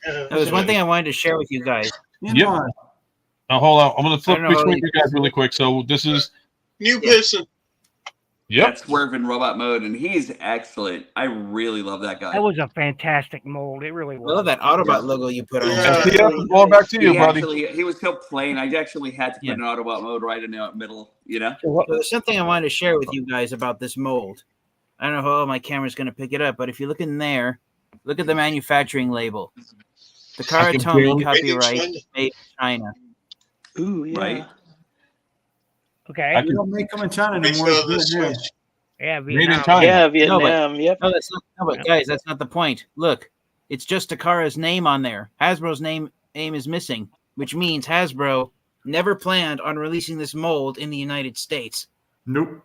There's one thing I wanted to share with you guys. Yep. Now hold on. I'm going to flip between you guys really quick. So this is new person. Yep. That's Swerve in robot mode, and he's excellent. I really love that guy. That was a fantastic mold. It really was. I love that Autobot logo you put on. Going back to you, buddy. He was so plain. I actually had to put an Autobot mode right in the middle. You know. So there's something I wanted to share with you guys about this mold. I don't know how my camera's going to pick it up, but if you look in there, look at the manufacturing label. The Karatomi copyright made in China. Ooh, yeah. Right. Okay. We don't make them in China anymore. Yeah, Vietnam. Yeah, Vietnam. No, but guys, that's not the point. Look, it's just Takara's name on there. Hasbro's name is missing, which means Hasbro never planned on releasing this mold in the United States. Nope.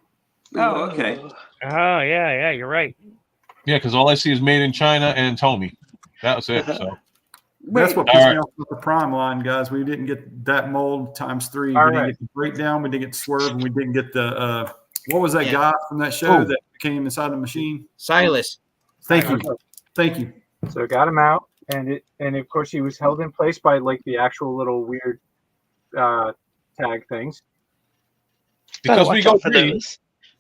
Oh, okay. Oh, yeah, you're right. Yeah, because all I see is made in China and Tomy. That was it. So that's what pissed me off with the Prime line, guys. We didn't get that mold times 3. We didn't get the breakdown. We didn't get Swerve, and we didn't get the what was that guy from that show that came inside the machine? Silas. Thank you. So got him out, and of course he was held in place by like the actual little weird tag things. Because we go for those.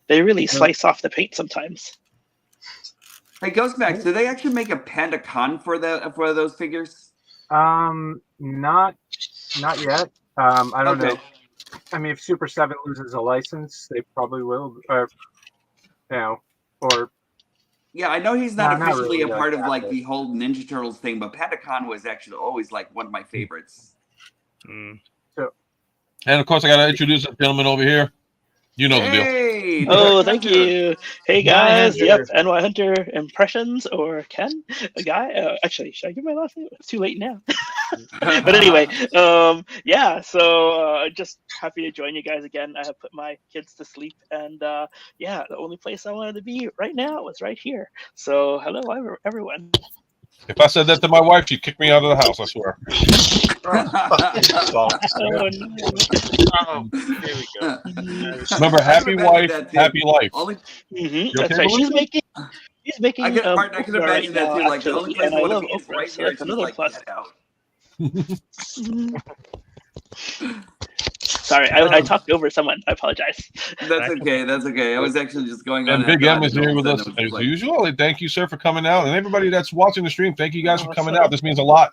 They really slice off the paint sometimes. Hey, Ghostmax, do they actually make a Panda Con for those figures? Not yet. I don't know. I mean, if Super 7 loses a license, they probably will. Or yeah, I know he's not officially really a part of like the whole Ninja Turtles thing, but Panda Con was actually always like one of my favorites. So, and of course, I got to introduce a gentleman over here. You know the deal. Oh, thank you. Hey guys, yep, NyHunter impressions or Ken, a guy. Actually, should I give my last name? It's too late now. But anyway, yeah. So just happy to join you guys again. I have put my kids to sleep, and yeah, the only place I wanted to be right now was right here. So hello, everyone. If I said that to my wife, she'd kick me out of the house. I swear. Here we go. Remember, happy wife, happy life. That's right. She's making. I can imagine that too. Like the only place I want to be is right here. That's another like, plus. Out. Sorry, I talked over someone. I apologize. That's okay. That's okay. I was actually just going on. And Big M is here with us as usual. And thank you, sir, for coming out. And everybody that's watching the stream, thank you guys for coming out. This means a lot.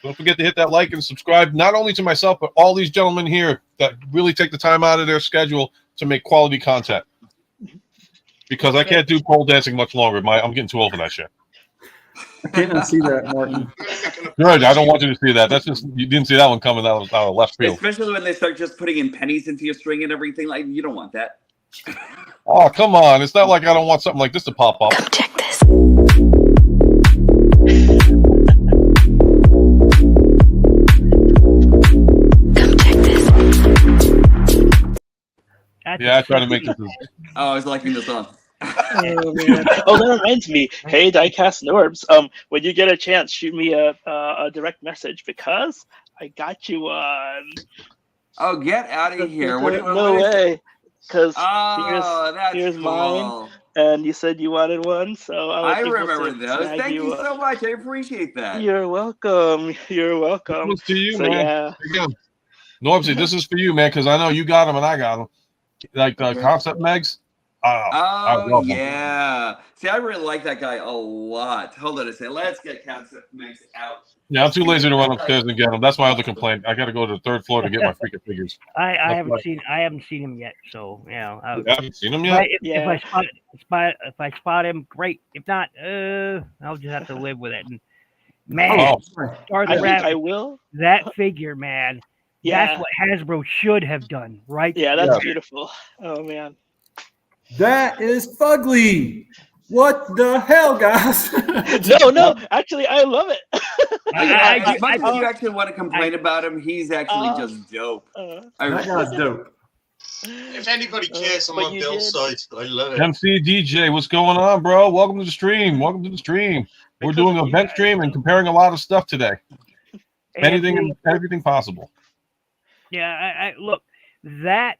Don't forget to hit that like and subscribe, not only to myself, but all these gentlemen here that really take the time out of their schedule to make quality content. Because I can't do pole dancing much longer. I'm getting too old for that shit. I can't see that, Martin. Good. I don't want you to see that. That's just you didn't see that one coming out of left field. Especially when they start just putting in pennies into your string and everything. Like you don't want that. Oh, come on. It's not like I don't want something like this to pop up. Come check this. Yeah, I try to make this. Oh, I was liking this song. Oh, man. Oh, that reminds me. Hey, Diecast Norbs. When you get a chance, shoot me a direct message because I got you one. Oh, get out of here! No way. Because here's cool. mine, and you said you wanted one, so I remember those. Thank you so much. I appreciate that. You're welcome. You're welcome. This is to you, so, man. Yeah. Again, Norbsy, this is for you, man, because I know you got them and I got them. Like Concept Megs. Oh yeah. See, I really like that guy a lot. Hold on a second. Let's get Concept Megs out. Yeah, I'm too lazy to run upstairs and get them. That's my other complaint. I got to go to the third floor to get my freaking figures. I haven't seen him yet, so yeah. You haven't seen him yet? If I spot him, great. If not, I'll just have to live with it. And, man, I will. That figure, man. Yeah. That's what Hasbro should have done, right? Yeah, that's beautiful. Oh man. That is fugly. What the hell, guys? No. Actually, I love it. As much as you actually want to complain about him, he's actually just dope. That guy's dope. If anybody cares, I'm on Bill's side. I love it. MC DJ, what's going on, bro? Welcome to the stream. We're doing a event stream and comparing a lot of stuff today. Anything and everything possible. Yeah, I look, that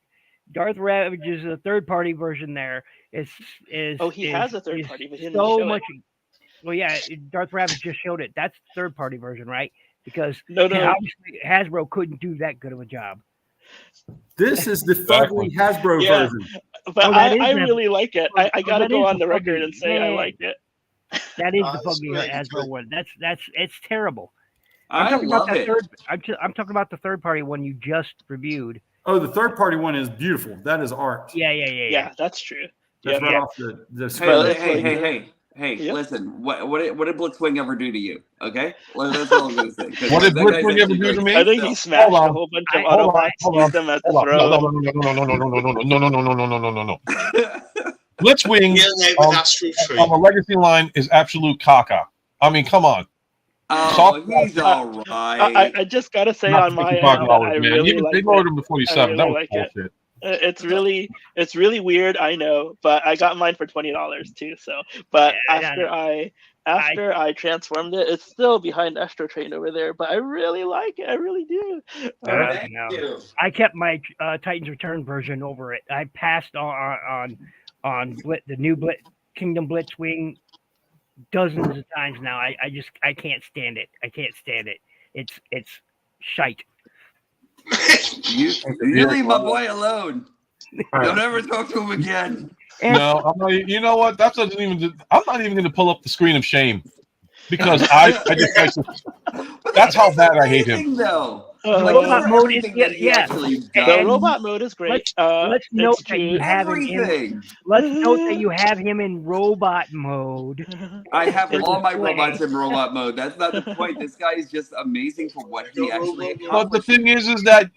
Darth Ravage is a third-party version. There is. Oh, he has a third party, but he didn't so show much. it. Well, yeah, Darth Rabbit just showed it. That's the third-party version, right? Because No. obviously Hasbro couldn't do that good of a job. This is the fugly Hasbro Yeah. version. But Oh, that is I the- really like it. I got to that go is on the the record fugly. and say I liked it. That is Oh, the that's fugly really Hasbro good. one. It's terrible. I talking about love that it. I'm talking about the third-party one you just reviewed. Oh, the third party one is beautiful. That is art. Yeah. Yeah, that's true. That's Yeah, right yeah. off the Hey, script. hey! Yep. Listen, what did Blitzwing ever do to you? Okay, that's all I'm gonna say. 'Cause What did that guy's Blitzwing ever actually do to great me? I think still. he smashed Hold on. a whole bunch of Hold Autobots, used them as the No, throne. no. Blitzwing Yeah, no, with Astro Tree. on the legacy line is absolute caca. I mean, come on. Oh, he's all right. I just gotta say Not on my end that $55, I man. really Even like they it. lowered him to 47. really That was like it. bullshit. It's really weird, I know, but I got mine for $20 too. So, but Yeah, after I transformed it, it's still behind Astro Train over there. But I really like it. I really do. Thank you. I kept my Titans Return version over it. I passed on the new Kingdom Blitzwing dozens of times now. I can't stand it. I can't stand it. It's shite. You leave my boy alone. Don't ever talk to him again. No, I'm not. You know what? That doesn't even. I'm not even going to pull up the screen of shame because I just like to, that's how bad I hate him. Though. Like, robot mode is the robot mode is great. Let's note it's that you have him in. Everything. Let's note that you have him in robot mode. I have It's all my insane. robots in robot mode. That's not the point. This guy is just amazing for what he actually But the accomplished. thing is that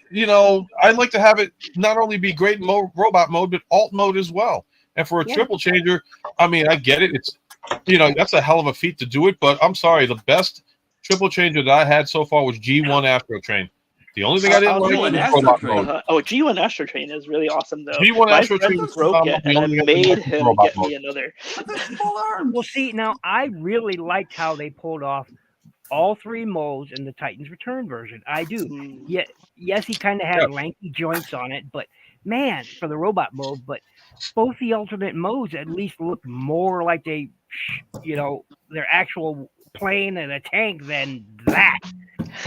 I'd like to have it not only be great in robot mode, but alt mode as well. And for a triple changer, I mean, I get it. It's that's a hell of a feat to do it. But I'm sorry, the best triple changer that I had so far was G1 Astro Train. The only thing I didn't like was robot mode. G1 Astro Train is really awesome though. G1 My Astro friend Train broke it and I made him get me another. Well, see, now I really liked how they pulled off all three molds in the Titans Return version. I do. Yeah, yes, he kind of had lanky joints on it, but man, for the robot mode, but both the alternate modes at least look more like they, their actual plane and a tank than that.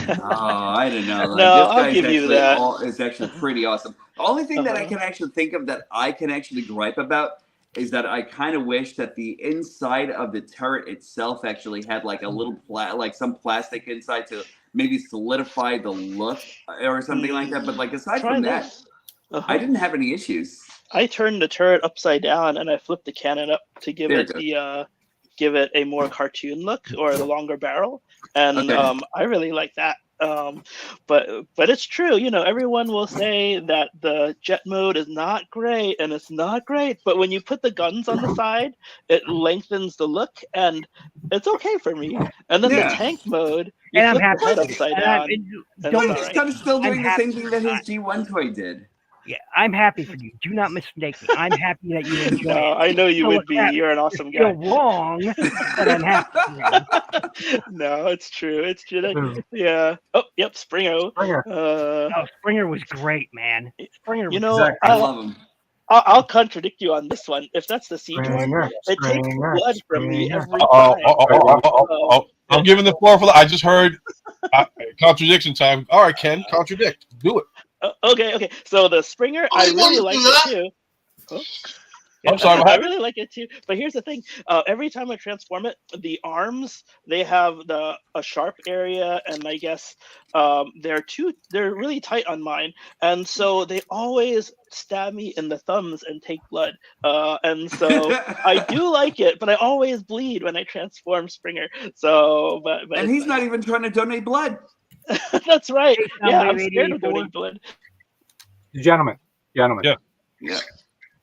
Oh, I don't know. Like, No, this I'll guy's give you that. Is actually pretty awesome. The only thing that I can actually think of that I can actually gripe about is that I kind of wish that the inside of the turret itself actually had like a little some plastic inside to maybe solidify the look or something like that. But like aside from that, I didn't have any issues. I turned the turret upside down and I flipped the cannon up to give it give it a more cartoon look or the longer barrel, and I really like that. But it's true, everyone will say that the jet mode is not great, and it's not great. But when you put the guns on the side, it lengthens the look, and it's okay for me. And then the tank mode, you flip the head upside down. It's kind of still doing the same thing that his G1 toy did. Yeah, I'm happy for you. Do not mistake me. I'm happy that you enjoy it. I know you would be. You're an awesome guy. You're wrong, but I'm happy for you. No, it's true. It's true. Yeah. Oh, yep. Springer. Springer was great, man. Springer. I love him. I'll contradict you on this one. If that's the siege one, it takes blood from me every time. I'm giving the floor for that. I just heard contradiction time. All right, Ken, contradict. Do it. Okay. So the Springer, I really like it too. Oh. I'm sorry. I really like it too. But here's the thing: every time I transform it, the arms they have a sharp area, and I guess they're really tight on mine, and so they always stab me in the thumbs and take blood. And so I do like it, but I always bleed when I transform Springer. So, but and he's not even trying to donate blood. That's right. Yeah, I'm scared of donating blood. Gentlemen. Yeah.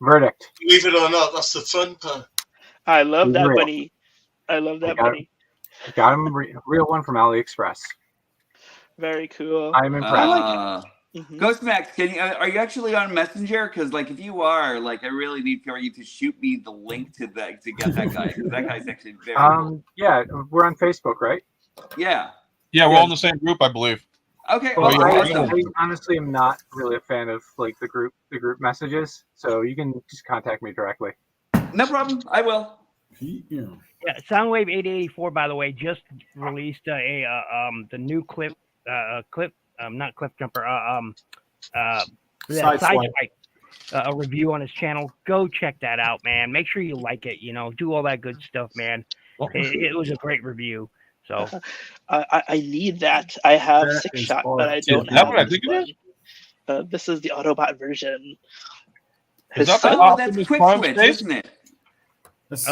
Verdict. Believe it or not, that's the fun part. I love that bunny. I love that bunny. Got him real one from AliExpress. Very cool. I'm impressed. Ghost Max, are you actually on Messenger? Because if you are, I really need for you to shoot me the link to get that guy. Because that guy's actually very cool. Yeah, we're on Facebook, right? Yeah. Yeah, we're all in the same group, I believe. Okay. Well, I honestly am not really a fan of the group messages, so you can just contact me directly. No problem. I will. Yeah. Yeah, Soundwave 884, by the way, just released the new clip, not Cliff Jumper, Sideswipe. a review on his channel. Go check that out, man. Make sure you like it. Do all that good stuff, man. It was a great review. So I need that. I have That Six is Shot, hard but I to don't Is that have what I this think it is? one. This is the Autobot version. Is that the Oh, that's Optimus Quick Prime Switch, space? isn't it? That's,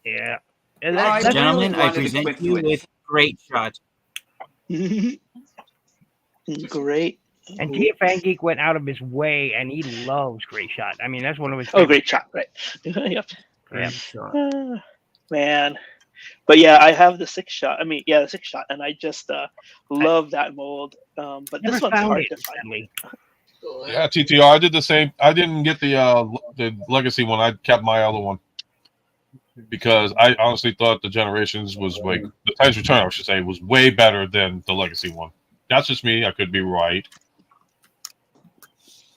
yeah. I That's really Gentlemen, I wanted a present Quick you Switch. with Great Shot. Great. And Tia Fan Geek went out of his way, and he loves Great Shot. I mean, that's one of his. Oh, Great Shot, right? Yep. Great Shot. Man. But yeah, I have the Six Shot. I mean, yeah, the Six Shot, and I just love that mold. But Never this one's found hard it, to find. sadly. Yeah, TTR. I did the same. I didn't get the legacy one. I kept my other one because I honestly thought the Generations was like the Times Return, I should say, was way better than the legacy one. That's just me. I could be right.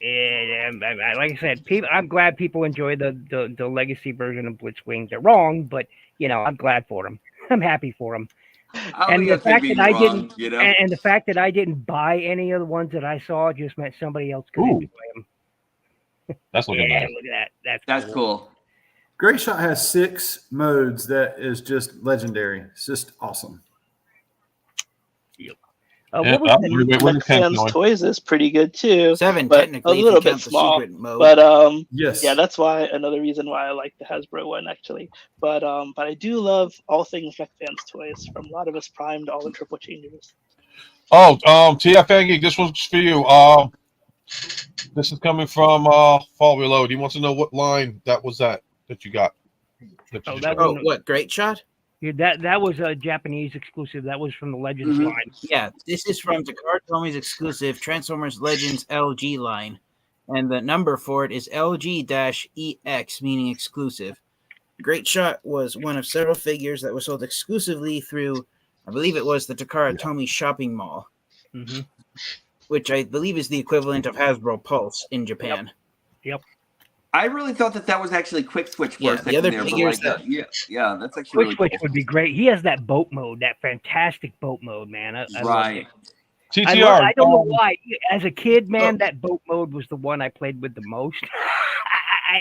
Yeah, like I said, I'm glad people enjoy the legacy version of Blitzwing. They're wrong, but I'm glad for them. I'm happy for them. And the fact that I didn't, and the fact that I didn't buy any of the ones that I saw just meant somebody else could enjoy them. That's looking nice. Look at that. That's cool. Great Shot has 6 modes that is just legendary. It's just awesome. What was the Fans Toys is pretty good too. 7 but technically, a little if you bit count the small. secret mode. But yes, yeah, that's why another reason why I like the Hasbro one actually. But I do love all things Fans Toys, from Rodimus Prime to all the Triple Changers. Oh, TF Angie, this one's for you. This is coming from Fall Reload. He wants to know what line that you got. What Great Shot? Yeah, that was a Japanese exclusive. That was from the Legends line. Yeah, this is from Takara Tomi's exclusive Transformers Legends LG line, and the number for it is LG-EX, meaning exclusive. Great Shot was one of several figures that was sold exclusively through, I believe it was the Takara Tomy shopping mall, which I believe is the equivalent of Hasbro Pulse in Japan. Yep. I really thought that was actually Quick Switch for a second the other there, figures but yeah, that's actually Quick really Switch cool. would be great. He has that boat mode, that fantastic boat mode, man. I love it. TTR. I don't know why. As a kid, man, that boat mode was the one I played with the most.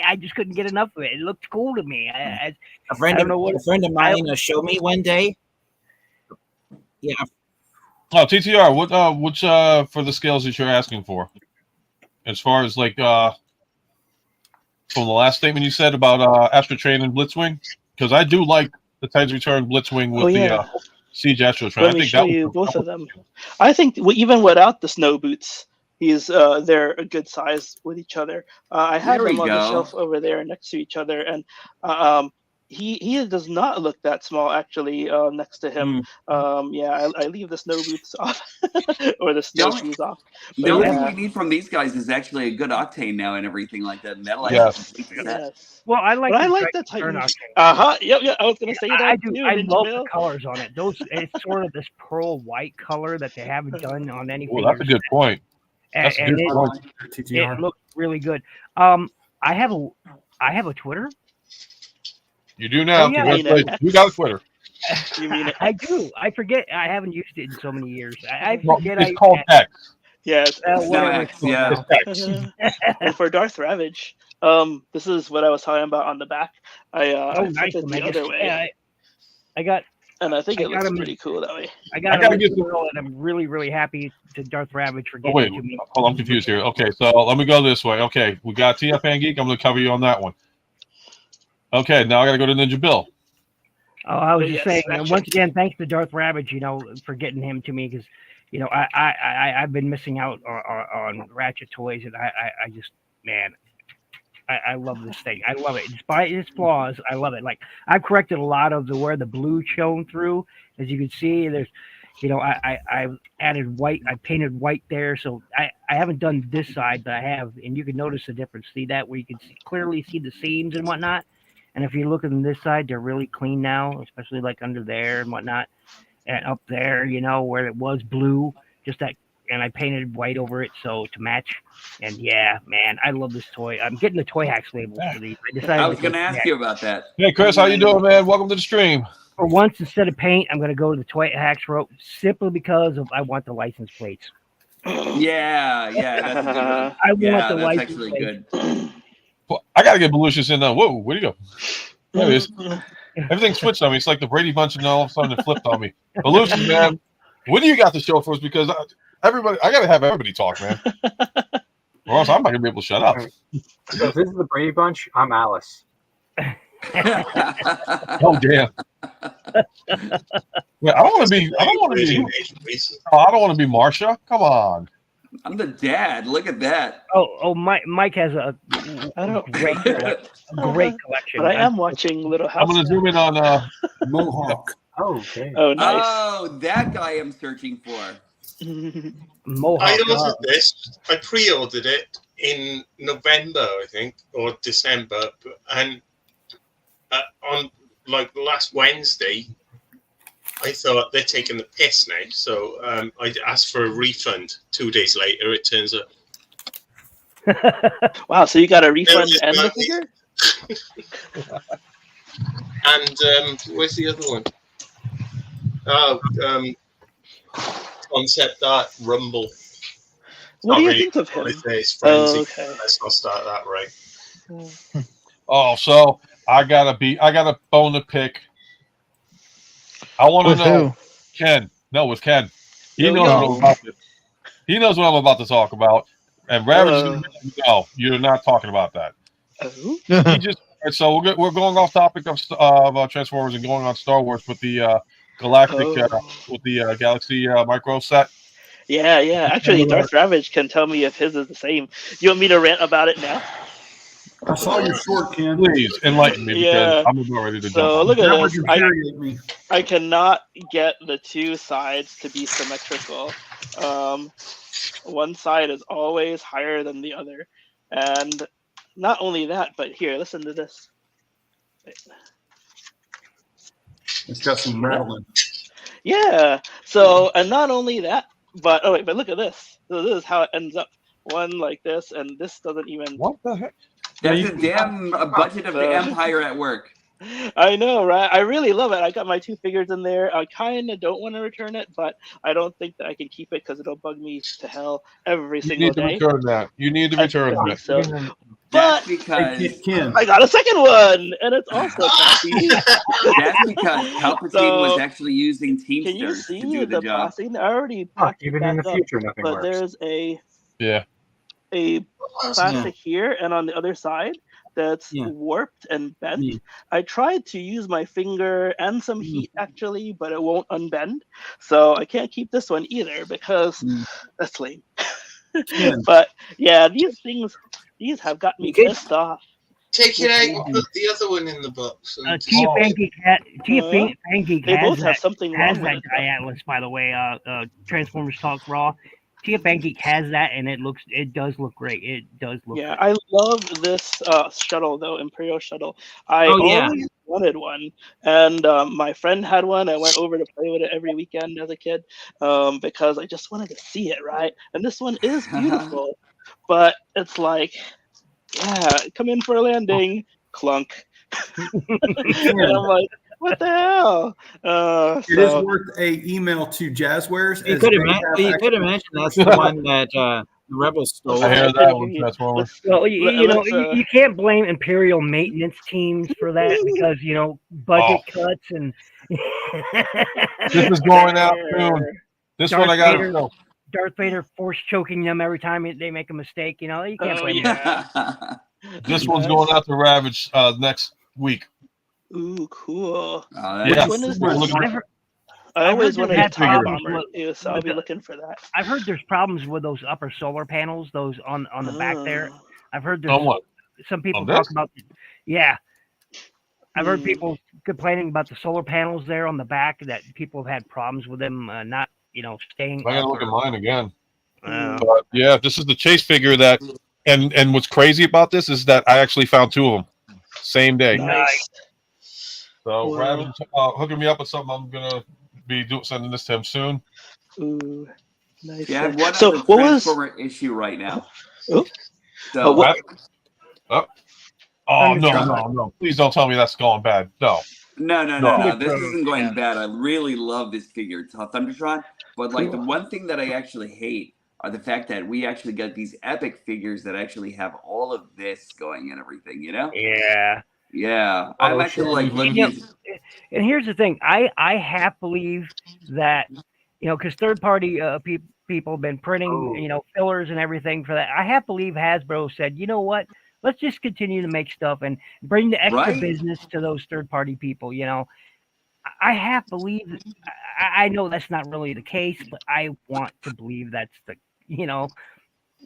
I just couldn't get enough of it. It looked cool to me. A friend of mine showed me one day. Yeah. Oh, TTR. Which for the scales that you're asking for, as far as like from the last statement you said about Astro Train and Blitzwing, because I do like the Tides Return Blitzwing with the Siege Astro Train. Let me show you both of them. I think even without the snow boots, they're a good size with each other. I have them on the shelf over there next to each other, and he does not look that small actually next to him. I leave the snow boots off or the snow shoes off. The only thing we need from these guys is actually a good octane now and everything like that. Metal. Yes. Well, I like the Titans. Yep. I was gonna say that. I do. I love the colors on it. It's sort of this pearl white color that they haven't done on any. Well, that's a good point. That's a good point. It looks really good. I have a Twitter. You do now. You got a Twitter. You mean it? I do. I forget. I haven't used it in so many years. I forget. It's called X. Yeah, X. Yeah. And for Darth Ravage, this is what I was talking about on the back. I flipped it the other way. Yeah, I got. And I think it looks pretty cool that way. I got a girl, and I'm really, really happy to Darth Ravage for getting it to me. Hold on, I'm confused here. Okay, so let me go this way. Okay, we got TFN Geek. I'm going to cover you on that one. Okay, now I got to go to Ninja Bill. Oh, I was just saying. Once again, thanks to Darth Ravage, for getting him to me, because I've been missing out on Ratchet toys, and I just, man, I love this thing. I love it. Despite its flaws, I love it. Like, I've corrected a lot of where the blue shone through. As you can see, there's, I've added white. I painted white there. So I haven't done this side, but I have. And you can notice the difference. See that? Where you can clearly see the seams and whatnot. And if you look at this side, they're really clean now, especially like under there and whatnot. And up there, where it was blue, just that and I painted white over it so to match. And yeah, man, I love this toy. I'm getting the Toy Hacks labels for these. I was going to ask you about that. Hey, Chris, how you doing, man? Welcome to the stream. For once, instead of paint, I'm going to go to the Toy Hacks route simply because I want the license plates. Yeah, that's a good one. I want the that's license actually plate. good. Well, I got to get Belucius in. Whoa, where'd he go? There he is. Everything switched on me. It's like the Brady Bunch, and all of a sudden it flipped on me. Belucius, man, what do you got to show for us? Because I got to have everybody talk, man. Or else I'm not going to be able to shut up. So if this is the Brady Bunch, I'm Alice. Oh damn! Yeah, I don't want to be. I don't want to be. Oh, I don't want to be Marsha. Come on. I'm the dad. Look at that. Oh, Mike has a great collection. But I am watching Little House. I'm going to zoom in on Mohawk. Oh, okay. Oh, nice. Oh, that guy I'm searching for. Mohawk. I ordered this. I pre-ordered it in November, I think, or December, and on like last Wednesday, I thought they're taking the piss now. So I asked for a refund. 2 days later, it turns out. Wow, so you got a refund and the figure? And where's the other one? Oh, concept art Rumble. What do you think of him? It's frenzy. Oh, okay. Let's not start that right. Oh, so I gotta bone to pick. I want to know, who? Ken. No, with Ken. He Yo, knows yo. what I'm about to. He knows what I'm about to talk about. And Ravage, no, you're not talking about that. He just. So we're going off topic of Transformers and going on Star Wars with the Galactic with the Galaxy Micro set. Yeah. Actually, Darth Ravage can tell me if his is the same. You want me to rant about it now? I saw your short, Ken. Please enlighten me because I'm about ready to jump. So look at this. Me. I cannot get the two sides to be symmetrical. One side is always higher than the other, and not only that, but here, listen to this. It's got some rattling. Yeah. So, and not only that, but but look at this. So this is how it ends up. One like this, and this doesn't even. What the heck? That's the damn budget of the Empire at work. I know, right? I really love it. I got my two figures in there. I kind of don't want to return it, but I don't think that I can keep it because it'll bug me to hell every single day. You need to return that. You need to return that. So. That's But because I got a second one, and it's also Palpatine. That's because Palpatine was actually using Can you Teamsters see to do the job. plastic? I already packed Even it in the back up, future, nothing but works. there's a Yeah. plastic here and on the other side that's warped and bent. I tried to use my finger and some heat actually, but it won't unbend. So I can't keep this one either because that's lame. But yeah, these have got me pissed off. Take it out and put the other one in the box. Tia Pancake They both have something has wrong that with it. Guy Atlas, by the way. Transformers Talk Raw. Tia Pancake has that, and it does look great. It does look. Yeah, great. I love this shuttle though, Imperial shuttle. I always wanted one, and my friend had one. I went over to play with it every weekend as a kid because I just wanted to see it, right? And this one is beautiful, but it's like, yeah, come in for a landing, clunk. And I'm like, what the hell? It is worth a email to Jazzwares. You could imagine that's the one that the Rebels stole. I hear that one, Transformers. Well, you can't blame Imperial maintenance teams for that because budget cuts and. This is going out soon. This one I got to know. Darth Vader force choking them every time they make a mistake. You can't blame them. This one's going out to Ravage next week. Ooh, cool. Yeah. Which one is this? I always wanted a Tiger Bomber, so I'll be looking for that. I've heard there's problems with those upper solar panels, those on the back there. I've heard there's some people talk about. Yeah, I've heard people complaining about the solar panels there on the back that people have had problems with them not staying. I gotta look at mine again. But yeah, this is the chase figure that, and what's crazy about this is that I actually found two of them same day. Nice. So Ravage hooking me up with something. I'm gonna be sending this to him soon. Ooh. Nice. Yeah, one So other what was? Transformer issue right now. Oh, So what? Oh no! Please don't tell me that's going bad. No. No. This isn't going bad. I really love this figure, Thundertron. But like the one thing that I actually hate are the fact that we actually got these epic figures that actually have all of this going and everything. You know? Yeah. Yeah. I'm actually like looking. And here's the thing: I half believe that, you know, because third party people have been printing, you know, fillers and everything for that. I half believe Hasbro said, you know what? Let's just continue to make stuff and bring the extra business to those third party people. You know, I half believe. I know that's not really the case, but I want to believe that's the, you know,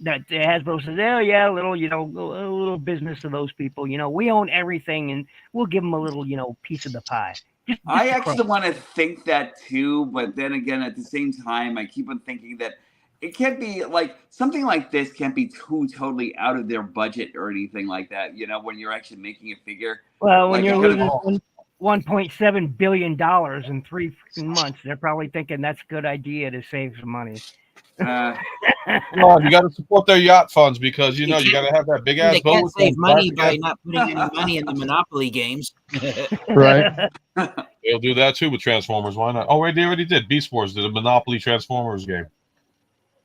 that Hasbro says, oh yeah, a little, you know, a little business to those people. You know, we own everything, and we'll give them a little, you know, piece of the pie. Just I actually want to think that too, but then again, at the same time, I keep on thinking that it can't be like something like this can't be too totally out of their budget or anything like that. You know, when you're actually making a figure. Well, when you're losing $1.7 billion in 3 months, they're probably thinking that's a good idea to save some money. Well, you got to support their yacht funds because you know you got to have that big ass boat. They can't save money by not putting any money in the Monopoly games. Right. They'll do that too with Transformers. Why not? Oh, wait, they already did. Beast Wars did a Monopoly Transformers game,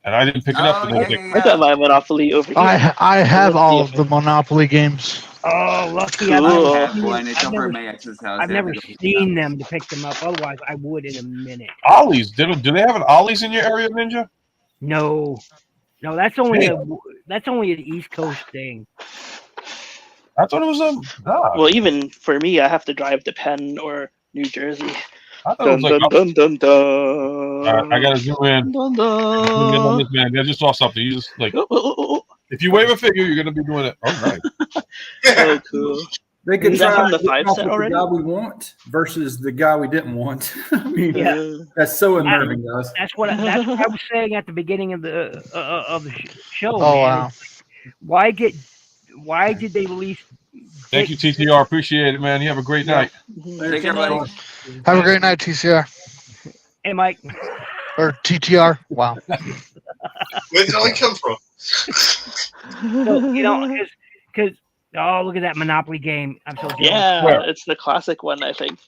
and I didn't pick it up. I got my Monopoly over here. I have all of the Monopoly games. Oh, lucky! Cool. I've never seen them to pick them up. Otherwise, I would in a minute. Ollies? Do they have an Ollies in your area, Ninja? No, that's only an East Coast thing. I thought it was a. Well, even for me, I have to drive to Penn or New Jersey. I thought it was like. Dun, dun, dun. I gotta zoom in. Dun, dun. On this man. I just saw something. You just like. If you wave a figure, you're gonna be doing it. Oh, right. So cool. They could Is that try from the to get 5 off set with already? the guy we want versus the guy we didn't want. I mean, Yeah. that's so unnerving, guys. That's what I was saying at the beginning of the show. Oh, man. wow. Why did they release? Thank you, TTR. Appreciate it, man. You have a great night. Take care, buddy. Have a great night, TCR. Hey, Mike. Or TTR. Wow. Where did I come from? So, you know, because oh, look at that Monopoly game. I'm so jealous. Yeah, it's the classic one, I think.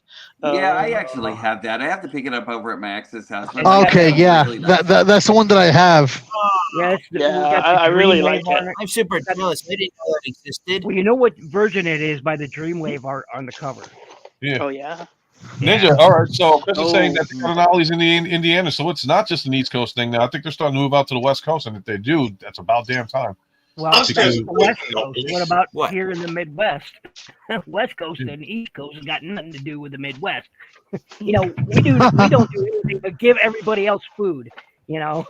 Yeah, I actually have that. I have to pick it up over at my ex's house. Okay, yeah, that's the one that I have. Yeah, I really like it. I'm super jealous. I didn't know that existed. Well, you know what version it is by the Dreamwave art on the cover. Yeah. Oh yeah. Ninja. All right. So Chris is saying that the Ollies in the Indiana, so it's not just an East Coast thing now. I think they're starting to move out to the West Coast, and if they do, that's about damn time. Well, Because- the West Coast. What about here in the Midwest? West Coast and East Coast has got nothing to do with the Midwest. You know, we don't do anything but give everybody else food. You know.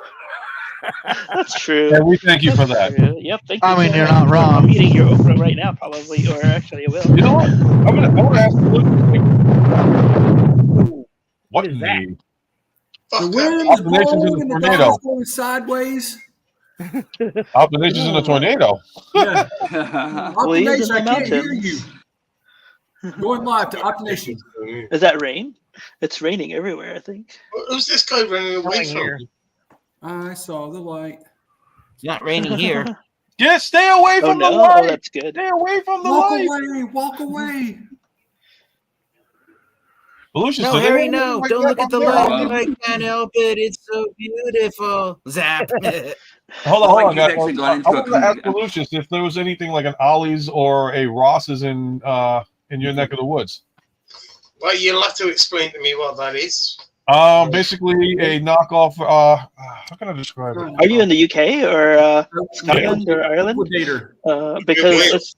That's true. And we thank you for that. Yep, thank you. I mean, so you're much. not wrong. I'm eating your okra right now, probably, or actually, I will. You know what? I want to ask what in The the wind is Operations blowing in and a the tornado. dog's going sideways. Operations in a tornado? Yeah. Well, he's Optination, in the I can't hear mountains. you. Going live to Optination. Is that rain? It's raining everywhere, I think. Who's this guy running away from? I saw the light. It's not raining here. Yeah, stay away Oh from the no, light. oh, that's good. Stay away from the Walk light. away, walk away. Lucius, No, do they- Harry, no. Don't look at the Wow. light. I can't help it. It's so beautiful. Zap. Hold Like on, he's guys. actually gone into I a wanted to ask community. Lucius if there was anything like an Ollie's or a Ross's in your neck of the woods. Well, you'll have to explain to me what that is. Basically a knockoff. How can I describe it? Are you in the UK or Scotland or Ireland? Liquidator. Because it's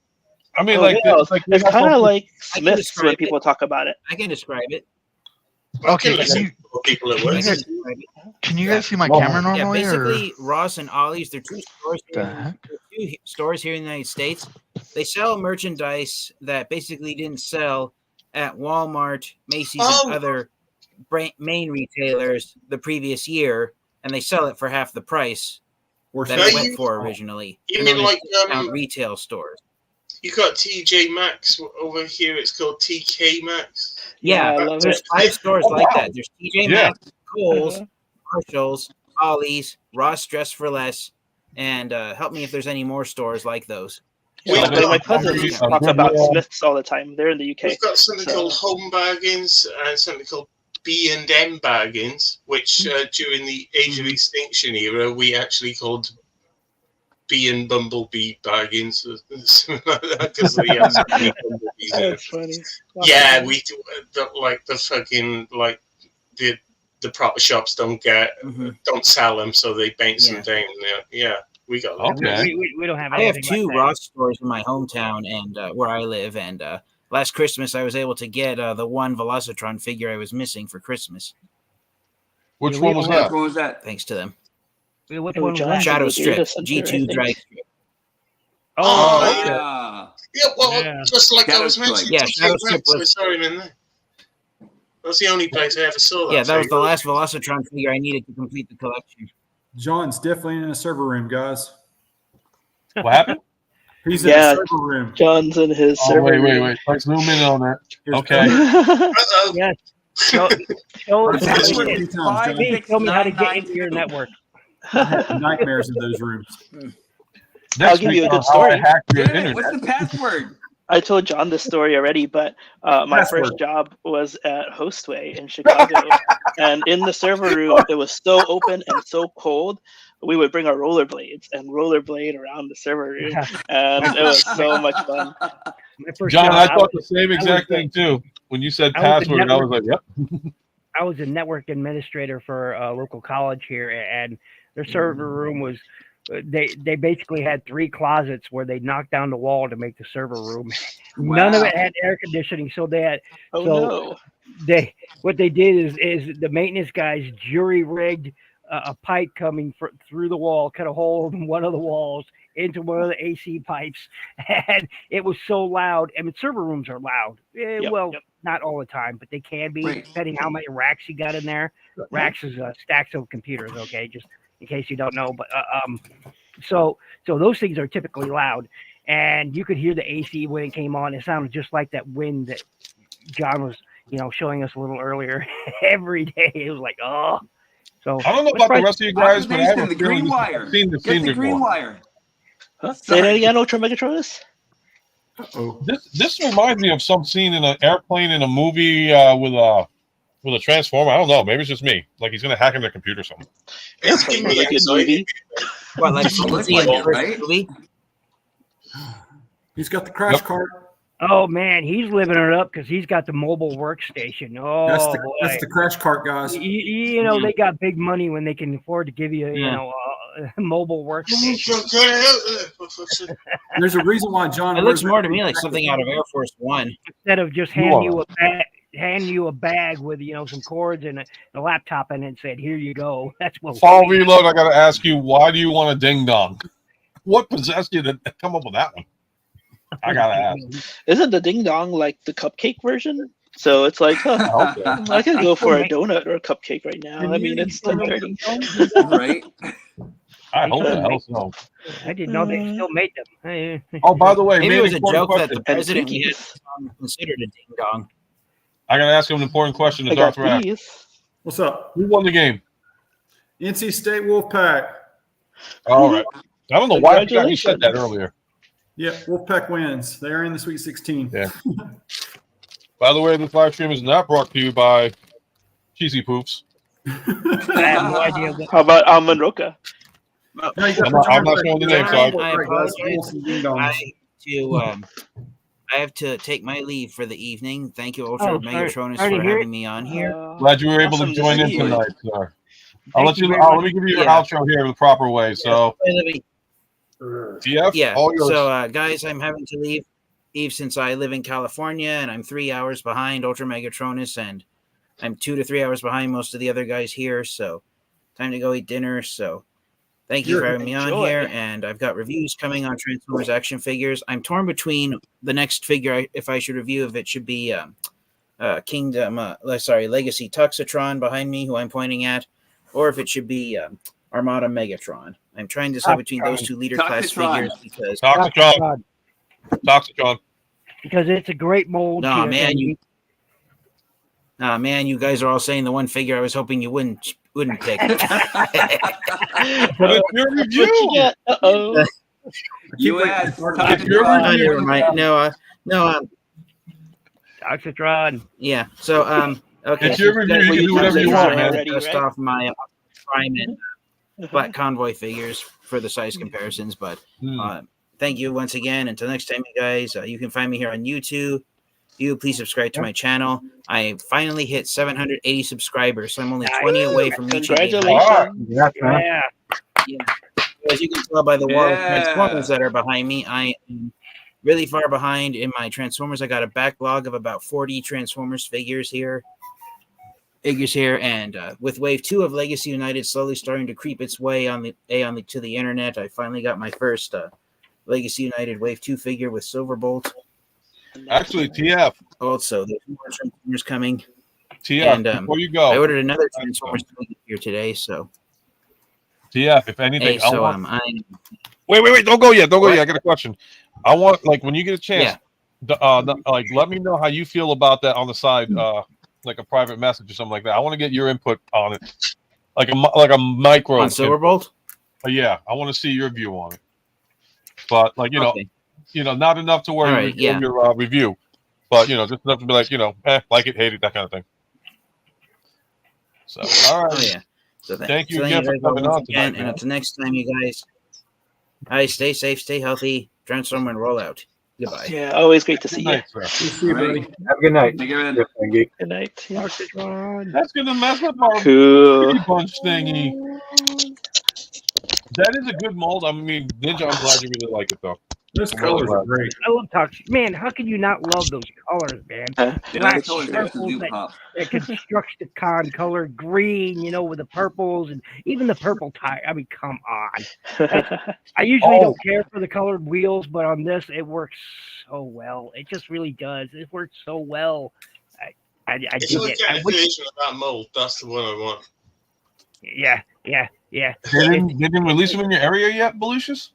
I mean, oh, like, yeah, it's like it's kind of like I can Smith's when describe people talk about it. I can describe it. I Okay, can listen can you- to people at I work. can describe it. Can you guys see my camera Yeah, normally? basically, Ross and Ollie's, they're two stores. The Here, heck? they're two stores here in the United States. They sell merchandise that basically didn't sell at Walmart, Macy's, and other main retailers the previous year, and they sell it for half the price that So it went you- for originally. You They're mean known as like discount retail stores? you got TJ Maxx over here? It's called TK Maxx. Yeah, I love there's it. 5 stores Oh, like wow. that. There's TJ Yeah. Maxx, Kohl's, Marshalls, Ollie's, Ross Dress for Less, and help me if there's any more stores like those. Yeah, my cousins talk about Smiths all the time. They're in the UK. We've got something called Home Bargains and something called B&M Bargains, which during the Age of Extinction era, we actually called Bee and Bumblebee Bargains. Because That's funny. Yeah, we do, like the fucking, like, the proper shops don't sell them, so they bounce them down. Yeah, we got them. Okay. We don't have. I have anything two like that. Ross stores in my hometown and where I live, and last Christmas I was able to get the one Velocitron figure I was missing for Christmas. Which one was that? What was that? Thanks to them. Which one was John, that? Shadow the Strip, data center, G2 Drag Strip. Oh, yeah. Yeah, well, Yeah. just like I Shadow was Strike. mentioning, Yeah, G2 Shadow Drag, Strip was- I saw him in there. That's the only place I ever saw that. Yeah, that was figure. the last Velocitron figure I needed to complete the collection. John's definitely in a server room, guys. What happened? He's in Yeah. a server room. John's in his Oh, server. wait. Let's zoom in on that. Okay. Uh-oh. yes. Show That's me what he tells John. tell me how to get into your network. I had nightmares in those rooms. I'll give you a good How I story. hacked your Damn it, internet. what's the password? I told John this story already, but my Password. first job was at Hostway in Chicago. And in the server room, it was so open and so cold. We would bring our rollerblades and rollerblade around the server room. And it was so much fun. My first John, job, I thought the was- same I exact was thing too. When you said I was the password, I was like, yep. I was a network administrator for a local college here, and their server room was. They basically had 3 closets where they knocked down the wall to make the server room. None of it had air conditioning, so they had. Oh, so no. what they did is the maintenance guys jury rigged a pipe coming through the wall, cut a hole in one of the walls into one of the AC pipes, and it was so loud. I mean, server rooms are loud. Not all the time, but they can be, depending how many racks you got in there. Racks is stacks of computers. Okay, just in case you don't know, but so those things are typically loud, and you could hear the AC when it came on. It sounded just like that wind that John was, showing us a little earlier. Every day, it was like, oh. So I don't know about the rest of you guys, but I have a the feeling green wire. I've seen the Get scene the green before. wire. Huh? Say that again, Ultra Megatronus? Oh, This reminds me of some scene in an airplane in a movie with a transformer. I don't know. Maybe it's just me. Like he's gonna hack into the computer or something. It's Sounds giving me like a good anxiety. movie. What, like Looks Fonzie like in the it, first right? movie? he's got the crash cart. Oh man, he's living it up because he's got the mobile workstation. Oh boy, That's the crash cart, guys. you know they got big money when they can afford to give you a mobile workstation. There's a reason why John. It looks wears more that to me green like jacket. something out of Air Force One. Instead of just hand you a bag with some cords and a laptop in it and said, "Here you go." That's what. Fall reload. I gotta ask you, why do you want a ding dong? What possessed you to come up with that one? I gotta ask. Isn't the ding dong like the cupcake version? So it's like, Okay. I could go for a donut or a cupcake right now. I mean, it's 10:30. Right. I hope the hell so. I didn't know they still made them. Oh, by the way, Maybe it was a important joke that the question. president we had Twinkies. considered a ding dong. I gotta ask him an important question to I got Darth Rack. these. What's up? Who won the game? NC State Wolfpack. All right. I don't know why I forgot you said that Congratulations. earlier. Yeah, Wolfpack wins. They are in the Sweet 16. Yeah. By the way, this live stream is not brought to you by Cheesy Poofs. I have no idea. How about Almond Roca? No, you got I'm not the showing the name, so I apologize. Ding dongs. I have to take my leave for the evening. Thank you, Ultra Oh, Megatronus, sorry to for hear having me on here. Glad you were able Awesome to to join in see you. tonight, sir. Thank you very Let much. me give you your Yeah. outro here the proper way. So, TF, Yeah. all yours. So, guys, I'm having to leave since I live in California and I'm 3 hours behind Ultra Megatronus, and I'm 2 to 3 hours behind most of the other guys here. So, time to go eat dinner. So, thank you for having me on Enjoy. here. And I've got reviews coming on Transformers action figures. I'm torn between the next figure, if I should review, if it should be Legacy Tuxatron behind me, who I'm pointing at, or if it should be Armada Megatron. I'm trying to decide between those two leader class Tuxatron. figures because Toxicron. Because it's a great mold. man, you guys are all saying the one figure I was hoping you wouldn't wouldn't pick. But it's your review. Uh-oh. You asked. If you're Never mind. No, Dr. Tron. yeah. So, okay. It's your review. You can do whatever you want, man. Dust off my Prime and Black Convoy figures for the size comparisons, but thank you once again. Until next time, you guys. You can find me here on YouTube. Please subscribe to my channel. I finally hit 780 subscribers, so I'm only 20 away from reaching. Congratulations! Yeah. As you can tell by the wall of Transformers that are behind me, I am really far behind in my Transformers. I got a backlog of about 40 Transformers figures here, and with Wave 2 of Legacy United slowly starting to creep its way to the internet, I finally got my first Legacy United Wave 2 figure with Silverbolt. Actually, TF. Also, there's more Transformers coming. TF, and, before you go, I ordered another Transformers figure today, so. TF, if anything, Wait, don't go yet. I got a question. I want, like, when you get a chance, like, let me know how you feel about that on the side, like a private message or something like that. I want to get your input on it, like a micro. On Silverbolt? Yeah, I want to see your view on it. But like not enough to where your review, but just enough to be like like it, hate it, that kind of thing. So all right. Oh, yeah. So thank you again for coming on tonight, and until next time, you guys. Stay safe, stay healthy, transform and roll out. Goodbye. Yeah, always great to see you. See you, buddy. Have a good night. Good night. Yeah. That's gonna mess up our Cool. bunch thingy. That is a good mold. I mean, Ninja, I'm glad you really like it though. Those colors are great. I love Toxic. Man, how can you not love those colors, man? Black purples, that Constructicon color, green, with the purples and even the purple tie. I mean, come on. I usually don't care for the colored wheels, but on this, it works so well. It just really does. It works so well. I if you get a version of that mold, that's the one I want. Yeah. They didn't release them in your area yet, Belucius?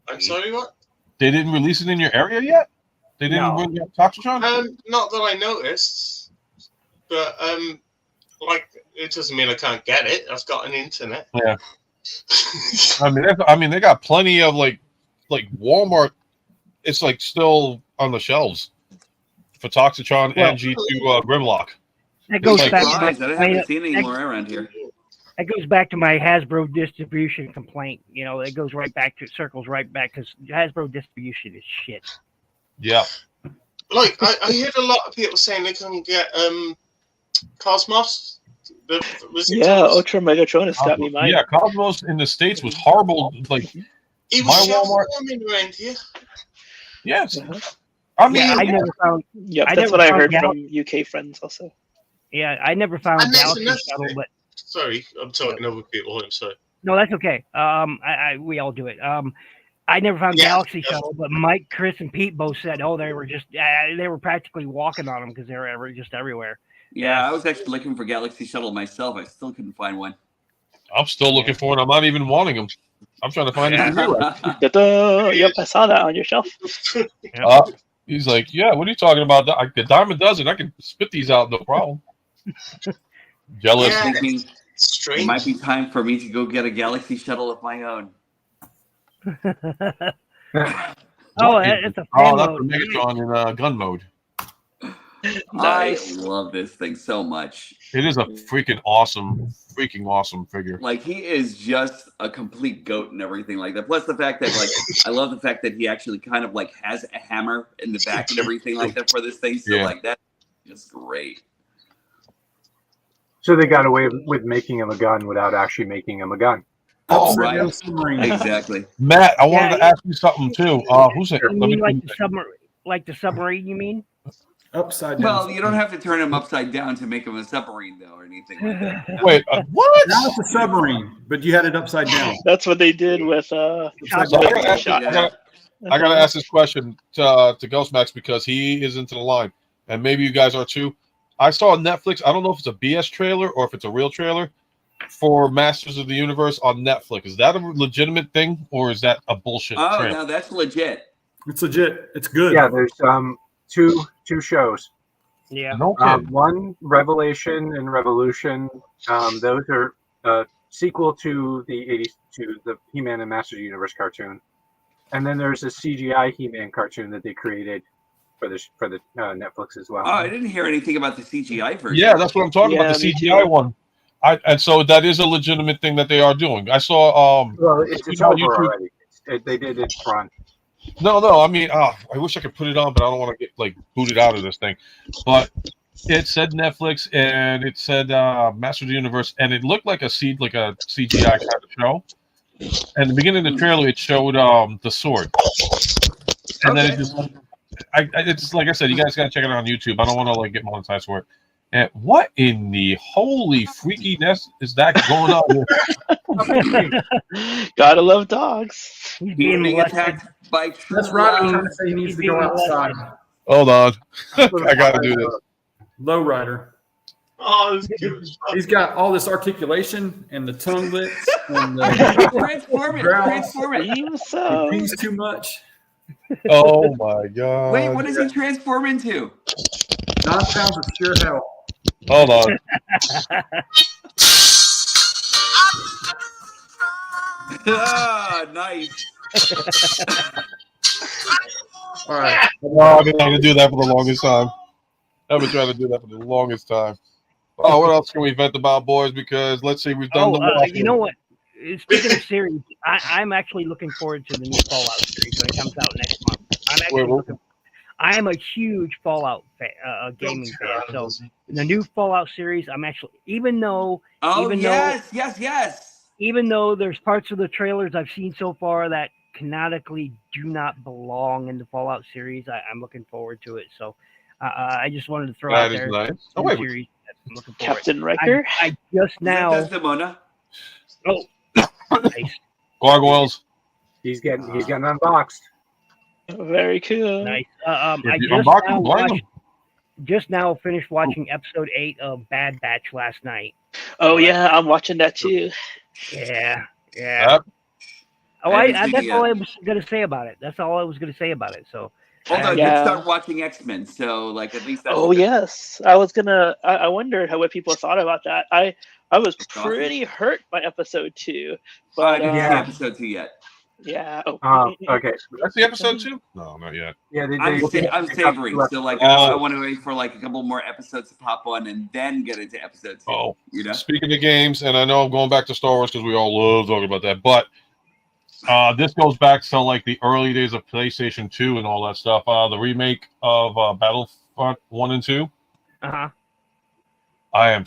I'm sorry, what? They didn't release it in your area yet? They didn't bring up Toxitron? Not that I noticed, but like it doesn't mean I can't get it. I've got an internet. Yeah. I mean, they got plenty of like Walmart. It's like still on the shelves for Toxitron and G2 Grimlock. That goes back. I haven't seen any more around here. That goes back to my Hasbro distribution complaint. It goes right back to circles right back because Hasbro distribution is shit. Yeah. Like I heard a lot of people saying they couldn't get Cosmos. Ultra Megatronus got me mine. Yeah, Cosmos in the States was horrible. Like he was Walmart around here. Yes. I never found. Yep, that's what I heard from UK friends also. Yeah, I never found Galaxy Shuttle, but. Sorry, I'm talking over people. I'm sorry. No, that's okay. We all do it. I never found Galaxy Shuttle, but Mike, Chris, and Pete both said, they were just they were practically walking on them because they were just everywhere. Yeah, I was actually looking for Galaxy Shuttle myself. I still couldn't find one. I'm still looking for it. I'm not even wanting them. I'm trying to find it. Yep, I saw that on your shelf. He's like, yeah, what are you talking about? The dime a dozen. I can spit these out, no problem. Jealous. Yeah, thinking it might be time for me to go get a Galaxy Shuttle of my own. It's a fan that's mode. for Megatron in gun mode. Nice. I love this thing so much. It is a freaking awesome figure. Like he is just a complete goat and everything like that. Plus the fact that I love the fact that he actually kind of has a hammer in the back and everything like that for this thing. So that's just great. So they got away with making him a gun without actually making him a gun. Oh, right. Exactly. Matt, I wanted to ask you something too. Who's it? You mean like the submarine, you mean? Upside down. Well, you don't have to turn him upside down to make him a submarine, though, or anything like that. Wait, what? Now it's a submarine, but you had it upside down. That's what they did with I gotta ask this question to Ghostmax because he is into the line, and maybe you guys are too. I saw on Netflix. I don't know if it's a BS trailer or if it's a real trailer for Masters of the Universe on Netflix. Is that a legitimate thing or is that a bullshit trailer? No, that's legit. It's legit. It's good. Yeah, there's two shows. Yeah. No kidding. One, Revelation and Revolution. Those are sequel to the He-Man and Masters of the Universe cartoon. And then there's a CGI He-Man cartoon that they created for the Netflix as well. Oh, I didn't hear anything about the CGI version. Yeah, that's what I'm talking about. The CGI one. And so that is a legitimate thing that they are doing. I saw. Well, it's over already. They did it front. No. I mean, I wish I could put it on, but I don't want to get like booted out of this thing. But it said Netflix and it said Master of the Universe, and it looked like a CGI kind of show. And the beginning of the trailer, it showed the sword, and then it just. It's like I said, you guys got to check it out on YouTube. I don't want to like get monetized for it. And what in the holy freakiness is that going on here? Gotta love dogs. He's being attacked by true That's right. I'm trying to say he needs to go outside. Hold on. I got to do this. Lowrider. Oh, he's got all this articulation and the tongue licks and the transform it. He's too much. Oh my god! Wait, what does he transform into? 9 pounds of pure hell. Hold on. Ah, nice. All right. I've been trying to do that for the longest time. Oh, what else can we vent about, boys? Because let's see, we've done the. You know what? Speaking of series, I'm actually looking forward to the new Fallout series when it comes out next month. I am a huge Fallout gaming fan, so the new Fallout series, I'm actually even though there's parts of the trailers I've seen so far that canonically do not belong in the Fallout series, I'm looking forward to it. So I just wanted to throw out there. Nice. Oh wait, series I'm looking forward. Captain Riker. I just now. Desdemona. Oh. Nice. Gargoyles. He's getting unboxed. Very cool. Nice. Just now finished watching episode 8 of Bad Batch last night. Oh yeah, I'm watching that too. Yeah. Yep. That's all I was gonna say about it. So hold on, you start watching X-Men, so like at least that's yes. I wondered what people thought about that. I was pretty hurt by episode 2. But I didn't see episode 2 yet. Yeah. Okay. That's the episode 2? No, not yet. Yeah, I'm savoring. So like I want to wait for like a couple more episodes to pop on and then get into episode 2. Oh, you know. Speaking of games, and I know I'm going back to Star Wars because we all love talking about that, but this goes back to like the early days of PlayStation 2 and all that stuff. The remake of Battlefront 1 and 2. Uh-huh. I am.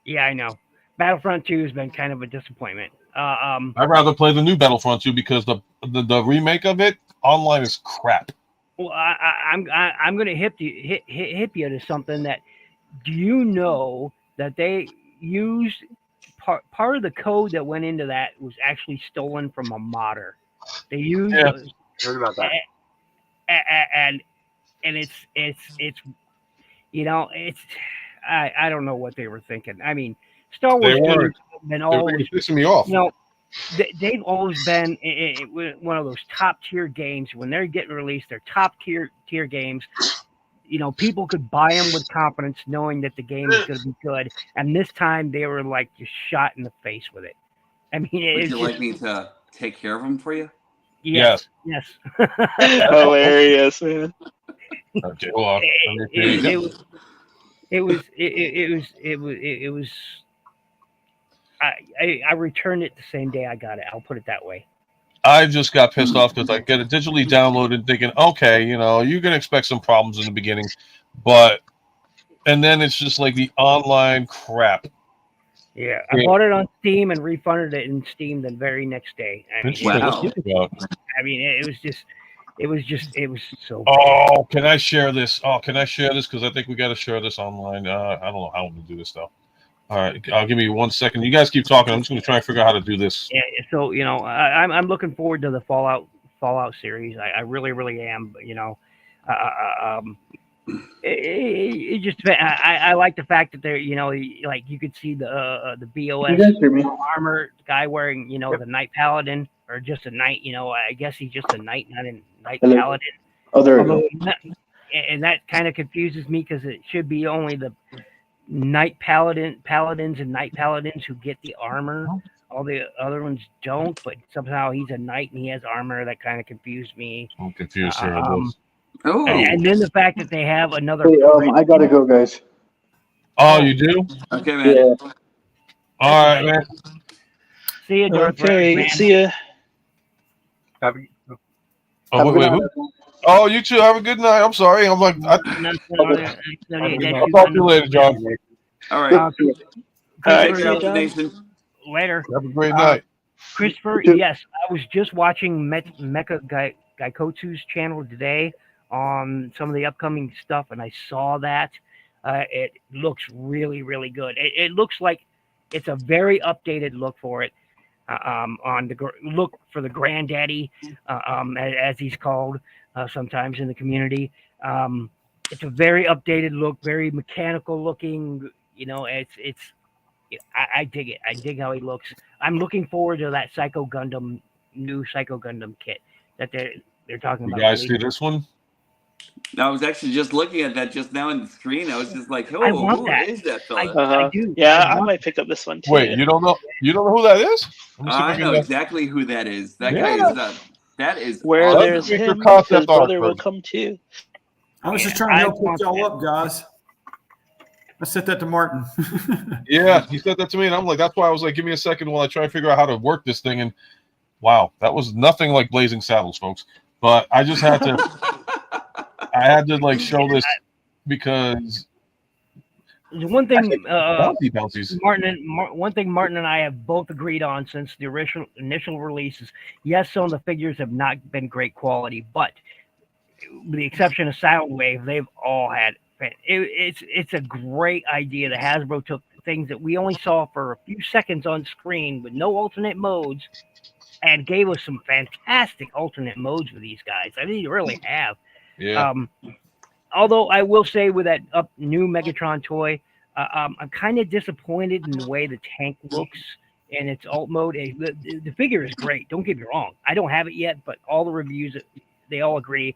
Yeah, I know. Battlefront 2 has been kind of a disappointment. I'd rather play the new Battlefront 2 because the remake of it online is crap. Well, I'm going to hip you to something that. Do you know that they used part of the code that went into that was actually stolen from a modder? They used. Yeah, heard about that. And it's you know it's. I don't know what they were thinking. I mean, Star Wars games have been always pissing me off. You know, they've always been one of those top tier games. When they're getting released, they're top tier games. You know, people could buy them with confidence, knowing that the game is going to be good. And this time, they were like just shot in the face with it. I mean, would you like me to take care of them for you? Yes. Hilarious, man. Okay, well, It was. I returned it the same day I got it. I'll put it that way. I just got pissed off because I get it digitally downloaded, thinking, okay, you know, you're gonna expect some problems in the beginning, and then it's just like the online crap. Yeah, I bought it on Steam and refunded it in Steam the very next day. I mean, it was so bad. Oh, can I share this? Because I think we got to share this online. I don't know how I'm going to do this, though. All right, give me 1 second. You guys keep talking. I'm just going to try and figure out how to do this. Yeah, so, you know, I'm looking forward to the Fallout series. I really, really am. You know, it just I like the fact that they're, you know, like you could see the BOS armor guy wearing, you know, the Knight Paladin. Or just a knight, you know. I guess he's just a knight, not a knight paladin. Oh, there we go. and that kind of confuses me because it should be only the Knight Paladins and Knight Paladins who get the armor. All the other ones don't, but somehow he's a knight and he has armor. That kind of confused me. I'm confused here. And then the fact that they have another. Hey, I gotta go, guys. Oh, you do? Okay, man. Yeah. All right, man. See you, Darth. Okay, see ya. Oh, wait, who? Oh, you too. Have a good night. I'm sorry. I'm like, I'll talk to you later, John. All right. All right, See you, Nathan. Later. Have a great night. Christopher, yes, I was just watching Mecha Gaikotsu's channel today on some of the upcoming stuff, and I saw that. It looks really, really good. It looks like it's a very updated look for it. On the look for the granddaddy, as he's called sometimes in the community. It's a very updated look, very mechanical looking. You know, I dig it. I dig how he looks. I'm looking forward to that new Psycho Gundam kit that they're talking about. You guys see this one? I was actually just looking at that just now on the screen. I was just like, "Oh, who is that fella?" I do. Yeah, I might pick up this one too. Wait, you don't know? You don't know who that is? I know exactly who that is. That guy is. That is where awesome. there's him. His brother will come too. I was just trying to help put y'all up, guys. I said that to Martin. Yeah, he said that to me, and I'm like, that's why I was like, give me a second while I try to figure out how to work this thing. And wow, that was nothing like Blazing Saddles, folks. But I just had to, I had to like show this because the one thing, bouncies. One thing Martin and I have both agreed on since the initial releases. Yes, some of the figures have not been great quality, but with the exception of Soundwave, they've all had. It's a great idea that Hasbro took things that we only saw for a few seconds on screen with no alternate modes and gave us some fantastic alternate modes for these guys. I mean, you really have. Yeah. Although I will say with that new Megatron toy, I'm kind of disappointed in the way the tank looks in its alt mode. The figure is great. Don't get me wrong. I don't have it yet, but all the reviews, they all agree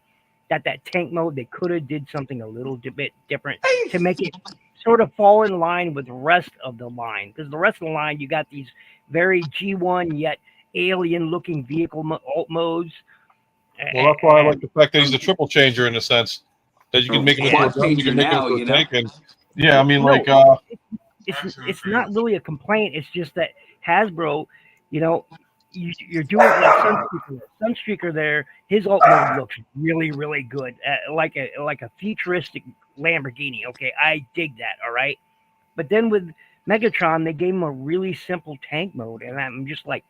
that tank mode, they could have did something a little bit different to make it sort of fall in line with the rest of the line. Because the rest of the line, you got these very G1 yet alien-looking vehicle alt modes. Well, that's why I like the fact that he's a triple changer in a sense. That you can make him into a gun, you can make him into a tank. And, yeah, I mean, it's not really a complaint. It's just that Hasbro, you know, you're doing like Sunstreaker there. His alt mode looks really, really good, like a futuristic Lamborghini. Okay, I dig that. All right, but then with Megatron, they gave him a really simple tank mode, and I'm just like,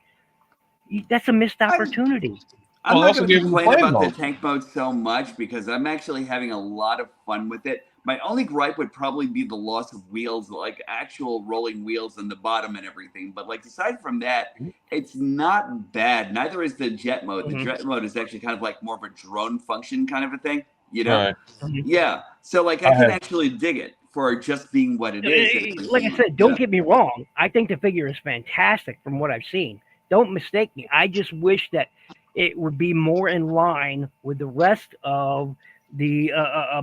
that's a missed opportunity. I'm not going to complain about the tank mode so much because I'm actually having a lot of fun with it. My only gripe would probably be the loss of wheels, like actual rolling wheels in the bottom and everything. But like aside from that, it's not bad. Neither is the jet mode. The jet mode is actually kind of like more of a drone function kind of a thing, you know? Right. Yeah. So like I can actually dig it for just being what it is. Like I said, don't get me wrong. I think the figure is fantastic from what I've seen. Don't mistake me. I just wish that it would be more in line with the rest of the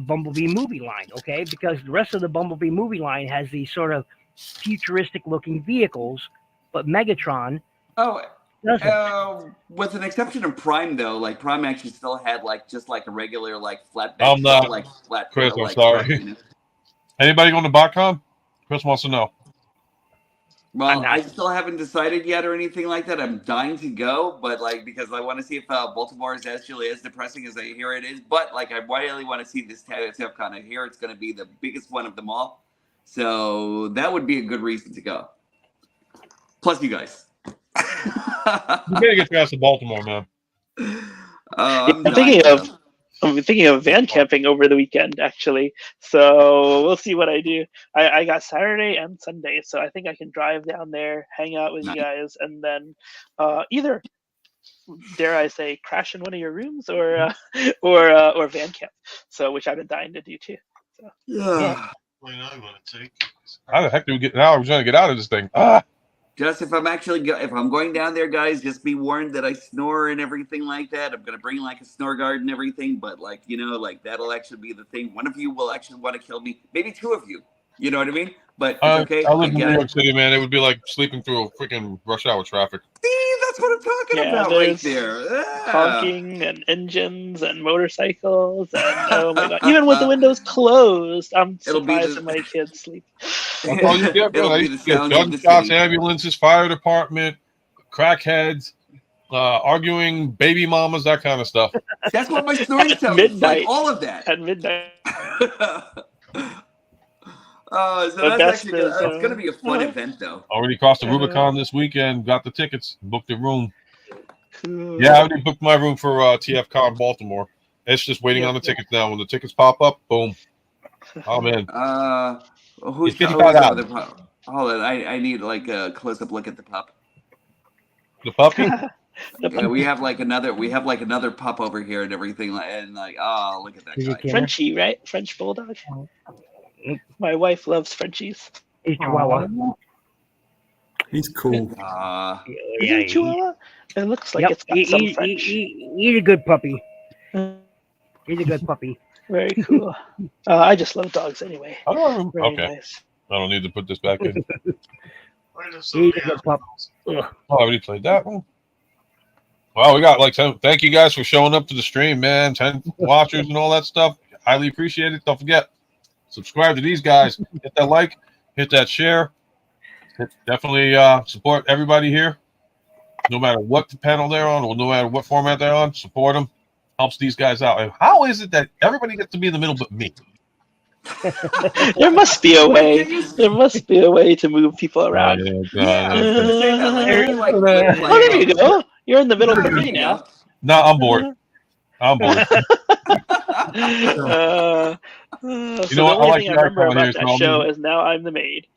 Bumblebee movie line, okay? Because the rest of the Bumblebee movie line has these sort of futuristic-looking vehicles, but Megatron doesn't. With an exception of Prime, though, like Prime actually still had like just like a regular like flat. I'm not like flat. Chris. I'm like, sorry. truck, you know? Anybody going to BotCon? Chris wants to know. Well, I still haven't decided yet or anything like that. I'm dying to go, but like because I want to see if Baltimore is actually as depressing as I hear it is. But like I really want to see this TFCon. I hear it's going to be the biggest one of them all, so that would be a good reason to go. Plus, you guys. You gotta get past to Baltimore, man. I'm thinking of van camping over the weekend, actually. So we'll see what I do. I got Saturday and Sunday, so I think I can drive down there, hang out with you guys, and then either, dare I say, crash in one of your rooms or van camp. So which I've been dying to do too. So, yeah. How the heck do we get? Now we're trying to get out of this thing. Ah. Just if I'm going down there, guys, just be warned that I snore and everything like that. I'm gonna bring like a snore guard and everything, but like that'll actually be the thing. One of you will actually want to kill me, maybe two of you. You know what I mean? But it's okay. I live in New York City, man. It would be like sleeping through a freaking rush hour traffic. See, that's what I'm talking about right there. Honking and engines and motorcycles and oh my god, even with the windows closed, I'm surprised that my kids sleep. That's all you get, man. I used to get gunshots, ambulances, fire department, crackheads, arguing baby mamas, that kind of stuff. That's what my snoring sounds like. All of that at midnight. So that's actually it's going to be a fun event, though. Already crossed the Rubicon this weekend. Got the tickets. Booked the room. Yeah, I already booked my room for TFCon Baltimore. It's just waiting on the tickets now. When the tickets pop up, boom. I'm in. Who's $55? Hold on, I need like a close-up look at the pup. The puppy? Yeah, we have like another pup over here and everything, and like, oh, look at that guy. Frenchie, right? French bulldog. My wife loves Frenchies. He's Chihuahua. He's cool. Is he Chihuahua? It looks like it's got some French. He's a good puppy. He's a good puppy. Very cool. I just love dogs anyway. Nice. I don't need to put this back in. He's a good pup. Oh, I already played that one. Well, we got like 10. Thank you guys for showing up to the stream, man. 10 watchers and all that stuff. Highly appreciate it. Don't forget, subscribe to these guys. Hit that like, hit that share. Definitely support everybody here. No matter what the panel they're on or no matter what format they're on, support them. Helps these guys out. And how is it that everybody gets to be in the middle but me? There must be a way. There must be a way to move people around. Like, there you go. You're in the middle of me now. No, I'm bored. I'm bored. You know what? The only thing I remember about that show is now I'm the maid.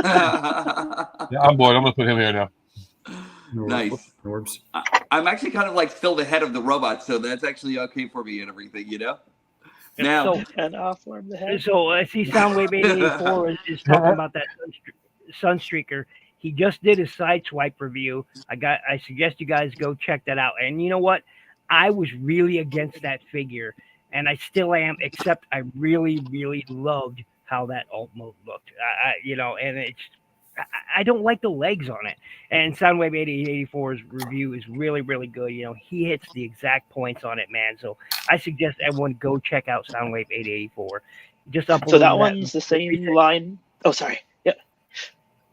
Yeah, I'm bored. I'm going to put him here now. Nice. I'm actually kind of like still the head of the robot, so that's actually okay for me and everything, you know? Now, and I'll form the head. So I see Soundwave 884 is talking about that Sunstreaker. He just did a Sideswipe review. I suggest you guys go check that out. And you know what? I was really against that figure, and I still am, except I really, really loved how that alt mode looked. And it's I don't like the legs on it. And Soundwave 8084's review is really, really good. You know, he hits the exact points on it, man. So I suggest everyone go check out Soundwave 884. Just up. So that one's the same line. Oh, sorry. Yeah.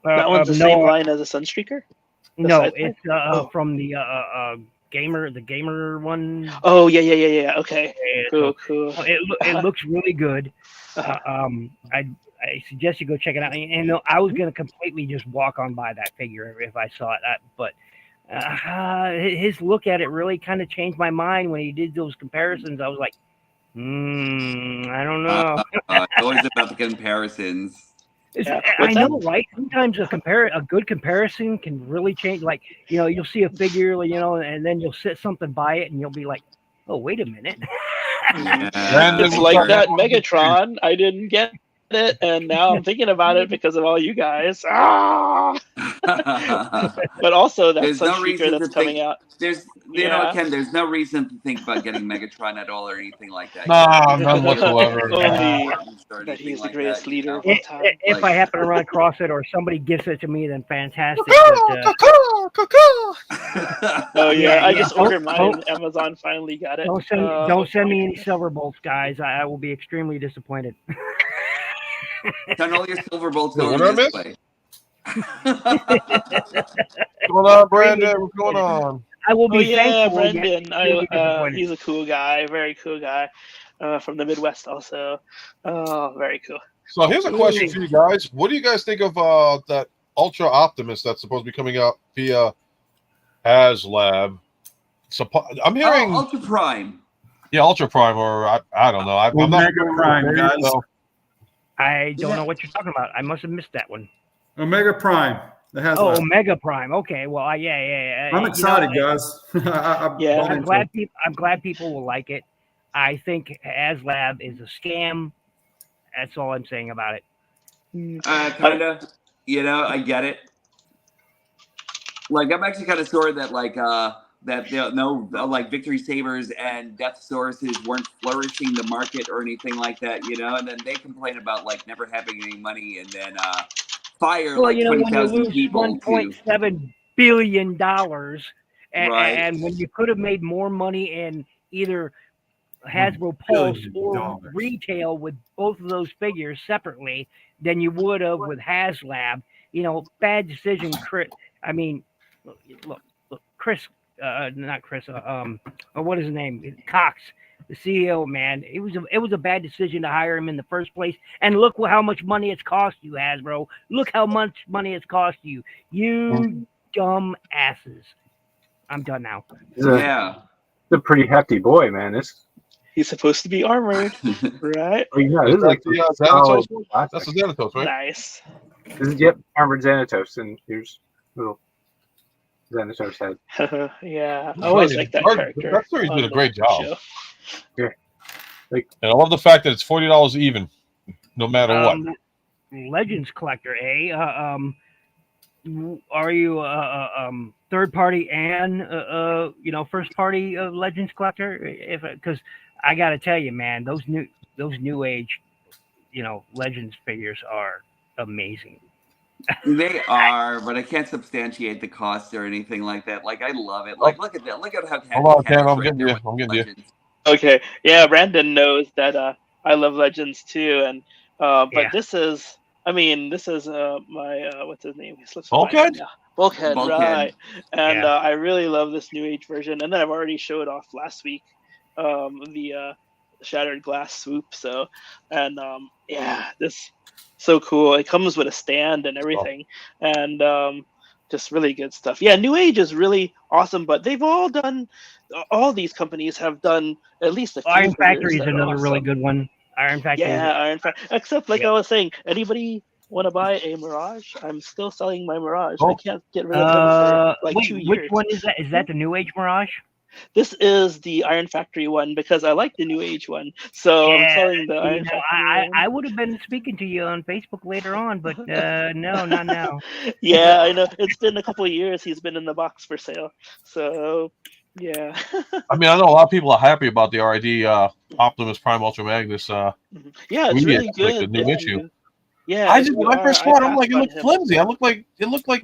That one's the same line as a Sunstreaker? No, it's from the gamer one. Oh, yeah. Okay. Cool. It looks really good. I suggest you go check it out. And I was going to completely just walk on by that figure if I saw it. But his look at it really kind of changed my mind when he did those comparisons. I was like, I don't know. It's always about the comparisons. I know, right? Sometimes a good comparison can really change. Like, you'll see a figure, and then you'll sit something by it and you'll be like, oh, wait a minute. It's like that Megatron. I didn't get it, and now I'm thinking about it because of all you guys. But also that Sunstreaker that's coming out. Ken, there's no reason to think about getting Megatron at all or anything like that. No, none whatsoever. Only that he's the greatest leader of all time. If I happen to run across it or somebody gives it to me, then fantastic. Oh yeah, I just ordered mine. Amazon finally got it. Don't send me any silver bolts, guys. I will be extremely disappointed. Send all your silver bolts over this way. What's going on, Brandon? What's going on? I will be thankful. Brendan. He's a cool guy, very cool guy, from the Midwest also. Oh, very cool. So here's a question for you guys. What do you guys think of that Ultra Optimus that's supposed to be coming out via HasLab? I'm hearing Ultra Prime. Yeah, Ultra Prime, or I don't know. I'm not Prime, guys. So. I don't know what you're talking about. I must have missed that one. Omega Prime. Omega Prime. Okay. Well, yeah. I'm excited, guys. I'm glad people will like it. I think HasLab is a scam. That's all I'm saying about it. Kinda. I get it. Like I'm actually kind of sorry that like Victory Sabers and Death Sources weren't flourishing the market or anything like that, you know. And then they complain about like never having any money, and then fire Well, like you know, when you 20,000 lose people too. $1.7 billion, Right. and when you could have made more money in either Hasbro Pulse or retail with both of those figures separately than you would have with HasLab, you know, bad decision, Chris. I mean, look, Chris, not Chris. What is his name? Cox, the CEO. Man, it was a bad decision to hire him in the first place. And look how much money it's cost you, Hasbro. Look how much money it's cost you. You dumb asses. I'm done now. Yeah. He's a pretty hefty boy, man. He's supposed to be armored, right? Oh, yeah, this is like the solid Xanatos? plastic. That's the Xanatos, right? Nice. This is armored Xanatos, and here's little Xanatos head. Yeah, I always like that character. That series did a great job. Show. Yeah, and I love the fact that it's $40 even, no matter what. Legends collector, eh? Are you third party and first party Legends collector? Because I got to tell you, man, those new age, Legends figures are amazing. They are, but I can't substantiate the cost or anything like that. Like I love it. Like look at that. Look at how. Hold on, Ken. I'm getting you. Okay, yeah, Brandon knows that I love Legends too, and but this is. I mean, this is my what's his name? He slips Bulkhead? Bulkhead, right? And I really love this new age version. And then I've already showed off last week the Shattered Glass Swoop. So, and this so cool. It comes with a stand and everything, and just really good stuff. Yeah, New Age is really awesome, but they've all these companies have done at least a few. Iron Factory is another really good one. Iron Factory. Yeah, Iron Factory. Except, like I was saying, anybody want to buy a Mirage? I'm still selling my Mirage. I can't get rid of it for like 2 years. Which one is that? Is that the New Age Mirage? This is the Iron Factory one because I like the New Age one. So I'm selling the Iron Factory one. I would have been speaking to you on Facebook later on, but no, not now. Yeah, I know. It's been a couple of years. He's been in the box for sale. So, yeah. I mean, I know a lot of people are happy about the RID Optimus Prime Ultra Magnus. Yeah, it's really good. Like the new issue. Yeah, I just when I first saw it, I'm like, it looked flimsy. It looked like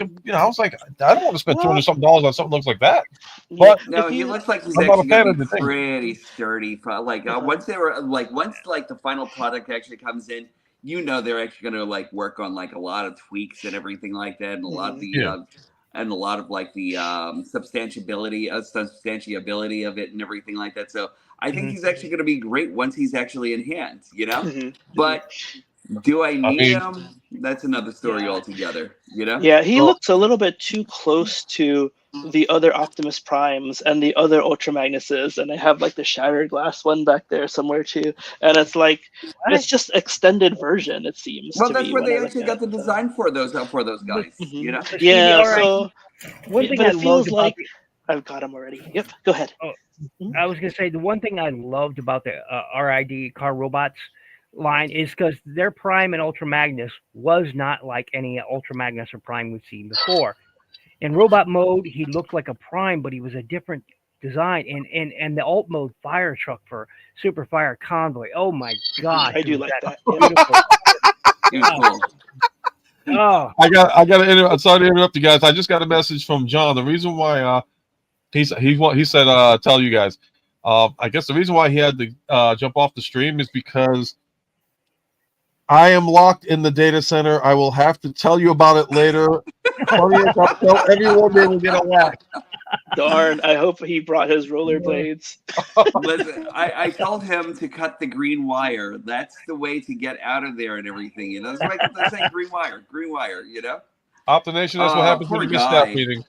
I was like, I don't want to spend $200 something on something that looks like that. But no, he looks like he's actually gonna be pretty sturdy. Like once the final product actually comes in, they're actually gonna like work on like a lot of tweaks and everything like that, and a lot of the and a lot of like the substantiability of it and everything like that. So I think he's actually going to be great once he's actually in hand, But do I need him? That's another story altogether, Yeah, he looks a little bit too close to the other Optimus Primes and the other Ultra Magnuses, and I have like the Shattered Glass one back there somewhere too. And it's like it's just extended version, it seems. Well, that's where they actually got the design for those guys, Yeah. So one thing I feels like I've got them already. Yep. Go ahead. I was gonna say the one thing I loved about the RID Car Robots line is because their Prime and Ultra Magnus was not like any Ultra Magnus or Prime we've seen before. In robot mode, he looked like a Prime, but he was a different design. And the alt mode fire truck for Super Fire Convoy. Oh my gosh. I do like that. Beautiful. Oh. I got sorry to interrupt you guys. I just got a message from John. The reason why he said tell you guys. I guess the reason why he had to jump off the stream is because I am locked in the data center. I will have to tell you about it later. Tell everyone they will get a laugh. Darn, I hope he brought his rollerblades. Listen, I told him to cut the green wire. That's the way to get out of there and everything. That's why I say green wire, Optination, that's what happens when you miss that meeting.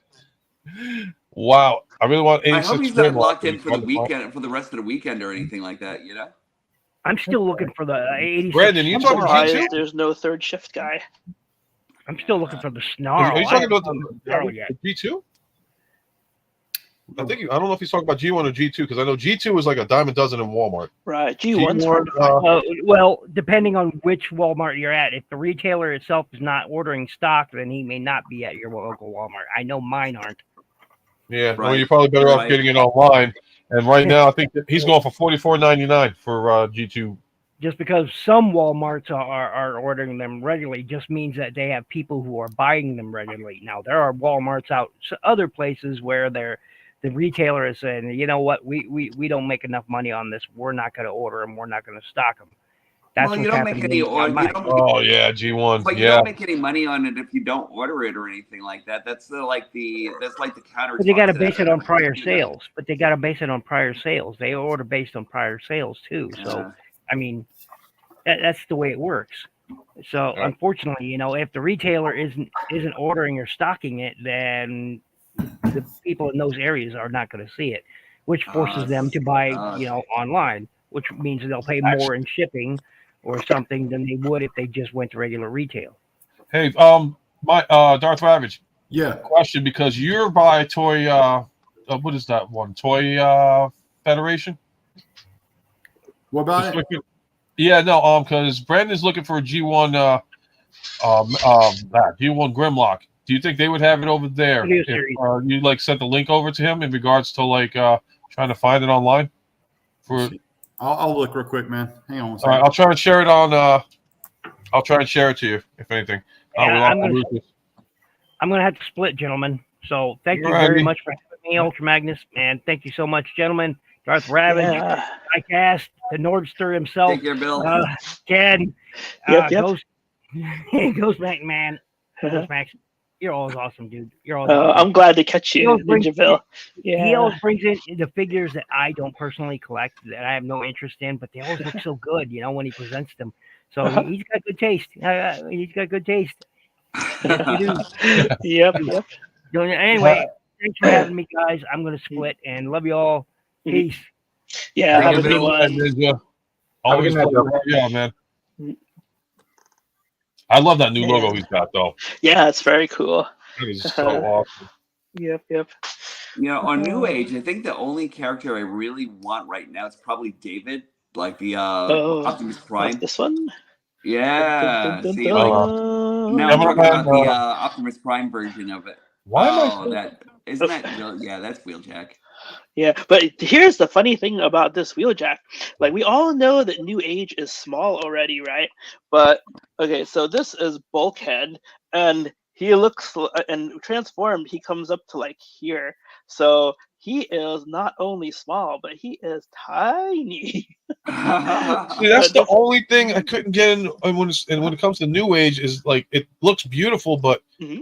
Wow. I really want 86. I hope he's not locked in for the weekend, for the rest of the weekend or anything like that, I'm still looking for the 86. Brandon, you talking about G2? There's no third shift guy. I'm still looking for the snarl. Are you talking about the G2? I don't know if he's talking about G1 or G2 because I know G2 is like a dime a dozen in Walmart. Right, G1's well, depending on which Walmart you're at. If the retailer itself is not ordering stock, then he may not be at your local Walmart. I know mine aren't. Yeah, well, you're probably better off getting it online. And right now, I think that he's going for $44.99 for G2. Just because some Walmarts are ordering them regularly just means that they have people who are buying them regularly. Now, there are Walmarts out other places where the retailer is saying, you know what, we don't make enough money on this. We're not going to order them. We're not going to stock them. That's you don't make any Oh yeah, G1. But you don't make any money on it if you don't order it or anything like that. That's like the counter. But they got to base it on prior sales. But they got to base it on prior sales. They order based on prior sales too. So I mean, that's the way it works. So unfortunately, if the retailer isn't ordering or stocking it, then the people in those areas are not going to see it, which forces them to buy, online, which means they'll pay more in shipping or something than they would if they just went to regular retail. Hey, my Darth Ravage. Yeah. Question, because you're by Toy. What is that one? Toy Federation. What about it? Yeah, no. Because Brandon's looking for a G1. G1 Grimlock. Do you think they would have it over there? If you sent the link over to him in regards to trying to find it online? I'll look real quick, man. Hang on. All right, I'll try and share it on. I'll try and share it to you if anything. I'm gonna have to split, gentlemen. So thank you very much for having me, Ultra Magnus, man. Thank you so much, gentlemen. Darth Ravage, ICAST, the Nordster himself. Take care, Bill. Ken, Yep. Ghost Mac, man. Ghost Max, you're always awesome, dude. You're always awesome. I'm glad to catch you, Ninja Bill. He always brings in the figures that I don't personally collect, that I have no interest in, but they always look so good, when he presents them. So he's got good taste. He's got good taste. Yes, you do. Yep. Anyway, thanks for having me, guys. I'm going to split and love you all. Peace. Yeah, have a good one. Always man. I love that new logo he's got, though. Yeah, it's very cool. That is so awesome. Yep. On New Age, I think the only character I really want right now is probably David, like the Optimus Prime. Like this one? Yeah. See, now I'm talking about the Optimus Prime version of it. Isn't that that's Wheeljack. Yeah, but here's the funny thing about this Wheeljack. We all know that New Age is small already, right? But okay, so this is Bulkhead, and he looks and transformed. He comes up to here, so he is not only small, but he is tiny. See, that's the only thing I couldn't get in when it comes to New Age is it looks beautiful, but. Mm-hmm.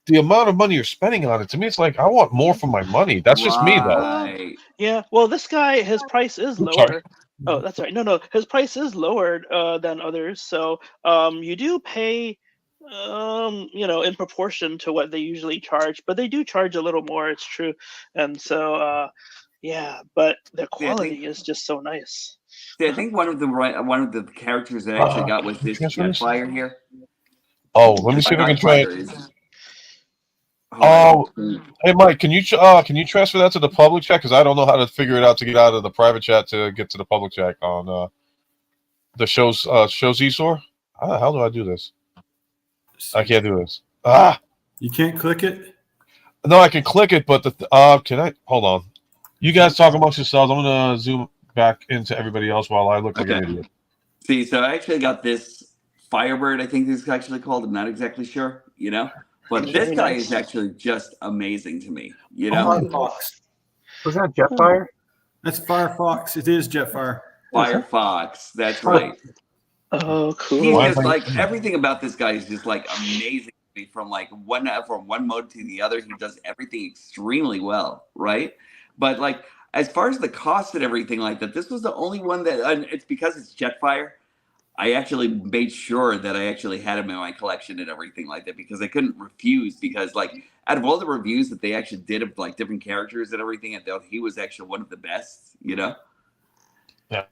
The amount of money you're spending on it, to me, it's I want more for my money. That's just me, though. Yeah, well, this guy, his price is lower. Sorry. Oh, that's right. No, his price is lowered than others. So you do pay, in proportion to what they usually charge, but they do charge a little more. It's true. And so, but their quality is just so nice. I think one of the characters that I actually got was this Jetfire here. Oh, let me see if I can try it. Hey Mike, can you transfer that to the public chat, because I don't know how to figure it out to get out of the private chat to get to the public chat on the show's eSore. How the hell do I do this? I can't do this. You can't click it? No, I can click it, but can I hold on? You guys talk amongst yourselves. I'm gonna zoom back into everybody else while I look like an idiot. See, so I actually got this Firebird, I think this is actually called. I'm not exactly sure, But this guy is actually just amazing to me, Firefox. Was that Jetfire? That's Firefox. It is Jetfire. Firefox. That's right. Oh, cool. He's just everything about this guy is just amazing. From one mode to the other, he does everything extremely well, right? But as far as the cost and everything like that, this was the only one that it's because it's Jetfire. I actually made sure that I actually had him in my collection and everything like that, because I couldn't refuse, because out of all the reviews that they actually did of different characters and everything, I thought he was actually one of the best, Yeah.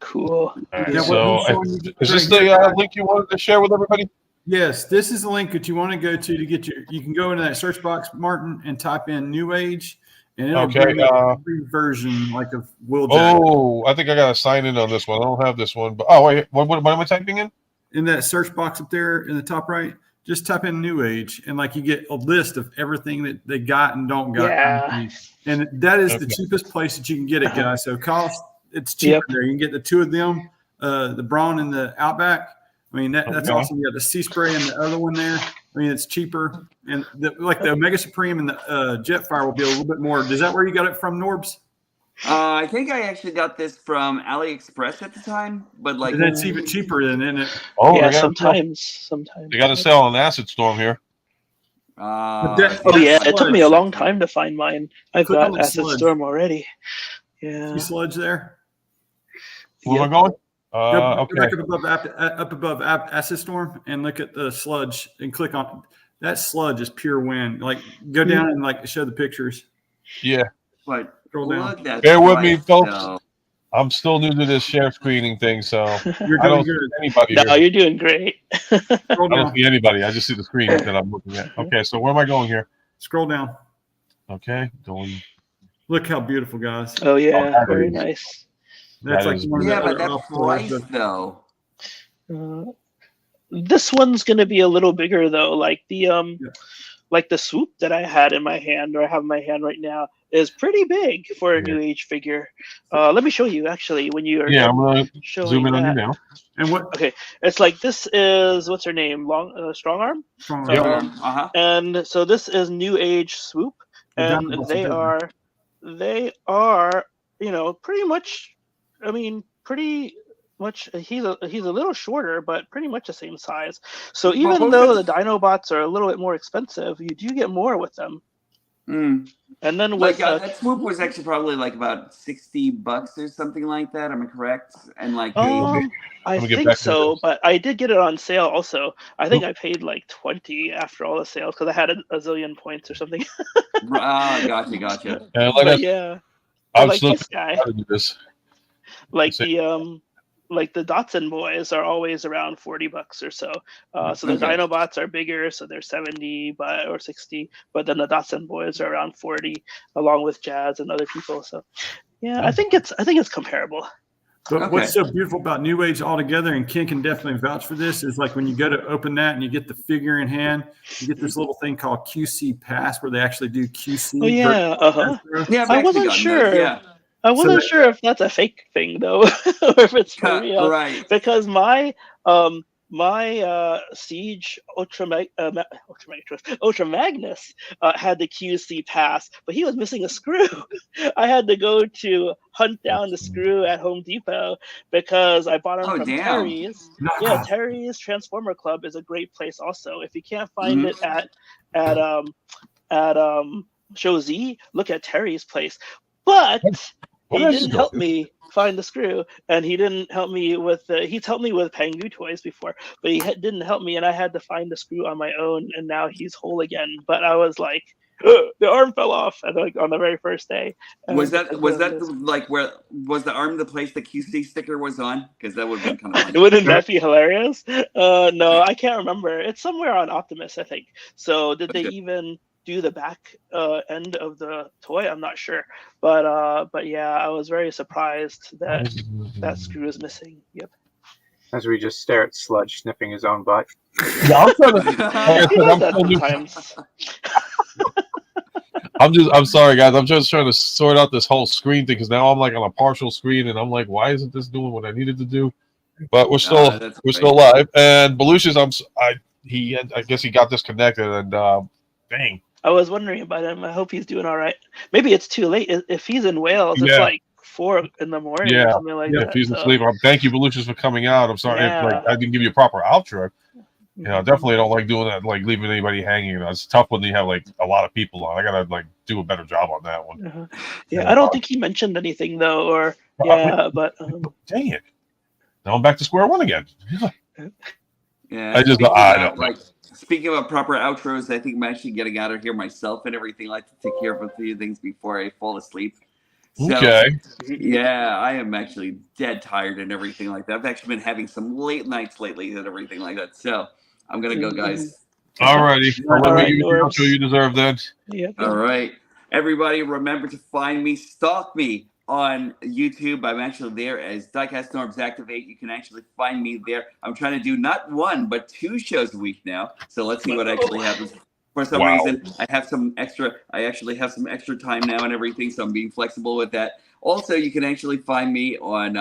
Cool. Right, so is this the link you wanted to share with everybody? Yes, this is the link that you want to go to get you can go into that search box, Martin, and type in New Age, And it'll Okay, bring a free version like of Wheeljack. Oh, I think I got to sign in on this one. I don't have this one. But wait, what am I typing in? In that search box up there in the top right, just type in New Age, and like you get a list of everything that they got and don't got. Yeah. And that is the cheapest place that you can get it, guys. So it's cheaper there. You can get the two of them, the Braun and the Outback. I mean, that's awesome. You got the Sea Spray and the other one there. I mean, it's cheaper. And the Omega Supreme and the Jetfire will be a little bit more. Is that where you got it from, Norbs? I think I actually got this from AliExpress at the time, but like that's even cheaper than in it. Oh, yeah, sometimes. They got to sell on Acid Storm here. It took me a long time to find mine. I've got Acid Storm already. Yeah. See sludge there? Where am I going? Okay. Up above Acid Storm and look at the sludge and click on that. Sludge is pure wind. Like go down and like show the pictures. Yeah. But look at bear with me, folks. I'm still new to this share screening thing, so I don't see anybody. No, you're doing great. I don't see anybody. I just see the screen that I'm looking at. Okay, so where am I going here? Scroll down. Okay, going. Look how beautiful, guys. Oh yeah, very nice. That's like but that price though. This one's gonna be a little bigger though. Like the swoop that I had in my hand, or I have in my hand right now, is pretty big for a New Age figure. Let me show you actually when you are. Yeah, I'm gonna zoom in on you now. And what? Okay, it's like this is what's her name? Strong Arm. And so this is New Age swoop, and they are pretty much. I mean, pretty much. He's a little shorter, but pretty much the same size. So even though the Dinobots are a little bit more expensive, you do get more with them. Mm. And then with that swoop was actually probably like about $60 or something like that. Am I correct? And like I think so, but I did get it on sale also. I think I paid like $20 after all the sales because I had a zillion points or something. Gotcha. Yeah, I'm like still this guy. trying to do this. Like the Dotson boys are always around $40 or so. So the Dinobots are bigger, so they're 70 or 60. But then the Dotson boys are around 40, along with Jazz and other people. So yeah, I think it's comparable. But what's so beautiful about New Age altogether, and Ken can definitely vouch for this, is like when you go to open that and you get the figure in hand, you get this little thing called QC Pass where they actually do QC. Oh yeah, Yeah, I wasn't sure. I wasn't sure if that's a fake thing though, or if it's for real. Right. Because my Siege Ultra Magnus had the QC pass, but he was missing a screw. I had to go to hunt down the screw at Home Depot because I bought him from Terry's. Yeah, Terry's Transformer Club is a great place also. If you can't find it at Show Z, look at Terry's place. But he didn't help me find the screw, and he didn't help me with he's helped me with Pangu toys before, but he didn't help me, and I had to find the screw on my own, and now he's whole again. But I was like, the arm fell off on the very first day. Was that where was the arm the place the QC sticker was on? Because that would have been kind of funny. Wouldn't that be hilarious? No, I can't remember. It's somewhere on Optimus, I think. So did they even do the back end of the toy? I'm not sure, but yeah, I was very surprised that that screw is missing. Yep. As we just stare at Sludge sniffing his own butt. Yeah, I'm sorry, guys. I'm just trying to sort out this whole screen thing because now I'm like on a partial screen, and I'm like, why isn't this doing what I needed to do? But we're still still live. And Belush's, I guess he got disconnected, and dang. I was wondering about him. I hope he's doing all right. Maybe it's too late. If he's in Wales, it's like 4 in the morning or something like that. If he's asleep. Thank you, Belushis, for coming out. I'm sorry if I didn't give you a proper outro. Definitely don't like doing that, like leaving anybody hanging. It's tough when you have like a lot of people on. I gotta do a better job on that one. Yeah, I don't think he mentioned anything though, but dang it. Now I'm back to square one again. Yeah, I don't like. Speaking about proper outros, I think I'm actually getting out of here myself and everything. I like to take care of a few things before I fall asleep. So, yeah, I am actually dead tired and everything like that. I've actually been having some late nights lately and everything like that. So I'm gonna go, guys. Alrighty. I'll let you do the outro you deserve then. Yeah. All right. Everybody, remember to find me, stalk me on YouTube. I'm actually there as Diecast Norms Activate. You can actually find me there. I'm trying to do not 1 but 2 shows a week now. So let's see what actually happens. For some reason, I actually have some extra time now and everything, so I'm being flexible with that. Also, you can actually find me on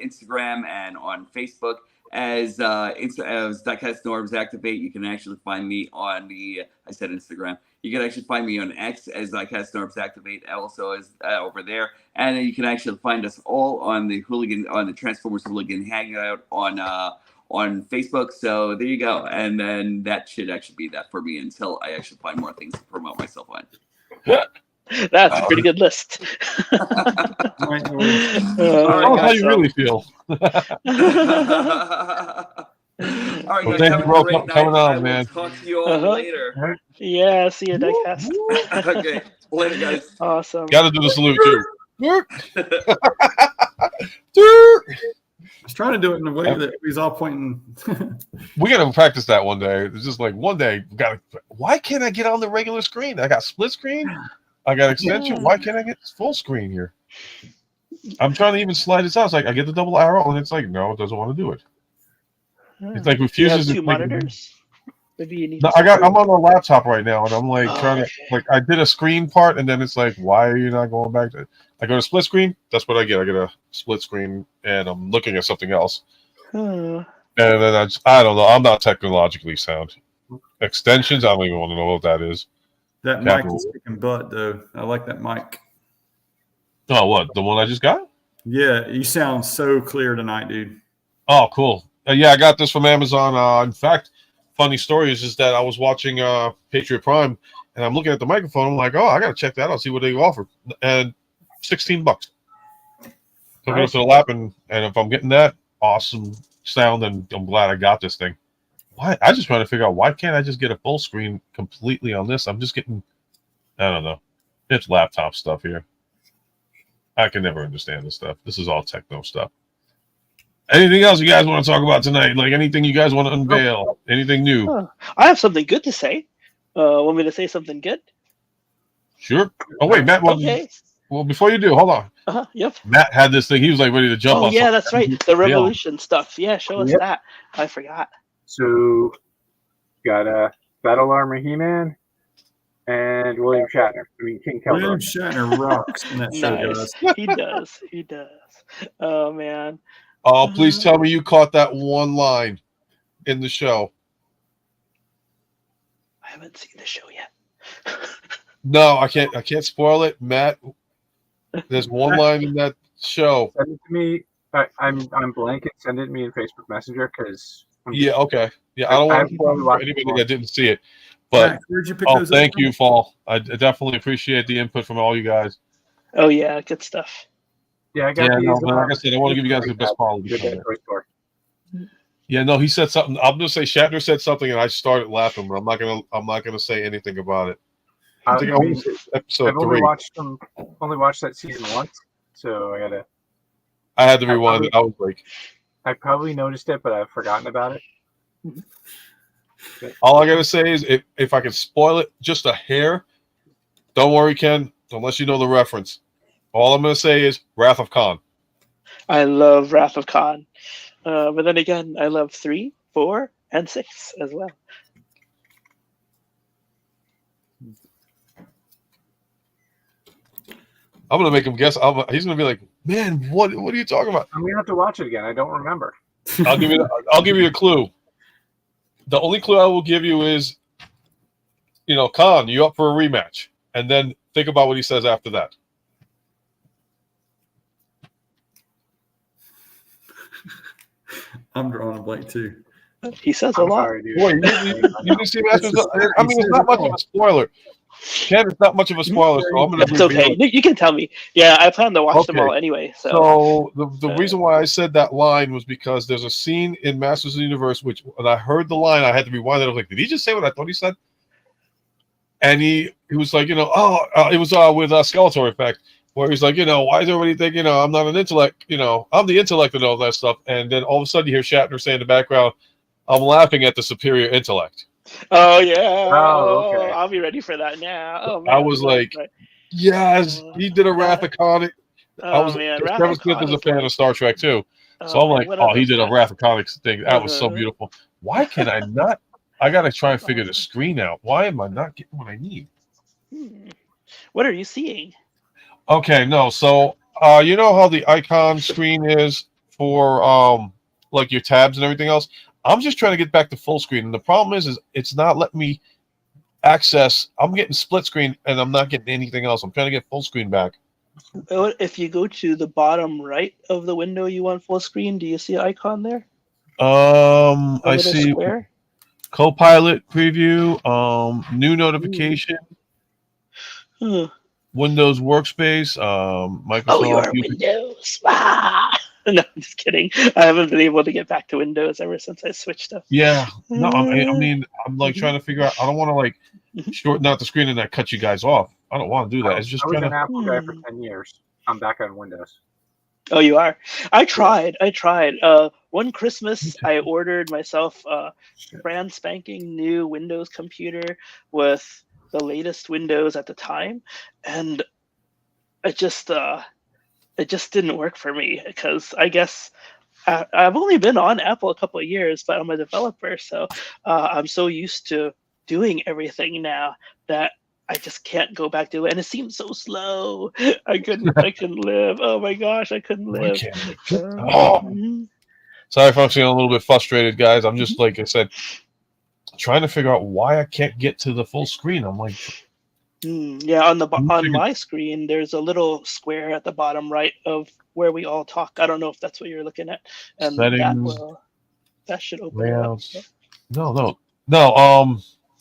Instagram and on Facebook as Diecast Norms Activate. You can actually find me on I said Instagram. You can actually find me on X as Diecast Norms Activate, also as over there. And then you can actually find us all on the Transformers Hooligan Hangout on Facebook. So there you go. And then that should actually be that for me until I actually find more things to promote myself on. That's a pretty good list. All right, how you really feel. All right, guys, thank have you, a bro, great for night. coming on, I will man. talk to you all later. Yeah, see you, Diecast. Okay, later, guys. Awesome. Got to do the salute too. I was trying to do it in a way that he's all pointing. We got to practice that one day. It's just like one day, why can't I get on the regular screen? I got split screen. I got extension. Why can't I get full screen here? I'm trying to even slide this out. It's like I get the double arrow, and it's like, no, it doesn't want to do it. It's like refuses. You have 2 monitors? Maybe you need. No, I'm on a laptop right now, and I'm like trying to I did a screen part, and then it's like, why are you not going back to? I go to split screen. That's what I get. I get a split screen, and I'm looking at something else. And then I don't know. I'm not technologically sound. Extensions, I don't even want to know what that is. That mic is kicking butt, though. I like that mic. Oh, what? The one I just got? Yeah, you sound so clear tonight, dude. Oh, cool. Yeah, I got this from Amazon. In fact, funny story is just that I was watching Patriot Prime, and I'm looking at the microphone. I'm like, oh, I got to check that out, see what they offer. And $16. Took it to the lap, and if I'm getting that awesome sound, then I'm glad I got this thing. Why? I just trying to figure out why can't I just get a full screen completely on this? I'm just getting, I don't know. It's laptop stuff here. I can never understand this stuff. This is all techno stuff. Anything else you guys want to talk about tonight? Like anything you guys want to unveil? Anything new? I have something good to say. Want me to say something good? Sure. Oh wait, Matt. Okay. Well, before you do, hold on. Yep. Matt had this thing. He was like ready to jump. Oh on yeah, something. that's right. The Revolution stuff. Yeah, show us that. I forgot. So, got Battle Armor He-Man and William Shatner. I mean, King Keldor. William Shatner rocks in that show, Nice. guys. He does. He does. Oh man. Oh, please tell me you caught that one line in the show. I haven't seen the show yet. No, I can't spoil it, Matt. There's one line in that show. Send it to me. I'm blank. Send it to me in Facebook Messenger because. Yeah. Okay. Yeah, I don't want to spoil anybody that didn't see it. But Matt, where'd you pick oh, those thank up you, Fall. I definitely appreciate the input from all you guys. Oh yeah, good stuff. Yeah, I got these. No, like I said, I want to give you guys the best quality. Yeah, no, he said something. I'm gonna say Shatner said something, and I started laughing, but I'm not gonna say anything about it. I think episode I've 3. only watched that season once, so I had to rewind it. I was like, I probably noticed it, but I've forgotten about it. all I gotta say is if I can spoil it just a hair, don't worry, Ken, unless you know the reference. All I'm gonna say is Wrath of Khan. I love Wrath of Khan. But then again, I love 3, 4, and 6 as well. I'm gonna make him guess. He's gonna be like, "Man, what are you talking about?" I'm gonna have to watch it again. I don't remember. I'll give you a clue. The only clue I will give you is, Khan, you up for a rematch, and then think about what he says after that. I'm drawing a blank too. He says a lot. Boy, you didn't see that? I mean, it's not much of a spoiler. Ken, it's not much of a spoiler, so I'm gonna. It's okay. You can tell me. Yeah, I plan to watch them all anyway. So the reason why I said that line was because there's a scene in Masters of the Universe which, when I heard the line, I had to rewind it. I was like, did he just say what I thought he said? And he was like, it was with Skeletor Effect, where he's like, why does everybody think, I'm not an intellect, I'm the intellect and all that stuff. And then all of a sudden you hear Shatner say in the background, I'm laughing at the superior intellect. Oh yeah. Oh, okay. I'll be ready for that now. Oh, man. I was like, Yes, he did a Wrath of Khan. Oh man, Wrath Kevin of Smith Khan is a fan like, of Star Trek too. So oh, I'm like, man, oh, he did a Wrath of Khan thing. That was so beautiful. Why can I not? I got to try and figure the screen out. Why am I not getting what I need? What are you seeing? Okay, no. So, you know how the icon screen is for like your tabs and everything else? I'm just trying to get back to full screen. And the problem is it's not letting me access. I'm getting split screen and I'm not getting anything else. I'm trying to get full screen back. If you go to the bottom right of the window you want full screen, do you see an icon there? I see square? Copilot preview, new notification, Windows Workspace, Microsoft. Oh, you are Windows. Ah! No, I'm just kidding. I haven't been able to get back to Windows ever since I switched up. Yeah, no, I mean, I'm like trying to figure out. I don't want to like shorten out the screen and that cut you guys off. I don't want to do that. It's just I was trying an to. Apple guy for 10 years. I'm back on Windows. Oh, you are? I tried. One Christmas, I ordered myself a brand spanking new Windows computer with the latest Windows at the time, and it just didn't work for me because I guess I've only been on Apple a couple of years, but I'm a developer, so I'm so used to doing everything now that I just can't go back to it, and it seems so slow. I couldn't live. Oh my gosh, I couldn't live. Sorry, folks, I'm a little bit frustrated, guys. I'm just like I said, trying to figure out why I can't get to the full screen. I'm like, yeah, on my screen, there's a little square at the bottom right of where we all talk. I don't know if that's what you're looking at, and settings, that should open it up. No. Oh,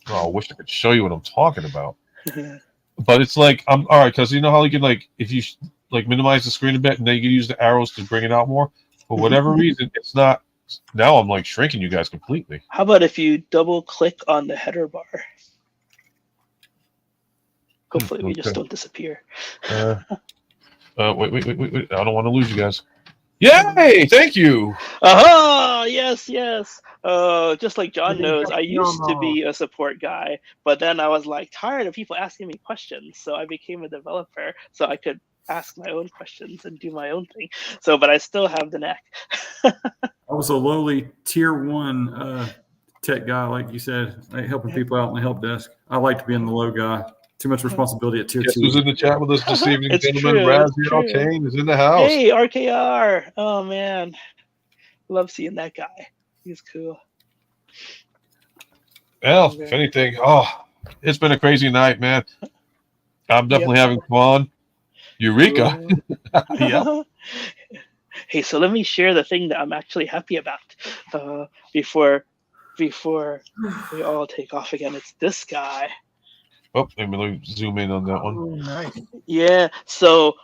I wish I could show you what I'm talking about. But it's like I'm all right because you know how you can like if you like minimize the screen a bit and then you can use the arrows to bring it out more. For whatever reason, it's not. Now I'm like shrinking you guys completely. How about if you double click on the header bar? Hopefully we just don't disappear. Wait. I don't want to lose you guys. Yay! Thank you. Aha! Yes. Just like John knows, I used to be a support guy, but then I was like tired of people asking me questions, so I became a developer so I could ask my own questions and do my own thing. So, but I still have the knack. I was a lowly tier 1 tech guy, like you said, like helping people out in the help desk. I like to be in the low guy. Too much responsibility at tier 2. Who's in the chat with us this evening, It's gentlemen? Raziel Kane is in the house. Hey, RKR. Oh man, love seeing that guy. He's cool. Well, if anything, it's been a crazy night, man. I'm definitely having fun. Eureka. Yep. Hey, so let me share the thing that I'm actually happy about before we all take off again. It's this guy. Oh, let me zoom in on that one. Oh, nice. Yeah, so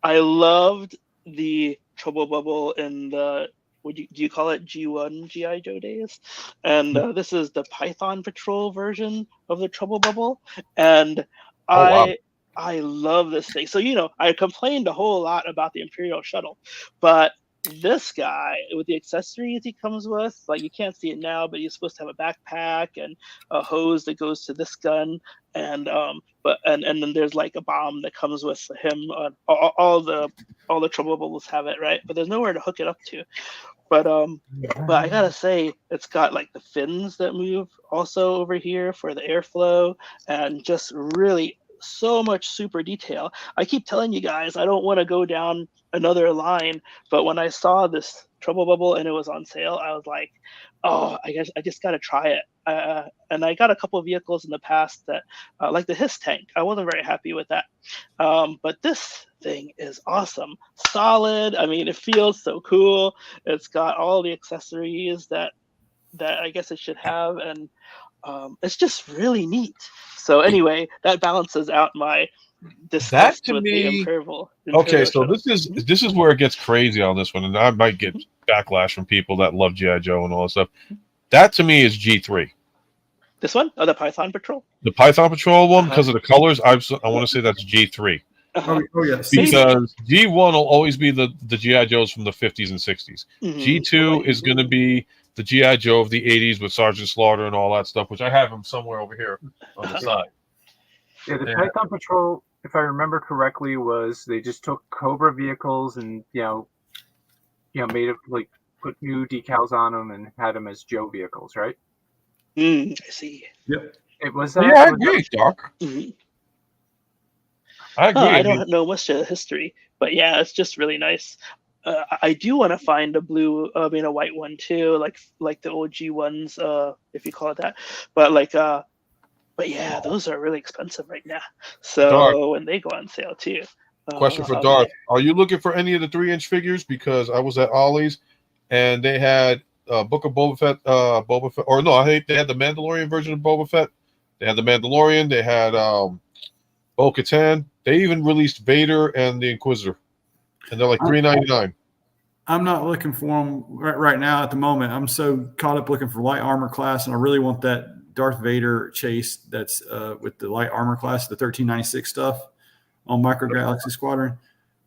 I loved the Trouble Bubble in the do you call it G1 G.I. Joe days? And this is the Python Patrol version of the Trouble Bubble, and I love this thing. So I complained a whole lot about the Imperial Shuttle, but this guy with the accessories he comes with, like you can't see it now, but you're supposed to have a backpack and a hose that goes to this gun, and then there's like a bomb that comes with him. All the Trouble Bubbles have it, right? But there's nowhere to hook it up to. But I gotta say, it's got like the fins that move also over here for the airflow, and just really so much super detail. I keep telling you guys I don't want to go down another line, but when I saw this Trouble Bubble and it was on sale, I was like, oh, I guess I just got to try it. And I got a couple of vehicles in the past that, like the Hiss tank, I wasn't very happy with that. But this thing is awesome, solid. I mean, it feels so cool. It's got all the accessories that I guess it should have, and it's just really neat. So anyway, that balances out my disgust with the Imperial. Okay, so this is where it gets crazy on this one, and I might get backlash from people that love G.I. Joe and all that stuff. That to me is G3. This one? Oh, the Python Patrol? The Python Patrol one, because of the colors, I want to say that's G3. Oh, yes. Because G1 will always be the G.I. Joes from the 50s and 60s. G2 is going to be the G.I. Joe of the 80s with Sergeant Slaughter and all that stuff, which I have him somewhere over here on the side. Yeah, the Python Patrol if I remember correctly, was they just took Cobra vehicles and made it like put new decals on them and had them as Joe vehicles, right? I see. Yep. It was that. Yeah, I agree, Doc. Mhm. I agree. I don't know much of the history, but yeah, it's just really nice. I do want to find a blue, a white one too, like the OG ones, if you call it that. But but yeah, those are really expensive right now. So Dark. when they go on sale too. Question for Darth: are you looking for any of the 3-inch figures? Because I was at Ollie's, and they had Book of Boba Fett, or no, they had the Mandalorian version of Boba Fett. They had the Mandalorian. They had Bo-Katan. They even released Vader and the Inquisitor, and they're like $3.99. I'm not looking for them right now at the moment. I'm so caught up looking for light armor class, and I really want that Darth Vader chase that's with the light armor class, the 1396 stuff on Micro Galaxy Squadron,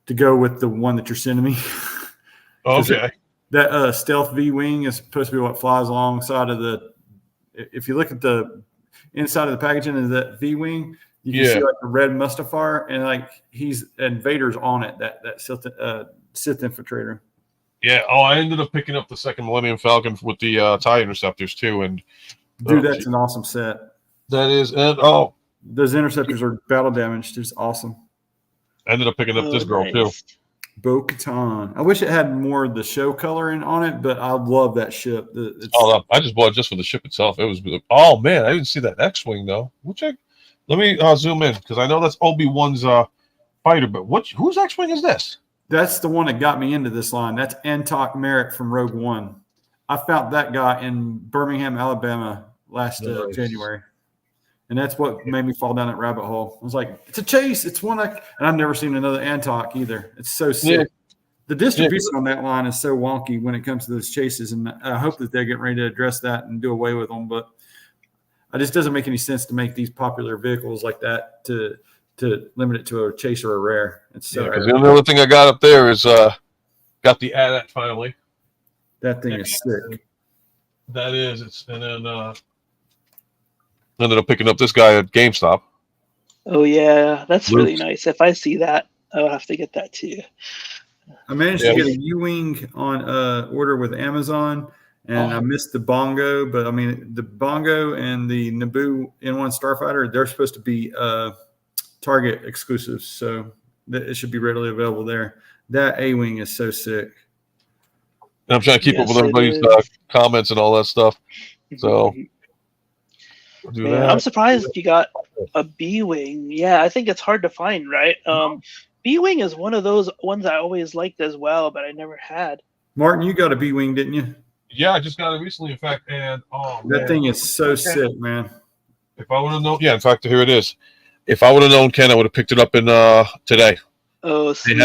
to go with the one that you're sending me. Okay. That stealth V-wing is supposed to be what flies alongside of the. If you look at the inside of the packaging of that V-wing, you can see like the red Mustafar, and and Vader's on it. That Sith infiltrator. Yeah. Oh, I ended up picking up the second Millennium Falcon with the TIE interceptors too, and dude, that's an awesome set. That is, and those interceptors are battle damaged. It's awesome. I ended up picking up this girl too. Bo-Katan. I wish it had more of the show coloring on it, but I love that ship. I just bought it just for the ship itself. It was, oh man, I didn't see that X-wing though. Let me zoom in because I know that's Obi-Wan's fighter, but whose X-wing is this? That's the one that got me into this line. That's Antok Merrick from Rogue One. I found that guy in Birmingham, Alabama last January. And that's what made me fall down that rabbit hole. I was like, it's a chase. It's one and I've never seen another Antok either. It's so sick. Yeah. The distribution on that line is so wonky when it comes to those chases. And I hope that they're getting ready to address that and do away with them. But it just doesn't make any sense to make these popular vehicles like that to limit it to a chase or a rare. It's so because the only other thing I got up there is got the AT-AT finally. That thing is sick. That is. And then ended up picking up this guy at GameStop. Oh yeah, that's really nice. If I see that, I'll have to get that too. I managed to get a U-wing on order with Amazon, and I missed the Bongo. But I mean, the Bongo and the Naboo N1 Starfighter, they're supposed to be Target exclusives, so it should be readily available there. That A-wing is so sick. And I'm trying to keep up with everybody's comments and all that stuff. So. Man, I'm surprised you got a B-wing. Yeah, I think it's hard to find, right? B-wing is one of those ones I always liked as well, but I never had. Martin, you got a B-wing, didn't you? Yeah, I just got it recently, in fact. And that thing is so sick, man. If I would have known, in fact, here it is. If I would have known, Ken, I would have picked it up in today. Oh, sweet.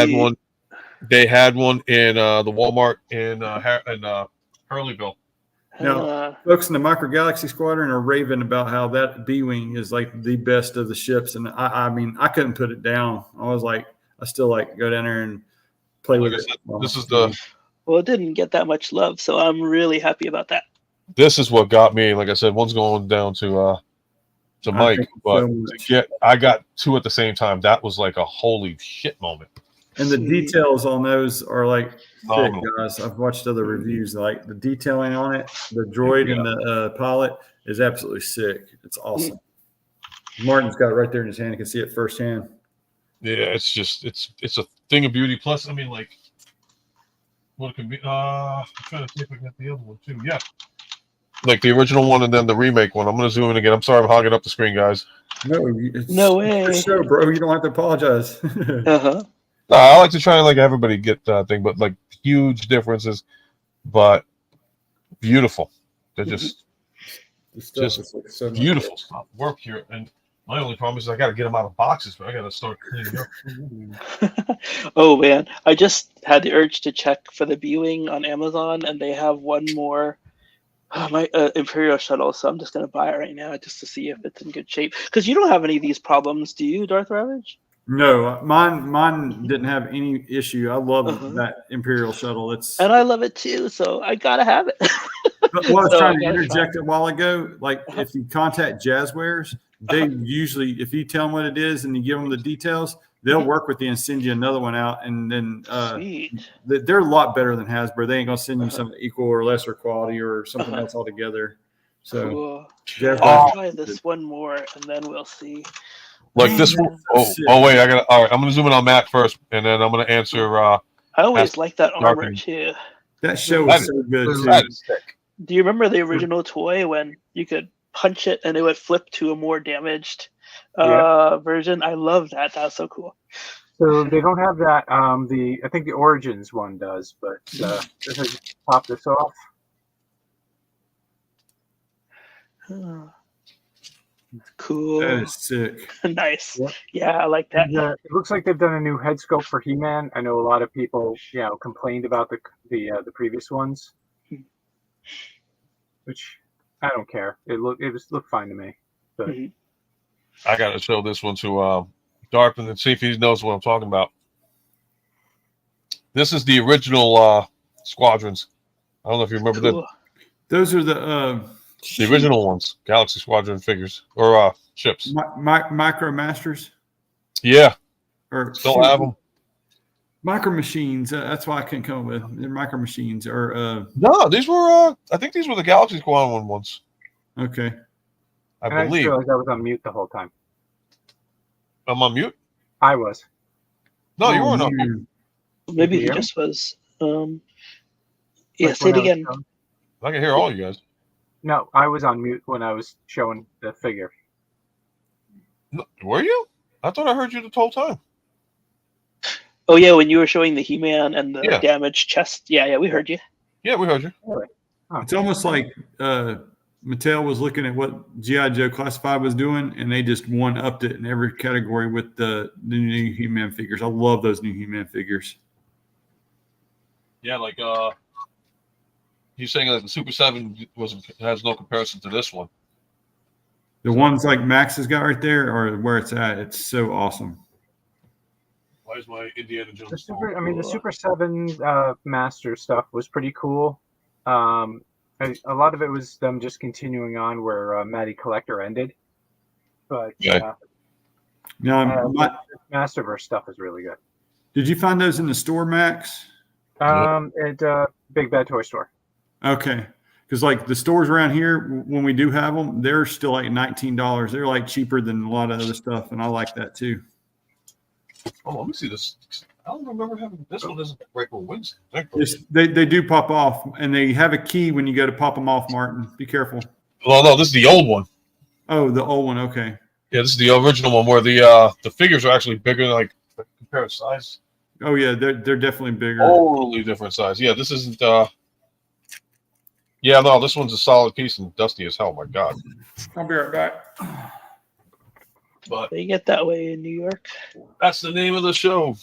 They had one in the Walmart in Hurleyville. Now, folks in the Micro Galaxy Squadron are raving about how that B-wing is like the best of the ships, and I mean, I couldn't put it down. I still like go down there and play with it. This is the. Well, it didn't get that much love, so I'm really happy about that. This is what got me. Like I said, one's going down to Mike, but I got two at the same time. That was like a holy shit moment. And the details on those are like thick, guys. I've watched other reviews. Like the detailing on it, the droid and the pilot is absolutely sick. It's awesome. Martin's got it right there in his hand. You can see it firsthand. Yeah, it's just it's a thing of beauty. Plus, I mean, like what it could be. I'm trying to see if I got the other one too. Yeah, like the original one and then the remake one. I'm gonna zoom in again. I'm sorry, I'm hogging up the screen, guys. No way, it's your show, bro. You don't have to apologize. No, I like to try and like everybody get that thing, but like huge differences, but beautiful. They're just so beautiful stuff. Work here, and my only problem is I got to get them out of boxes, but I got to start cleaning up. Oh man, I just had the urge to check for the B-wing on Amazon, and they have one more. My Imperial shuttle, so I'm just gonna buy it right now just to see if it's in good shape. Because you don't have any of these problems, do you, Darth Ravage? No, mine didn't have any issue. I love that Imperial shuttle. And I love it too, so I gotta have it. But what I was trying to interject a while ago, like if you contact Jazzwares, they usually, if you tell them what it is and you give them the details, they'll work with you and send you another one out. And then they're a lot better than Hasbro. They ain't gonna send you something equal or lesser quality or something else altogether. So cool. I'll try this one more, and then we'll see. Like this one. Oh wait, all right. I'm gonna zoom in on Matt first, and then I'm gonna answer. I always like that armor too. That show was so good too. That is sick. Do you remember the original toy when you could punch it and it would flip to a more damaged version? I love that. That was so cool. So they don't have that. I think the Origins one does, but if I just pop this off. Cool. That is sick. Nice. Yeah, I like that. It looks like they've done a new head sculpt for He-Man. I know a lot of people, complained about the previous ones, which I don't care. It looked fine to me. But I got to show this one to Darpin and see if he knows what I'm talking about. This is the original Squadrons. I don't know if you remember that. Those are the original ones, Galaxy Squadron figures or ships. Micro Masters. Yeah, or still have them. Micro Machines. That's why I couldn't come up with. They're Micro Machines. Or no, these were. I think these were the Galaxy Squadron ones. Okay. I believe. I just realized I was on mute the whole time. I'm on mute. I was. No, you weren't on mute. Maybe he just was. Yeah, say it again. I can hear all you guys. No, I was on mute when I was showing the figure. No, were you? I thought I heard you the whole time. Oh yeah, when you were showing the He-Man and the damaged chest. Yeah, we heard you. Yeah, we heard you. It's almost like Mattel was looking at what G.I. Joe Classified was doing, and they just one-upped it in every category with the new He-Man figures. I love those new He-Man figures. Yeah, like he's saying that the Super 7 has no comparison to this one. The ones like Max has got right there are where it's at. It's so awesome. Why is my Indiana Jones? The Super 7 Master stuff was pretty cool. A lot of it was them just continuing on where Matty Collector ended. But Masterverse stuff is really good. Did you find those in the store, Max? At Big Bad Toy Store. Okay. Because like the stores around here, when we do have them, they're still like $19. They're like cheaper than a lot of other stuff, and I like that too. Oh, let me see this. I don't remember having this one. Isn't right for Wednesday. They do pop off, and they have a key when you go to pop them off. Martin, be careful. Well, no, this is the old one. Oh, the old one. Okay. Yeah, this is the original one where the figures are actually bigger. Like compare size. Oh yeah, they're definitely bigger. Totally different size. Yeah, this isn't. Yeah, no, this one's a solid piece and dusty as hell. My God. I'll be right back. But they get that way in New York. That's the name of the show.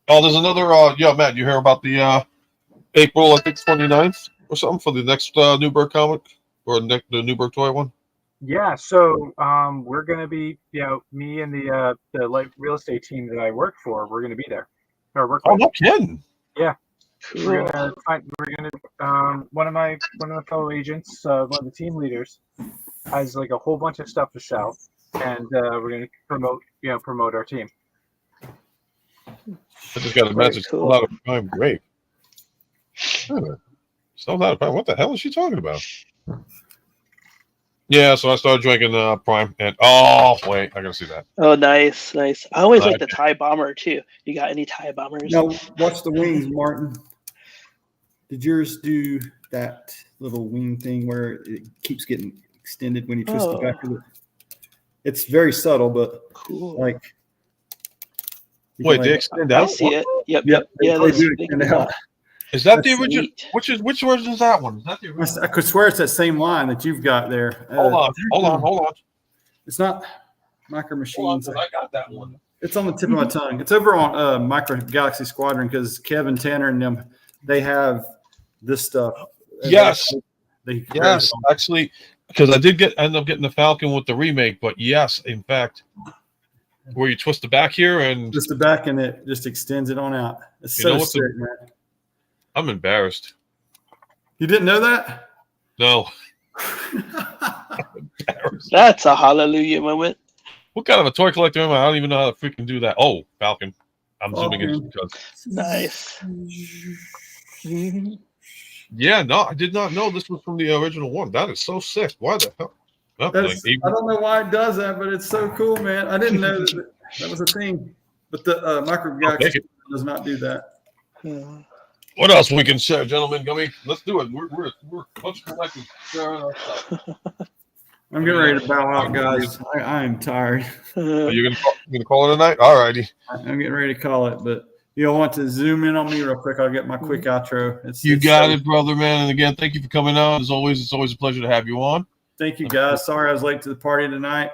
Oh, there's another. Matt, you hear about the April, I think 29th or something for the next Newberg comic or the Newberg toy one? Yeah, so we're gonna be, me and the real estate team that I work for, we're gonna be there. No kidding. Yeah. We're gonna one of my fellow agents, one of the team leaders, has like a whole bunch of stuff to sell, and we're gonna promote our team. I just got a message. Cool. Still out of prime grape. Still out of prime. What the hell is she talking about? Yeah, so I started drinking prime, and wait, I gotta see that. Oh, nice. I always like the TIE bomber too. You got any TIE bombers? No, watch the wings, Martin. Did yours do that little wing thing where it keeps getting extended when you twist the back of it? It's very subtle, but cool. Like. Wait, they extend out? I see it. Yep. Yeah, they do extend out. Is that the original? Which version is that one? Is that the original? I could swear it's that same line that you've got there. Hold on. It's not Micro Machines. I got that one. It's on the tip of my tongue. It's over on Micro Galaxy Squadron because Kevin Tanner and them, they have this stuff. Yes. Yes, actually, because I did end up getting the Falcon with the remake, but yes, in fact, where you twist the back here and twist the back and it just extends it on out. It's so sick, man. I'm embarrassed. You didn't know that? No. That's a hallelujah moment. What kind of a toy collector am I? I don't even know how to freaking do that. Oh, Falcon. I'm zooming in because. Nice. Yeah, no, I did not know this was from the original one. That is so sick. Why the hell? Oh, I don't know why it does that, but it's so cool, man. I didn't know that was a thing. But the Micro Galaxy does not do that. What else we can share, gentlemen? Let's do it. We're much collected. I'm getting ready to bow out, guys. I am tired. Are you gonna call it a night? All righty. I'm getting ready to call it, but you'll want to zoom in on me real quick. I'll get my quick outro. You got it, brother, man. And again, thank you for coming on. As always, it's always a pleasure to have you on. Thank you, guys. Sorry I was late to the party tonight.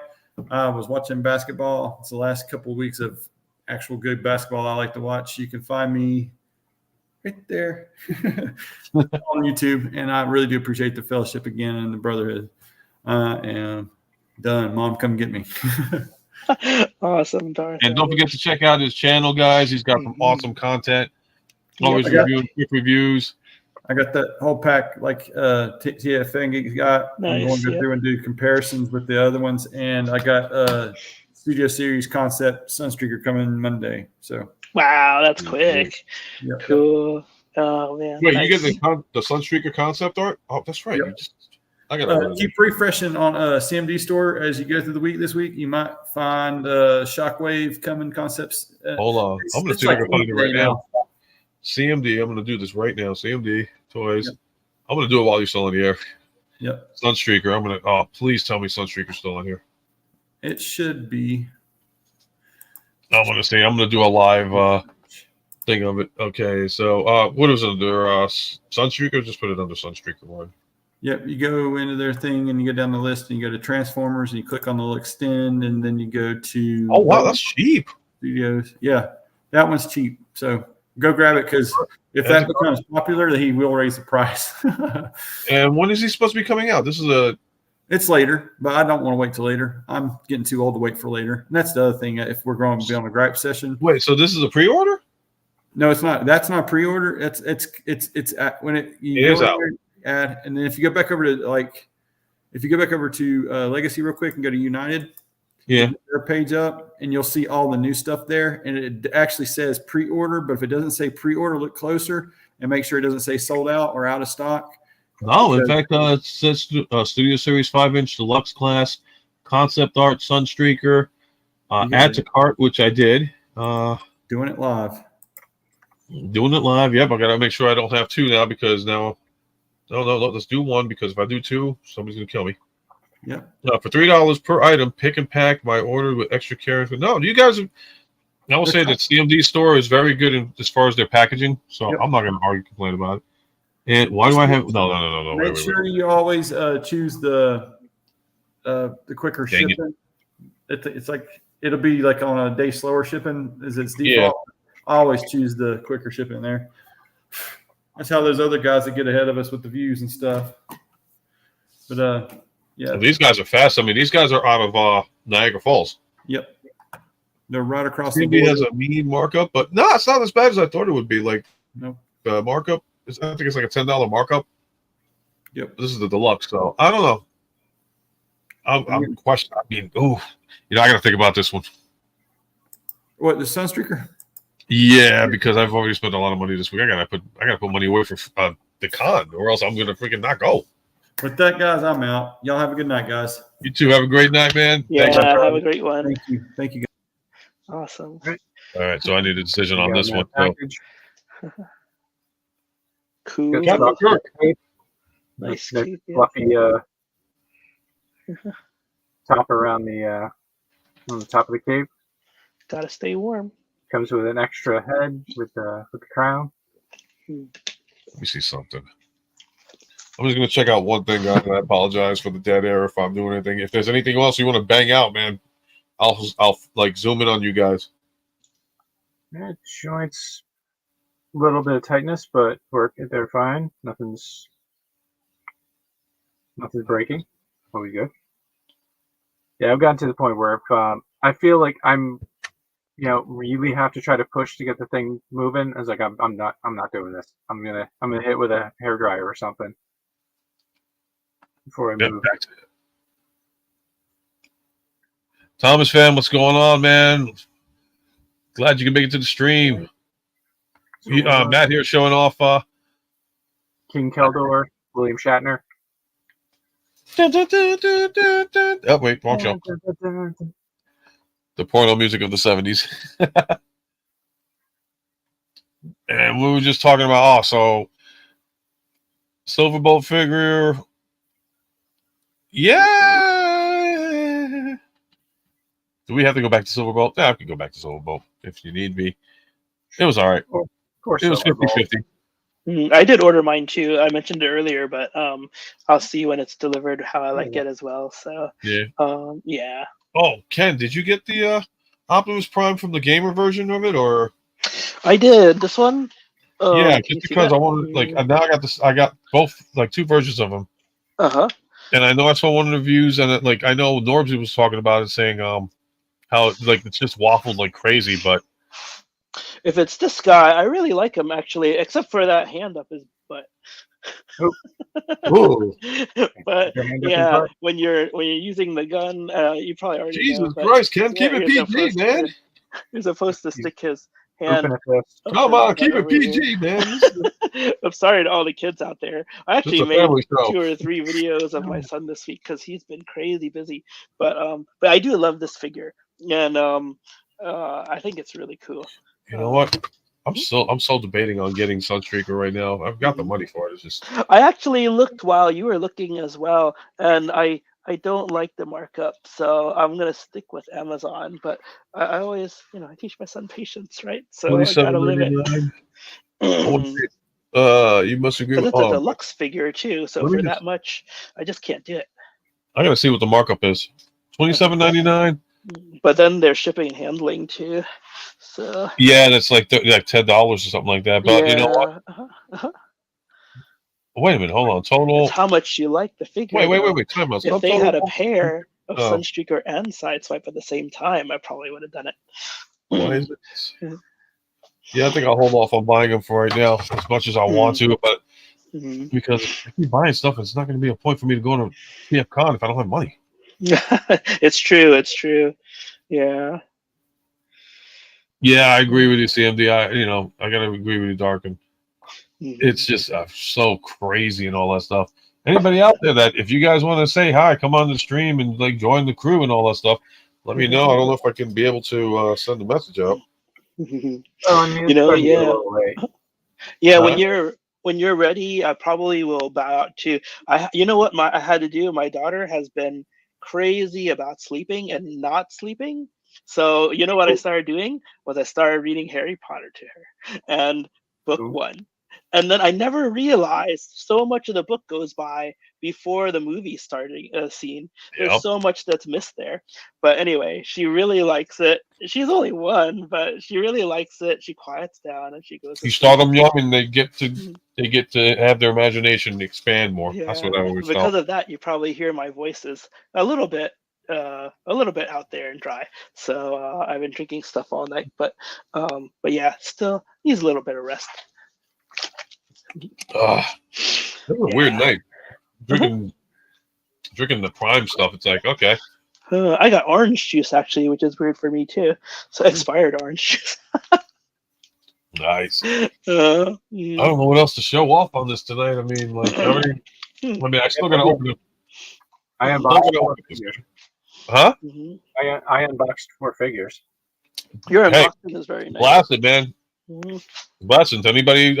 I was watching basketball. It's the last couple of weeks of actual good basketball I like to watch. You can find me right there on YouTube, and I really do appreciate the fellowship again and the brotherhood. And done. Mom, come get me. Awesome, Darth. And don't forget to check out his channel, guys. He's got some awesome content. Always reviewing quick reviews. I got that whole pack like TFN got. Nice, I'm going to go through and do comparisons with the other ones. And I got Studio Series Concept Sunstreaker coming Monday. So wow, that's quick. Yep. Cool. Oh man. Wait, you get the Sunstreaker concept art? Oh, that's right. Yep. I got keep refreshing on CMD store as you go through the week. This week you might find Shockwave coming concepts. Hold on, I'm going to see if I can find it right now. CMD, I'm going to do this right now. CMD toys. Yep. I'm going to do it while you're still in the air. Yep. Sunstreaker. I'm going to. Oh, please tell me Sunstreaker's still in here. It should be. I'm going to see. I'm going to do a live thing of it. Okay, so what is it under Sunstreaker? Just put it under Sunstreaker one. Yep, you go into their thing and you go down the list and you go to Transformers and you click on the little extend and then you go to. Oh wow, that's cheap. Studios, yeah, that one's cheap. So go grab it because if that becomes popular, then he will raise the price. And when is he supposed to be coming out? It's later, but I don't want to wait till later. I'm getting too old to wait for later. And that's the other thing. If we're going to be on a gripe session. Wait, so this is a pre-order? No, it's not. That's not pre-order. It's when it is out. Add, and then if you go back over to Legacy real quick and go to United, their page up, and you'll see all the new stuff there. And it actually says pre-order, but if it doesn't say pre-order, look closer and make sure it doesn't say sold out or out of stock. No, in fact, it says Studio Series 5-inch Deluxe Class, Concept Art, Sunstreaker, add to cart, which I did. Doing it live. Yep, I got to make sure I don't have two now because now. No, let's do one because if I do two, somebody's going to kill me. Yeah. For $3 per item, pick and pack my order with extra care. No, you guys I will say that CMD store is very good as far as their packaging, so I'm not going to argue complain about it. And why do I have no? Make sure you always choose the quicker shipping. It's like it'll be like on a day slower shipping as its default. I always choose the quicker shipping there. That's how those other guys that get ahead of us with the views and stuff. But yeah, well, these guys are fast. I mean, these guys are out of Niagara Falls. Yep, they're right across the board. board. Has a mean markup, but no, it's not as bad as I thought it would be. Like, no, the markup is, I think it's like a $10 markup. Yep, this is the deluxe, so I don't know. I'm questioning. I mean, I got to think about this one. What, the Sunstreaker? Yeah, because I've already spent a lot of money this week. I gotta put money away for the con, or else I'm gonna freaking not go. With that, guys, I'm out. Y'all have a good night, guys. You too. Have a great night, man. Yeah, have a great one. Thank you, guys. Awesome. All right, so I need a decision on this one. Cool. Nice fluffy top around the on the top of the cape. Gotta stay warm. Comes with an extra head with the crown. Let me see something. I'm just gonna check out one thing, guys. And I apologize for the dead air if I'm doing anything. If there's anything else you want to bang out, man, I'll like zoom in on you guys. Yeah, joints, a little bit of tightness, but they're fine. Nothing's breaking. Will be good. Yeah, I've gotten to the point where if I feel like I'm really have to try to push to get the thing moving. I was like, I'm not doing this. I'm gonna hit with a hairdryer or something before I move. Thomas fam, what's going on, man? Glad you can make it to the stream. Matt here showing off King Keldor, William Shatner. Oh wait, wrong show. The porno music of the 70s. And we were just talking about so Silverbolt figure. Yeah. Do we have to go back to Silverbolt? Yeah, I can go back to Silverbolt if you need me. It was all right. Of course, it was 50-50. I did order mine too. I mentioned it earlier, but I'll see when it's delivered how I like it as well. So yeah. Yeah. Oh, Ken, did you get the Optimus Prime from the gamer version of it, or? I did. This one. Yeah, just because I wanted, now I got this. I got both, 2 versions of them. And I know I saw one of the reviews, and I know Norbsy was talking about it, saying how it's just waffled like crazy, but. If it's this guy, I really like him actually, except for that hand up his butt. Ooh. But yeah, when you're using the gun, you probably already Jesus know, Christ, Ken, keep it PG, man. You're supposed to stick his hand. Come on, keep it PG, man. I'm sorry to all the kids out there. I actually made 2 or 3 videos of my son this week because he's been crazy busy. But I do love this figure, and I think it's really cool. You know what? I'm so debating on getting Sunstreaker right now. I've got the money for it. It's just. I actually looked while you were looking as well, and I don't like the markup, so I'm gonna stick with Amazon. But I always, I teach my son patience, right? So I gotta limit. You must agree with. It's a deluxe figure too, so for that much, I just can't do it. I gotta see what the markup is. $27.99. But then there's shipping and handling too. So yeah, and it's like $10 or something like that. But you know what? Wait a minute, hold on. Total. It's how much you like the figure. Wait. Time out. If they had a pair of Sunstreaker and Sideswipe at the same time, I probably would have done it. Why is it? Yeah, I think I'll hold off on buying them for right now, as much as I want to. But because if I keep buying stuff, it's not going to be a point for me to go to PF Con if I don't have money. It's true. Yeah. Yeah, I agree with you, CMD. I gotta agree with you, Darkin. It's just so crazy and all that stuff. Anybody out there that if you guys want to say hi, come on the stream and join the crew and all that stuff, let me know. I don't know if I can be able to send a message out. Yeah. When you're ready, I probably will bow out too. You know what I had to do? My daughter has been crazy about sleeping and not sleeping. So you know what I started doing was I started reading Harry Potter to her and book 1. And then I never realized so much of the book goes by before the movie starting scene. There's so much that's missed there. But anyway, she really likes it. She's only 1, but she really likes it. She quiets down and she goes. You start them young, and they get to have their imagination expand more. Yeah. That's what I always because of that, you probably hear my voices a little bit out there and dry. So I've been drinking stuff all night, but yeah, still needs a little bit of rest. That was a weird night. Drinking the Prime stuff. It's like, okay. I got orange juice actually, which is weird for me too. So expired orange juice. Nice. I don't know what else to show off on this tonight. I mean, I still gotta open it. I unboxed 4 figures. Huh? I unboxed 4 figures. Your unboxing is very nice. Blasted, man. Blessings. Anybody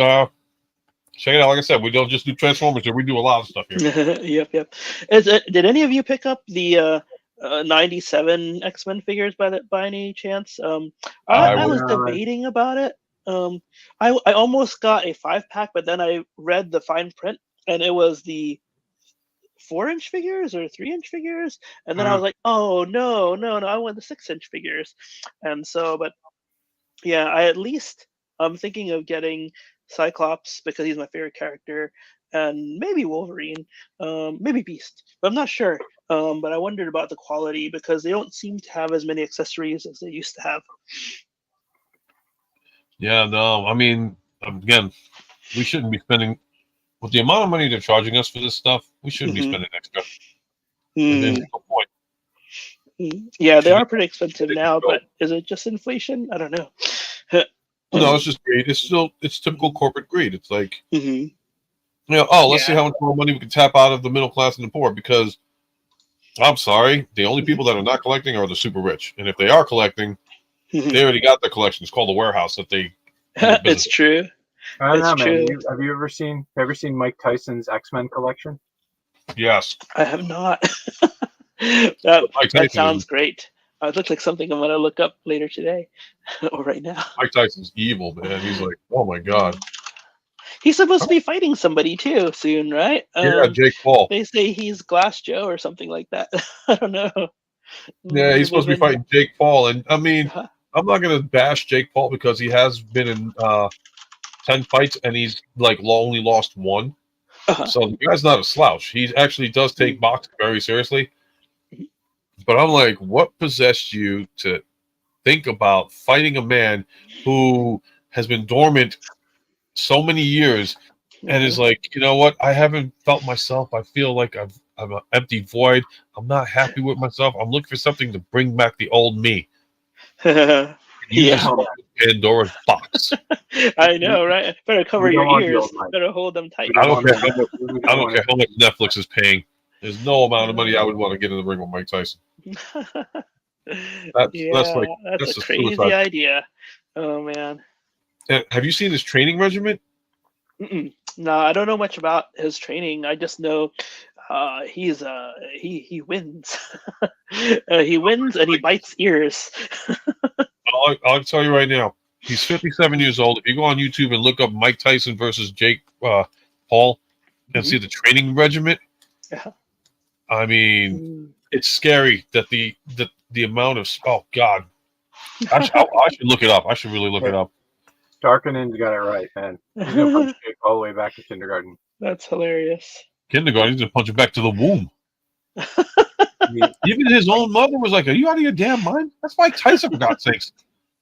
check it out. Like I said, we don't just do Transformers here. We do a lot of stuff here. Yep. Did any of you pick up the 97 X-Men figures by any chance? I was debating about it. I almost got a 5-pack, but then I read the fine print, and it was the 4-inch figures or 3-inch figures, and then I was like, oh no, I want the 6-inch figures. And so, but yeah, I'm thinking of getting Cyclops because he's my favorite character, and maybe Wolverine, maybe Beast, but I'm not sure. But I wondered about the quality because they don't seem to have as many accessories as they used to have. Yeah, no, I mean, again, we shouldn't be spending with the amount of money they're charging us for this stuff. We shouldn't be spending extra. There's no point. Yeah, they are pretty expensive now, but is it just inflation? I don't know. No, it's just greed. It's typical corporate greed. It's like, Mhm. let's see how much more money we can tap out of the middle class and the poor, because I'm sorry, the only people that are not collecting are the super rich. And if they are collecting, they already got their collection. It's called a warehouse that they. It's true. I don't It's know, man. true. Have you ever seen Mike Tyson's X-Men collection? Yes. I have not. that sounds great. It looks like something I'm gonna look up later today or right now. Mike Tyson's evil, man. He's like, oh my god. He's supposed to be fighting somebody too soon, right? Yeah, Jake Paul. They say he's Glass Joe or something like that. I don't know. Yeah, he's supposed to be fighting Jake Paul, and I mean, I'm not gonna bash Jake Paul because he has been in 10 fights and he's like only lost one. So the guy's not a slouch. He actually does take boxing very seriously. But I'm like, what possessed you to think about fighting a man who has been dormant so many years and is like, you know what? I haven't felt myself. I feel like I'm an empty void. I'm not happy with myself. I'm looking for something to bring back the old me. You just opened Pandora's box. I know, right? Better cover your ears. Better hold them tight. I don't care how much Netflix is paying. There's no amount of money I would want to get in the ring with Mike Tyson. That's a crazy suicide idea. Oh man. Have you seen his training regimen? No, I don't know much about his training. I just know he wins. He wins and he bites ears. I'll tell you right now. He's 57 years old. If you go on YouTube and look up Mike Tyson versus Jake Paul and see the training regimen, I mean, it's scary that the amount of God. I should look it up. I should really look it up. Darkinen's got it right, man. He's gonna punch Jake all the way back to kindergarten. That's hilarious. Kindergarten, he's gonna punch it back to the womb. Even his own mother was like, "Are you out of your damn mind? That's Mike Tyson, for God's sakes.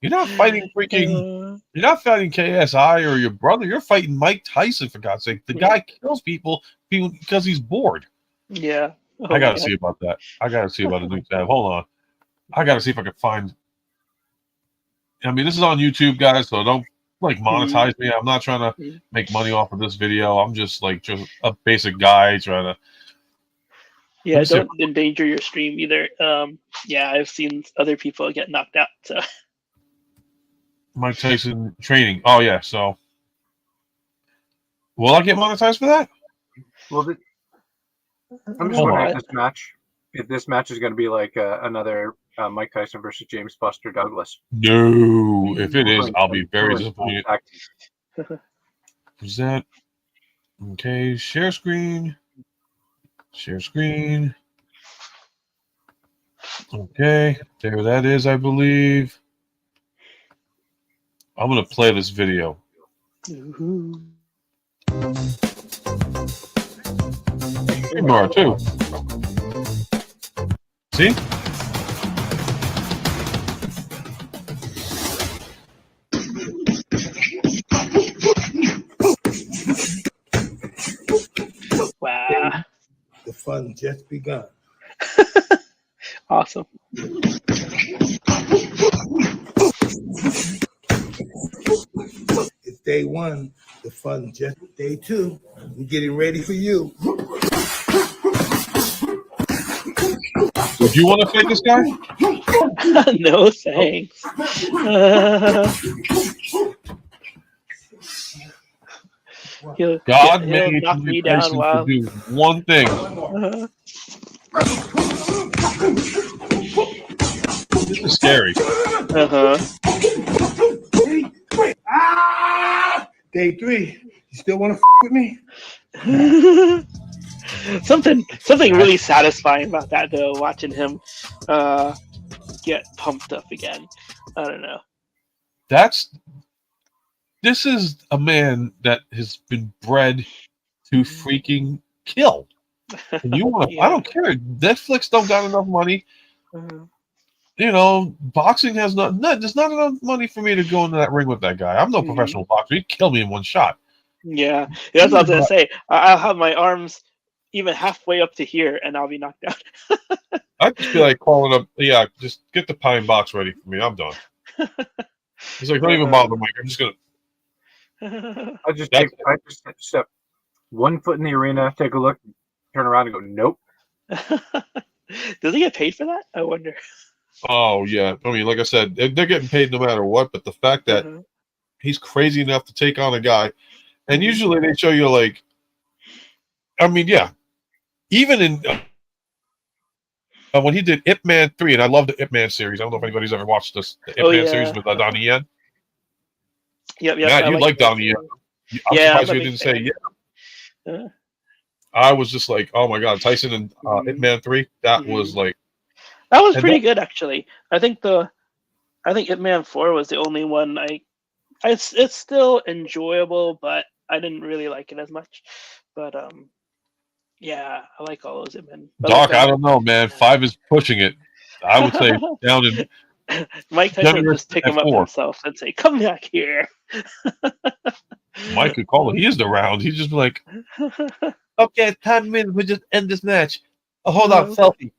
You're not fighting freaking. You're not fighting KSI or your brother. You're fighting Mike Tyson, for God's sake. The guy kills people because he's bored." Yeah. I gotta see about that. I gotta see about a new tab. Hold on. I gotta see if I can find. I mean, this is on YouTube, guys, so don't monetize me. I'm not trying to make money off of this video. I'm just a basic guy trying to. Yeah, don't endanger your stream either. Yeah, I've seen other people get knocked out. So. Mike Tyson training. Oh yeah, so will I get monetized for that? Well, I'm just wondering if this match is going to be like another Mike Tyson versus James Buster Douglas. No, if it is, I'll be very disappointed. Is that okay? Share screen. Share screen. Okay, there that is, I believe. I'm gonna play this video. More too. See? Wow. The fun just begun. Awesome. It's day one. The fun just day two. We're getting ready for you. Would you want to fight this guy? No thanks. God he'll made knock me down to do one thing. This is scary. Day three. You still want to with me? Something really satisfying about that though, watching him get pumped up again. I don't know. This is a man that has been bred to freaking kill. And you want to? I don't care. Netflix don't got enough money. You know, boxing has there's not enough money for me to go into that ring with that guy. I'm no professional boxer. He'd kill me in one shot. Yeah, that's what I was gonna say. I'll have my arms, even halfway up to here, and I'll be knocked out. I'd just be like calling up. Yeah, just get the pine box ready for me. I'm done. He's like, don't even bother, Mike. I'm just gonna. I just step 1 foot in the arena, take a look, turn around, and go, nope. Does he get paid for that? I wonder. Oh yeah, I mean, like I said, they're getting paid no matter what. But the fact that he's crazy enough to take on a guy, and usually they show you like, I mean, yeah, even in when he did Ip Man 3, and I love the Ip Man series. I don't know if anybody's ever watched this the Ip Man series with Donnie Yen. Yep. Matt, you like Donnie Yen. I'm surprised you didn't say yeah. I was just like, oh my god, Tyson and Ip Man 3. That was like. That was pretty good, actually. I think Ip Man 4 was the only one it's still enjoyable, but I didn't really like it as much. But yeah, I like all those Ip Man. Doc, I don't know, man. 5 is pushing it. I would say down in. Mike Tyson would just pick him up himself and say, "Come back here." Mike could call it. He is the round. He's just like, okay, 10 minutes. We just end this match. Oh, hold on, selfie.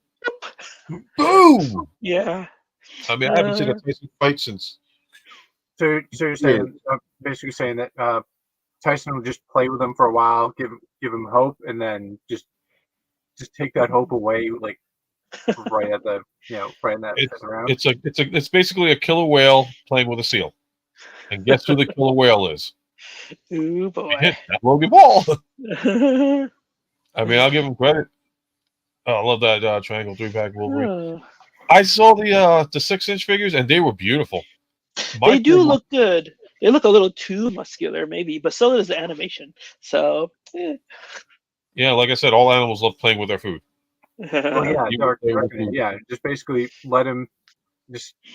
Boom! Yeah. I mean, I haven't seen a Tyson fight since. So you're saying, basically saying that Tyson will just play with him for a while, give him hope, and then just take that hope away, like right at the right in that round. It's basically a killer whale playing with a seal, and guess who the killer whale is? Ooh boy, that's Logan Paul. I mean, I'll give him credit. Oh, I love that triangle 3-pack Wolverine. I saw the 6-inch figures, and they were beautiful. They do look good. They look a little too muscular, maybe, but so does the animation. So, yeah, like I said, all animals love playing with their food. Well, yeah, just basically let him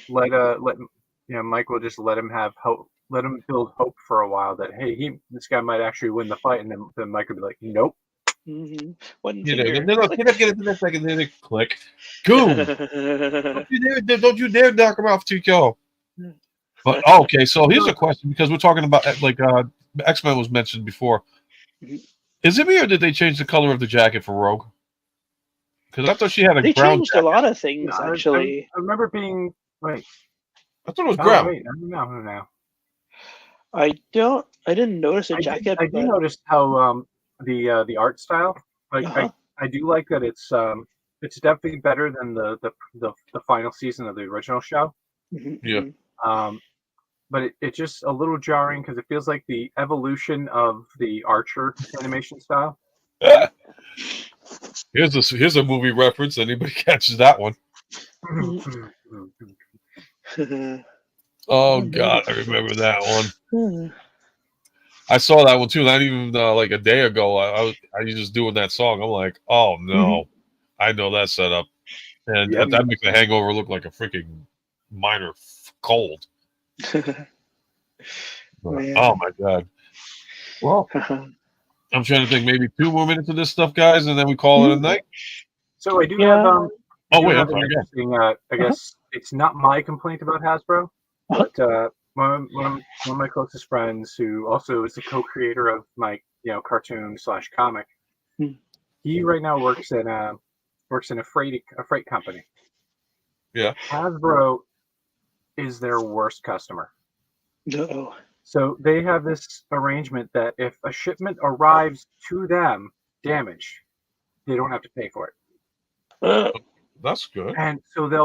Mike will just let him have hope, let him build hope for a while that hey, this guy might actually win the fight, and then Mike will be like, nope. Mm-hmm. Get it the next second, then they click. Boom! Don't you dare knock him off, TKO. But okay, so here's a question, because we're talking about like X-Men was mentioned before. Is it me, or did they change the color of the jacket for Rogue? Because I thought she had a they brown changed jacket. a lot of things, actually. I remember being like, I thought it was brown. Wait, no. I didn't notice a jacket. I do notice how the art style. Like I do like that it's definitely better than the final season of the original show. Yeah. But it's just a little jarring because it feels like the evolution of the Archer animation style. Here's a movie reference. Anybody catches that one? Oh God, I remember that one. I saw that one too. Not even like a day ago. I was just doing that song. I'm like, oh no, I know that setup, and that makes the Hangover look like a freaking minor cold. Oh my God. Well, I'm trying to think. Maybe 2 more minutes of this stuff, guys, and then we call it a night. So I do have. Oh wait, I'm sorry. I guess it's not my complaint about Hasbro, but one of my closest friends, who also is the co-creator of my cartoon / comic, he right now works in a freight company. Yeah. Hasbro is their worst customer. No. So they have this arrangement that if a shipment arrives to them damaged, they don't have to pay for it. That's good. And so they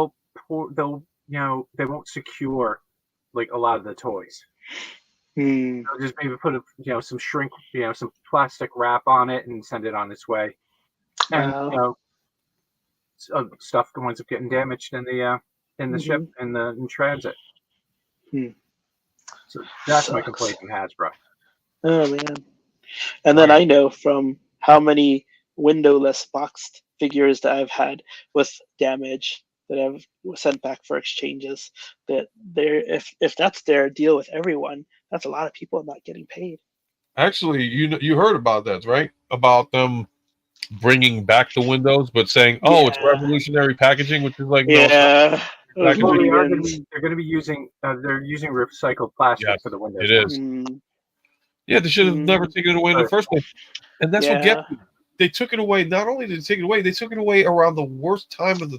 won't secure like a lot of the toys. They'll just maybe put some shrink, some plastic wrap on it and send it on its way. And stuff winds up getting damaged in the ship in transit. So that's my complaint with Hasbro. Oh man! And then I know from how many windowless boxed figures that I've had with damage that I've sent back for exchanges, that if that's their deal with everyone, that's a lot of people not getting paid. Actually, you heard about that, right? About them bringing back the windows, but saying, "Oh, it's revolutionary packaging," which is like, yeah. Well, they're going to be using recycled plastic for the windows. It is. Yeah, they should have never taken it away in the first place. And that's what gets me. they took it away. Not only did they take it away, they took it away around the worst time of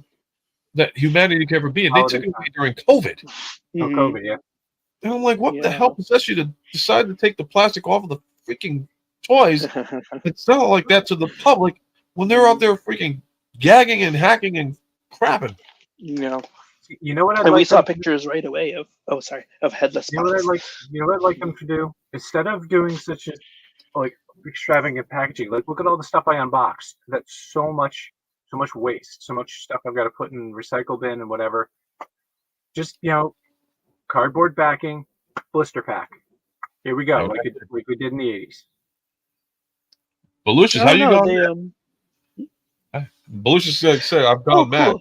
that humanity could ever be, and they took it away during COVID. COVID, yeah. And I'm like, what the hell possessed you to decide to take the plastic off of the freaking toys and sell it like that to the public when they're out there freaking gagging and hacking and crapping? Yeah. You know what? And we saw pictures right away of headless. You know what I'd like? You know what I'd like them to do instead of doing such a like extravagant packaging. Like, look at all the stuff I unboxed. That's so much waste, so much stuff I've got to put in recycle bin and whatever. Just cardboard backing, blister pack. Here we go, like we did in the 80s. Belucius, how you going? Belucius said, "I've gone mad."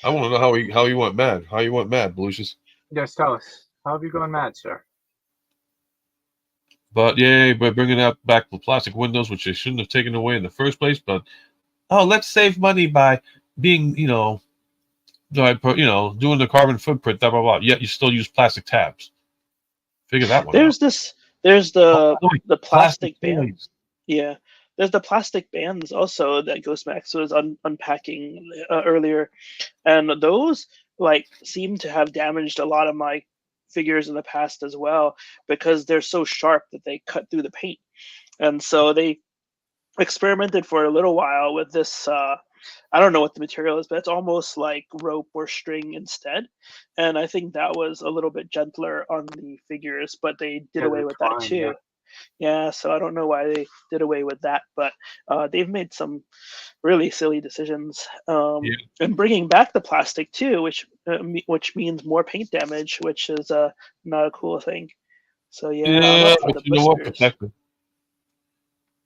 I want to know how he went mad. How you went mad, Belucius? Yes, tell us. How have you gone mad, sir? But yeah, by bringing out back the plastic windows, which they shouldn't have taken away in the first place. But let's save money by being, doing the carbon footprint, blah blah blah. Yet you still use plastic tabs. Figure that one There's out. There's the plastic bands. Toys. Yeah, there's the plastic bands also that Ghostmax was unpacking earlier, and those seem to have damaged a lot of my figures in the past as well, because they're so sharp that they cut through the paint. And so they experimented for a little while with this I don't know what the material is, but it's almost like rope or string instead, and I think that was a little bit gentler on the figures, but they did away with that too. Yeah, so I don't know why they did away with that, but they've made some really silly decisions, and bringing back the plastic too, which means more paint damage, which is not a cool thing. So yeah, but you know what? Protected.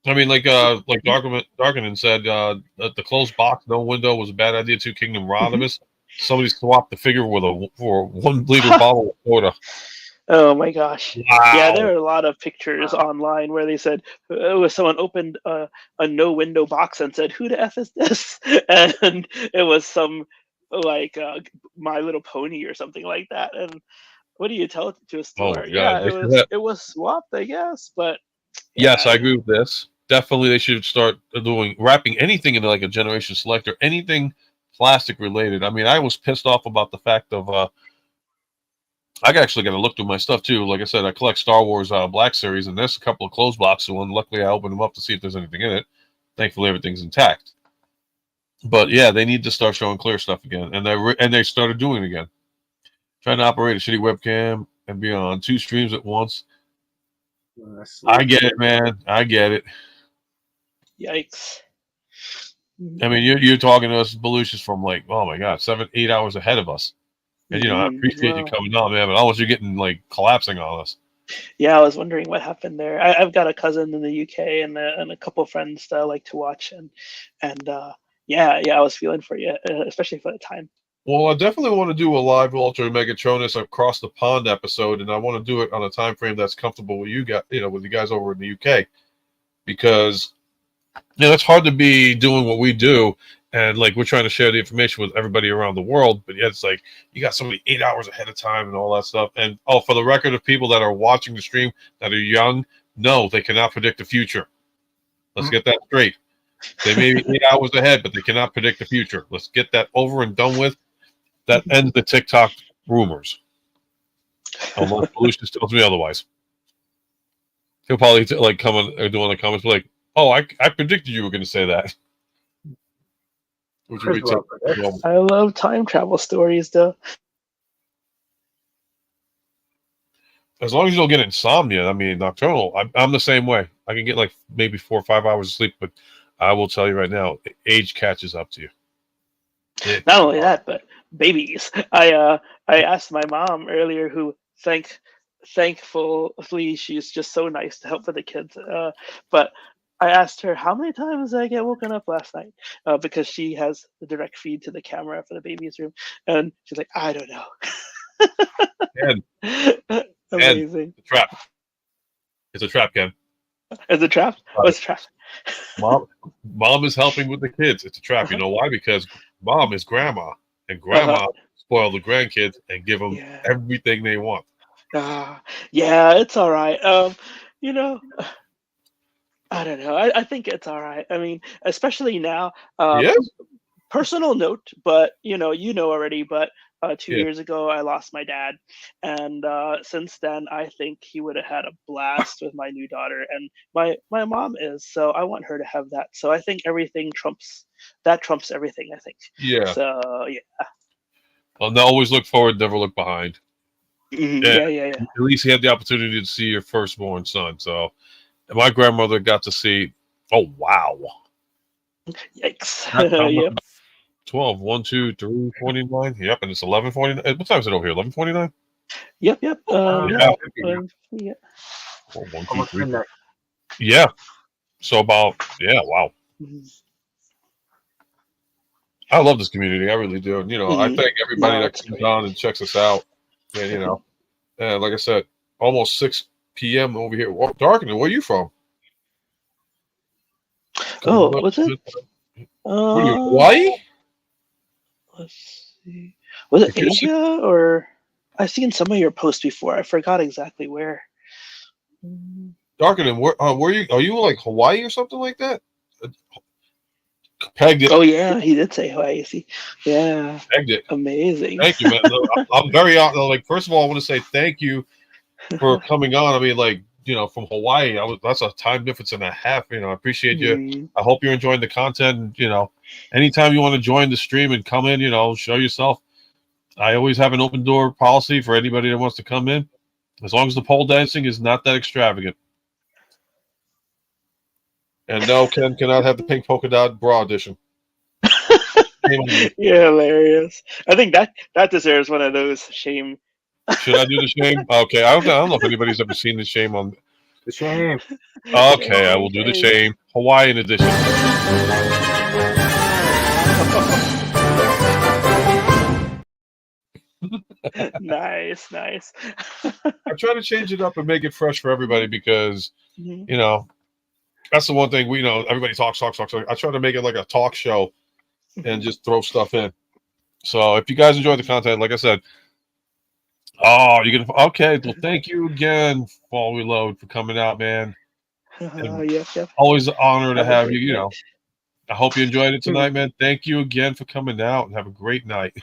I mean, like Darkinen said, that the closed box, no window, was a bad idea too. Kingdom Rodimus, somebody swapped the figure for a 1 liter bottle of soda. Oh my gosh! Wow. Yeah, there are a lot of pictures online where they said someone opened a no window box and said, "Who the f is this?" And it was some My Little Pony or something like that. And what do you tell it to a store? It was swapped, I guess, but. Yes, I agree with this. Definitely, they should start wrapping anything into like a Generation Selector, anything plastic related. I mean, I was pissed off about the fact of I actually got to look through my stuff too. Like I said, I collect Star Wars Black Series, and there's a couple of closed boxes. One, luckily, I opened them up to see if there's anything in it. Thankfully, everything's intact. But yeah, they need to start showing clear stuff again, and they started doing it again. Trying to operate a shitty webcam and be on 2 streams at once. I get it, man. I get it. Yikes. I mean, you're talking to us, Belucius, from like, oh my god, 7-8 hours ahead of us. And I appreciate you coming on, man, but almost you're getting collapsing on us. Yeah, I was wondering what happened there. I've got a cousin in the UK and a couple of friends that I like to watch, and I was feeling for you, especially for the time. Well, I definitely want to do a live Ultra Megatronus across the pond episode, and I want to do it on a time frame that's comfortable with you guys, with you guys over in the UK, because it's hard to be doing what we do, and we're trying to share the information with everybody around the world, but yet it's you got somebody 8 hours ahead of time and all that stuff. And for the record of people that are watching the stream that are young, no, they cannot predict the future. Let's get that straight. They may be 8 hours ahead, but they cannot predict the future. Let's get that over and done with. That ends the TikTok rumors. Unless Belucius tells me otherwise. He'll probably come on or do on the comments like, "Oh, I predicted you were going to say that." I love time travel stories, though. As long as you don't get insomnia, I mean, nocturnal. I'm the same way. I can get maybe 4 or 5 hours of sleep, but I will tell you right now, age catches up to you. Not only that, but babies. I asked my mom earlier, who thankfully she's just so nice to help with the kids. But I asked her how many times did I get woken up last night, because she has the direct feed to the camera for the baby's room, and she's like, I don't know. Amazing. It's a trap. It's a trap, Ken. It's a trap. What's a trap? Mom is helping with the kids. It's a trap. You know why? Because mom is grandma, and grandma spoil the grandkids and give them everything they want. Yeah, it's all right. I don't know. I think it's all right. I mean, especially now. Yes. Personal note, but you know already. But 2 Yeah. years ago, I lost my dad, and since then, I think he would have had a blast with my new daughter, and my mom is. So I want her to have that. So I think everything trumps everything. I think. Yeah. So yeah. Well, now always look forward, never look behind. Yeah. At least he had the opportunity to see your firstborn son. So, and my grandmother got to see. Oh wow! Yikes! Yep. 12, 1, 2, 3, 49. Yep, and it's 11:49. What time is it over here? 11:49. Yep. Yeah. Yeah. 1, 2, 3. Yeah. So about wow. I love this community. I really do. And, I thank everybody that comes on and checks us out. And and like I said, almost 6 p.m. over here. Darkening. Where are you from? Oh, what's it? What are you, Hawaii? Let's see. Was it Asia or? I've seen some of your posts before. I forgot exactly where. Darkening. Where are you? Are you like Hawaii or something like that? Pegged it. Oh yeah, he did say Hawaii. See, yeah, pegged it. Amazing. Thank you, man. I'm very like. First of all, I want to say thank you for coming on. I mean, like, from Hawaii, that's a time difference and a half. I appreciate you. I hope you're enjoying the content. Anytime you want to join the stream and come in, show yourself. I always have an open door policy for anybody that wants to come in, as long as the pole dancing is not that extravagant. And no, Ken cannot have the pink polka dot bra edition. Yeah, hilarious. I think that deserves one of those shame. Should I do the shame? Okay, I don't know if anybody's ever seen the shame on the shame. Okay, I will do the shame. Hawaiian edition. Nice. I try to change it up and make it fresh for everybody because that's the one thing everybody talks. I try to make it like a talk show and just throw stuff in. So if you guys enjoy the content, like I said, okay. Well, thank you again, Fall Reload, for coming out, man. Yep. Always an honor to have you. I hope you enjoyed it tonight, man. Thank you again for coming out and have a great night.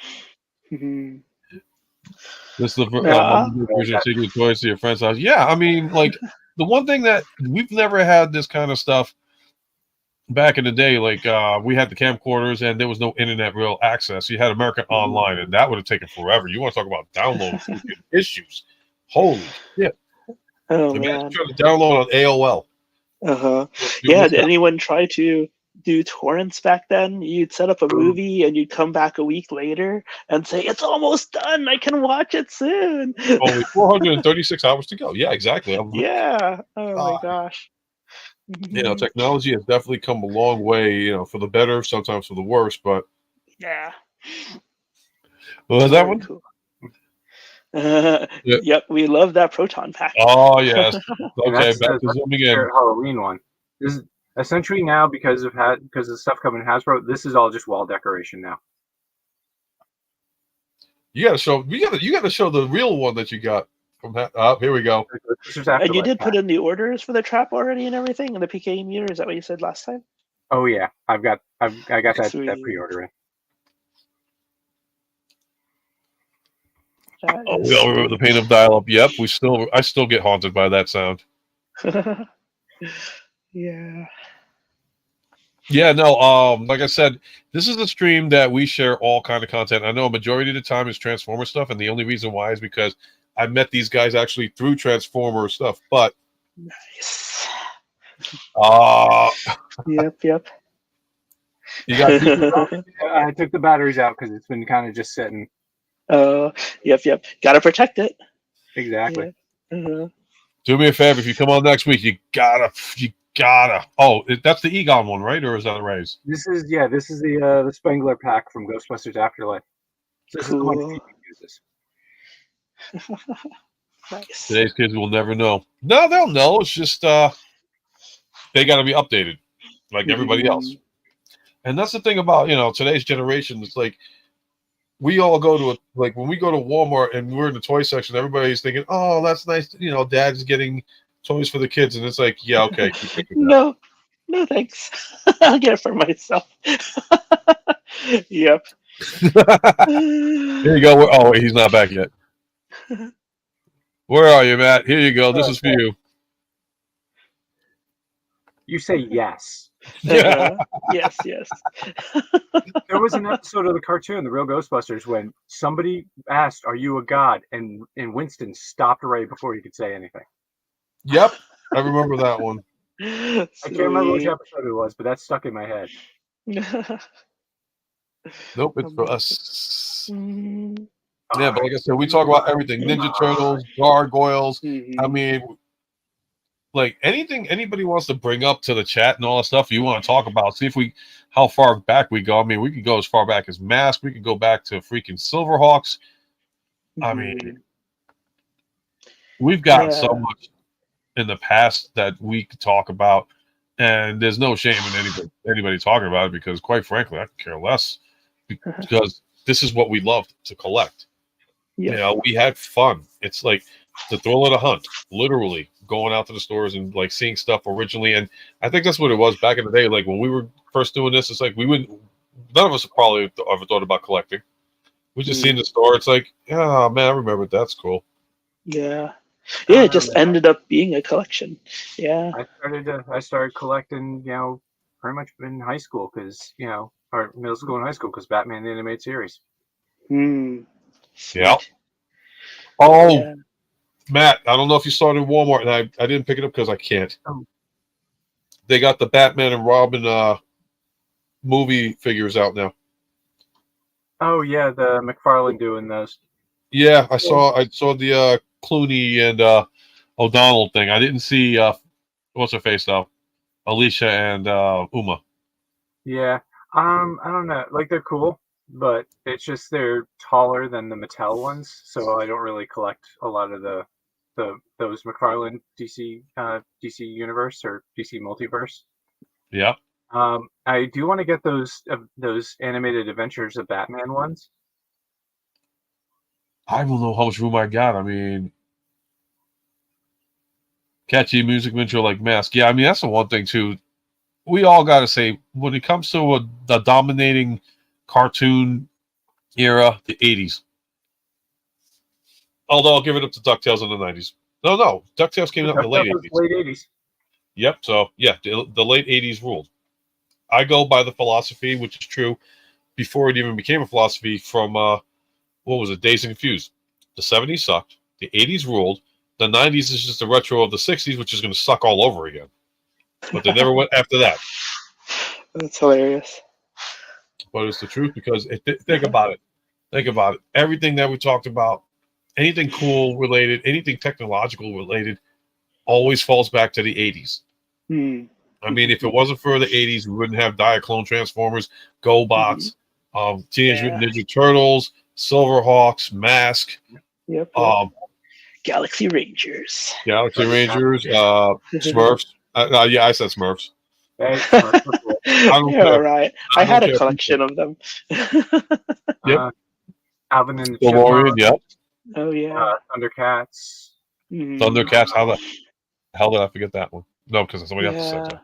This is the version of Secret Toys to your friend's house. Yeah, I mean, like the one thing that we've never had this kind of stuff back in the day. Like we had the camcorders and there was no internet real access. You had American Online, and that would have taken forever. You want to talk about download issues? Holy shit! Man, trying to download on AOL. Yeah. Did anyone try to do torrents back then? You'd set up a movie and you'd come back a week later and say, "It's almost done. I can watch it soon." Only 436 hours to go. Yeah, exactly. Yeah. Oh my gosh. Technology has definitely come a long way. For the better, sometimes for the worse. But yeah. Well, is that one? Cool. Yep, we love that proton pack. Oh yes. Okay, back to zooming in. Halloween one. This is essentially now because of the stuff coming in Hasbro. This is all just wall decoration now. You gotta show. You gotta show the real one that you got from that. Here we go. And you did put in the orders for the trap already and everything, and the PKE meter. Is that what you said last time? Oh yeah, I got that pre-order in. We all remember the pain of dial-up. Yep, I still get haunted by that sound. Yeah. Yeah, no, like I said, this is a stream that we share all kind of content. I know a majority of the time is Transformer stuff, and the only reason why is because I met these guys actually through Transformer stuff. But nice. Yep. You got I took the batteries out because it's been kind of just sitting. Yep. Gotta protect it. Exactly. Yeah. Do me a favor, if you come on next week, you gotta. Oh, that's the Egon one, right? Or is that a Raise? This is the Spengler pack from Ghostbusters Afterlife. So this is the one that uses. Nice. Today's kids will never know. No, they'll know. It's just they got to be updated, like everybody else. And that's the thing about today's generation. It's like we all go to when we go to Walmart and we're in the toy section, everybody's thinking, "Oh, that's nice." Dad's getting toys for the kids, and it's like, yeah, okay. Keep picking No, thanks. I'll get it for myself. Yep. Here you go. Oh, wait, he's not back yet. Where are you, Matt? Here you go. This is for you. You say yes. Yes. There was an episode of the cartoon, The Real Ghostbusters, when somebody asked, "Are you a god?" and Winston stopped right before he could say anything. Yep, I remember that one. I can't remember which episode it was, but that stuck in my head. Nope, it's for us. Yeah, but like I said, we talk about everything: Ninja Turtles, Gargoyles. I mean, like anything anybody wants to bring up to the chat and all that stuff you want to talk about. See if how far back we go. I mean, we could go as far back as Mask. We could go back to freaking Silverhawks. I mean, we've got so much in the past that we could talk about, and there's no shame in anybody talking about it, because quite frankly, I could care less, because this is what we loved to collect. Yep. You know, we had fun. It's like the thrill of the hunt, literally going out to the stores and like seeing stuff originally. And I think that's what it was back in the day. Like when we were first doing this, it's like none of us probably ever thought about collecting. We just see in the store. It's like, oh man, I remember that's cool. Yeah. Yeah, it just ended up being a collection. Yeah. I started collecting, pretty much in high school, because, or middle school and high school, because Batman the Animated Series. Yeah. Oh, yeah. Matt, I don't know if you saw it in Walmart, and I didn't pick it up because I can't. They got the Batman and Robin movie figures out now. Oh yeah, the McFarlane doing those. Yeah, I saw the Clooney and O'Donnell thing. I didn't see what's her face though, Alicia and Uma. Yeah, I don't know. Like they're cool, but it's just they're taller than the Mattel ones, so I don't really collect a lot of those McFarlane DC universe or DC multiverse. Yeah. I do want to get those animated Adventures of Batman ones. I don't know how much room I got. I mean, catchy music intro like Mask. Yeah, I mean that's the one thing too. We all got to say, when it comes to the dominating cartoon era, the 80s. Although I'll give it up to DuckTales in the 90s. No, DuckTales came out in the late 80s. Late 80s. Yep. So yeah, the late 80s ruled. I go by the philosophy, which is true, before it even became a philosophy, from what was it, Dazed and Confused. The 70s sucked. The 80s ruled. The 90s is just a retro of the 60s, which is going to suck all over again. But they never went after that. That's hilarious. But it's the truth, because think about it. Think about it. Everything that we talked about, anything cool related, anything technological related, always falls back to the 80s. I mean, if it wasn't for the 80s, we wouldn't have Diaclone Transformers, GoBots, Teenage Mutant Ninja Turtles, Silverhawks, Mask. Yep. Galaxy Rangers. Smurfs. Yeah, I said Smurfs. Hey, Smurfs. You're right. I had a collection of them. Yep. Alvin and the Chipmunks. Yep. Oh yeah. Thundercats. Thundercats. How the hell did I forget that one? No, because somebody else said that.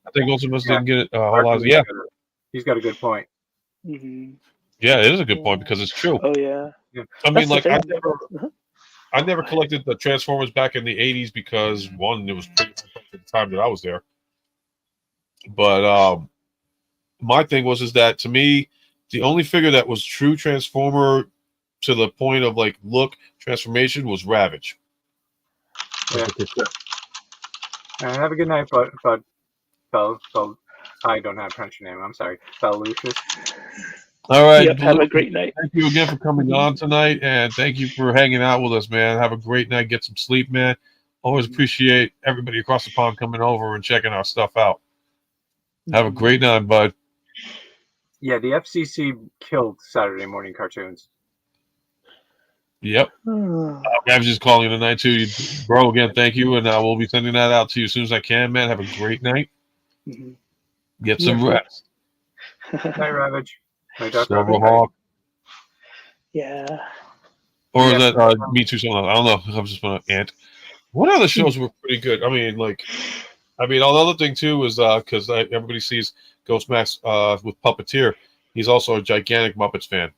I think Ultimus didn't get it. Yeah. He's got a good point. Yeah, it is a good point, because it's true. Oh yeah. I mean, like I never collected the Transformers back in the 80s because one, it was pretty at the time that I was there. But my thing was that to me, the only figure that was true Transformer to the point of like look transformation was Ravage. Yeah. Have a good night, bud. I don't have a French name. I'm sorry, Lucius. All right. Yep, have a great night. Thank you again for coming on tonight, and thank you for hanging out with us, man. Have a great night. Get some sleep, man. Always appreciate everybody across the pond coming over and checking our stuff out. Have a great night, bud. Yeah, the FCC killed Saturday morning cartoons. Yep. I was just calling it a night too, bro. Again, thank you, and we'll be sending that out to you as soon as I can, man. Have a great night. Get some rest. Night, Ravage. Silverhawk. Yeah. Or is that Me Too? Something else? I don't know. I was just going to Ant. What other shows were pretty good? I mean, another thing too is because everybody sees Ghost Max with Puppeteer. He's also a gigantic Muppets fan.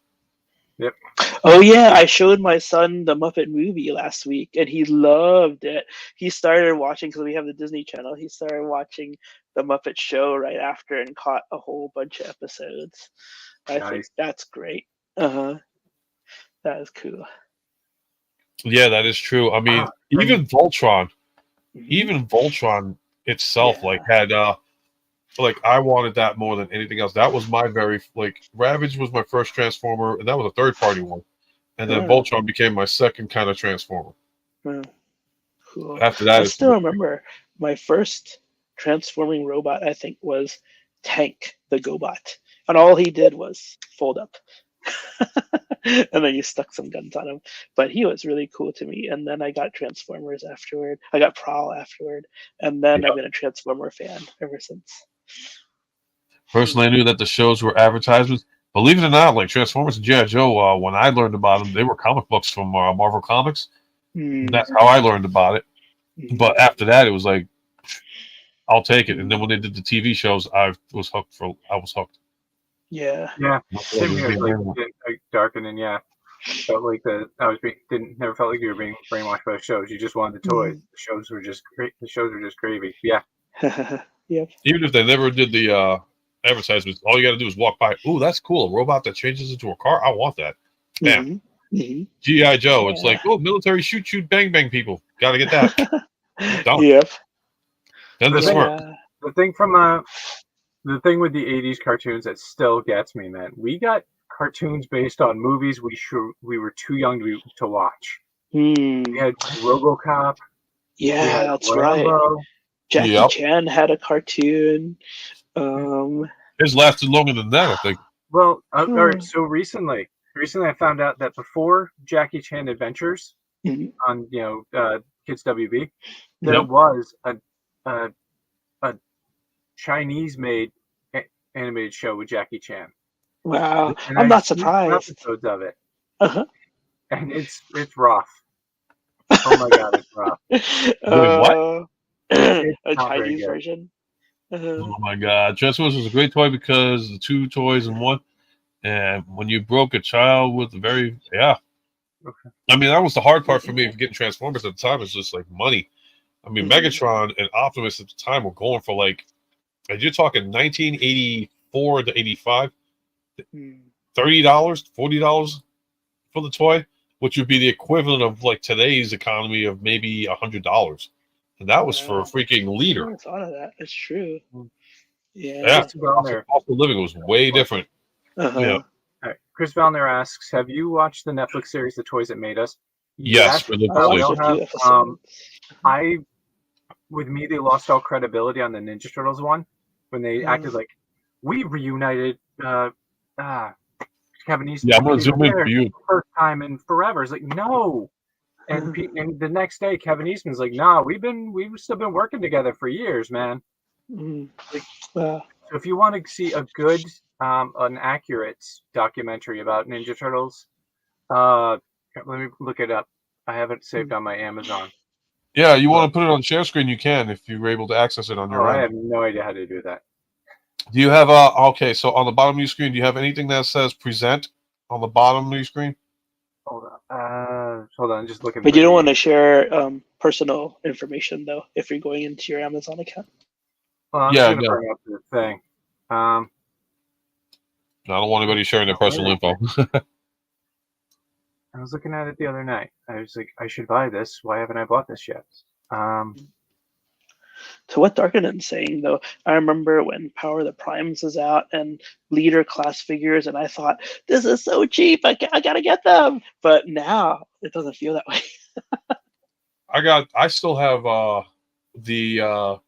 Yep. Oh yeah, I showed my son the Muppet movie last week, and he loved it. He started watching because we have the Disney Channel. He started watching the Muppet Show right after and caught a whole bunch of episodes. I think that's great. That is cool. Yeah, that is true. I mean, even Voltron itself, had I wanted that more than anything else. That was my Ravage was my first Transformer, and that was a third-party one. And then Voltron became my second kind of Transformer. Cool. After that, I still remember my first transforming robot, I think, was Tank the GoBot. And all he did was fold up. And then you stuck some guns on him. But he was really cool to me. And then I got Transformers afterward. I got Prowl afterward. And then I've been a Transformer fan ever since. Personally, I knew that the shows were advertisements. Believe it or not, like Transformers and G.I. Joe, when I learned about them, they were comic books from Marvel Comics. That's how I learned about it. But after that, it was like, I'll take it. And then when they did the TV shows, I was hooked. Yeah. Yeah. Same here. Darkening, yeah. Felt like never felt like you were being brainwashed by the shows. You just wanted the toys. The shows were just great. The shows were just gravy. Yeah. Yep. Even if they never did the advertisements, all you got to do is walk by. Ooh, that's cool. A robot that changes into a car. I want that. Bam. G.I. Joe. It's like, military shoot, bang, bang people. Got to get that. Done. Yep. Then the smirk. The thing the thing with the 80s cartoons that still gets me, man, we got cartoons based on movies we were too young to watch. We had RoboCop. Yeah, that's Rambo. Right. Jackie Chan had a cartoon. His lasted longer than that, I think. Well, all right, so recently I found out that before Jackie Chan Adventures on Kids WB, there was a Chinese-made animated show with Jackie Chan. Wow, I'm not surprised. Episodes of it, and it's rough. Oh my god, it's rough. What? A Chinese version. Oh my god, Transformers was a great toy because the two toys in one, and when you broke a child with a I mean, that was the hard part for me getting Transformers at the time. It's just like money. I mean, Megatron and Optimus at the time were going for and you're talking 1984 to 85, $30, $40 for the toy, which would be the equivalent of today's economy of maybe $100. And that was for a freaking liter. I never thought of that. It's true. Yeah. The cost of living was way different. All right. Chris Valner asks, have you watched the Netflix series The Toys That Made Us? Yes. With me, they lost all credibility on the Ninja Turtles one when they acted like we reunited Kevin Eastman. Yeah, I'm going to zoom in for you. First time in forever. It's like, no. And the next day, Kevin Eastman's like, "No, we've still been working together for years, man." So if you want to see a good, an accurate documentary about Ninja Turtles, let me look it up. I have it saved on my Amazon. Yeah, you want to put it on share screen? You can if you were able to access it on your end. I have no idea how to do that. Do you have okay? So on the bottom of your screen, do you have anything that says "present" on the bottom of your screen? Hold on, just looking. But you don't want to share personal information though if you're going into your Amazon account. Well, I'm just gonna bring up the thing. I don't want anybody sharing their personal info. I was looking at it the other night. I was like, I should buy this. Why haven't I bought this yet? To what Darkinen's saying though, I remember when Power of the Primes was out and leader class figures, and I thought, this is so cheap, I gotta get them. But now it doesn't feel that way. I still have the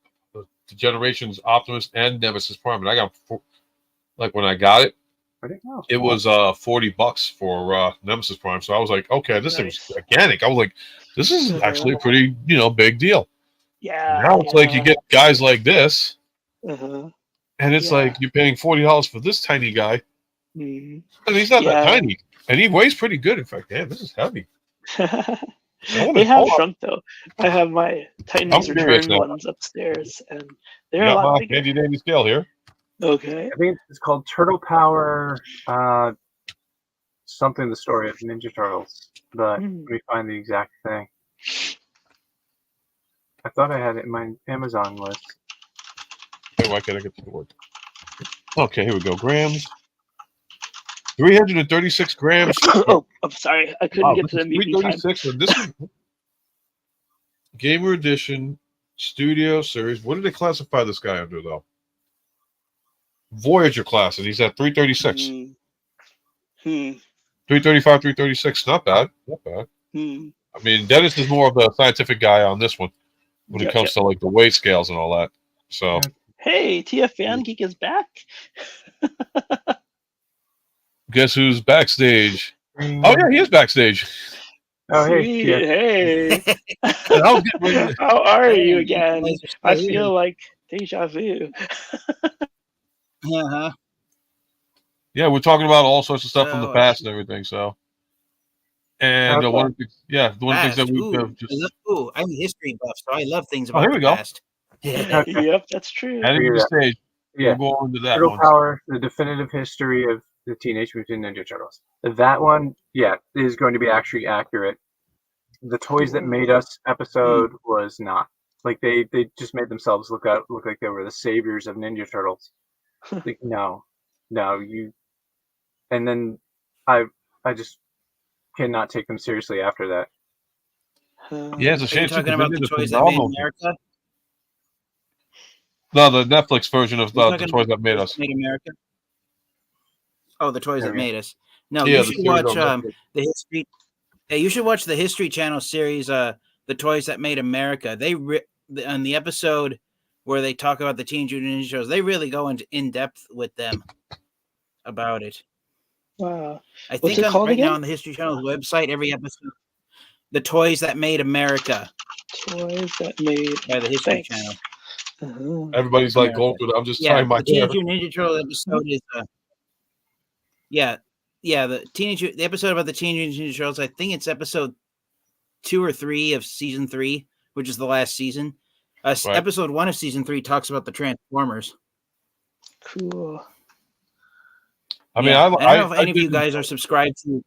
Generations Optimus and Nemesis Prime, and I got when I got it, it was $40 for Nemesis Prime. So I was like, okay, this thing was gigantic. I was like, this is actually a pretty big deal. Yeah. Now it's like you get guys like this, and it's like you're paying $40 for this tiny guy, and he's not that tiny, and he weighs pretty good. In fact, damn, this is heavy. They have shrunk though. I have my Titans Return ones upstairs, and they're a lot bigger. Handy dandy scale here. Okay. I think it's called Turtle Power. Something the story of Ninja Turtles, but let me find the exact thing. I thought I had it in my Amazon list. Wait, why can't I get to the word? Okay, here we go. Grams. 336 grams. Oh, I'm sorry. I couldn't get to the mute in time. 336. This is Gamer Edition Studio Series. What did they classify this guy under, though? Voyager class, and he's at 336. 335, 336. Not bad. Not bad. I mean, Dennis is more of the scientific guy on this one when it comes to like the weight scales and all that. So, hey, TF Fan Geek is back. guess who's backstage? Oh yeah, he is backstage. Oh hey, hey. How are you again? I feel like deja vu. Uh-huh. Yeah, we're talking about all sorts of stuff from the past and everything. So, and one of the things that we just I'm a history buff, so I love things about here we the go. past. Yep, that's true. Adding the stage. Yeah, we'll go into that Turtle one. Power, the definitive history of the Teenage Mutant Ninja Turtles. That one, yeah, is going to be actually accurate. The Toys That Made Us episode was not. Like they just made themselves look like they were the saviors of Ninja Turtles. Like, no, you. And then I just cannot take them seriously after that. Yeah, it's a Are shame. you talking about the Toys That Made America? No, the Netflix version of the Toys That Made Us. Made America. Oh, the Toys That Made Us. No, yeah, you should watch the history. Yeah, you should watch the History Channel series, "The Toys That Made America." They on the episode where they talk about the Teenage Mutant Ninja Turtles, they really go into in depth with them about it. Wow. I think now on the History Channel's website, every episode, "The Toys That Made America." Toys That Made by the History Channel. Everybody's like going through it. I'm just trying my the Teenage Mutant Ninja Turtle episode is the episode about the Teenage Mutant Ninja Turtles. I think it's episode 2 or 3 of season 3, which is the last season. Episode 1 of season 3 talks about the Transformers. Cool. I mean, I don't know if any of you guys are subscribed to.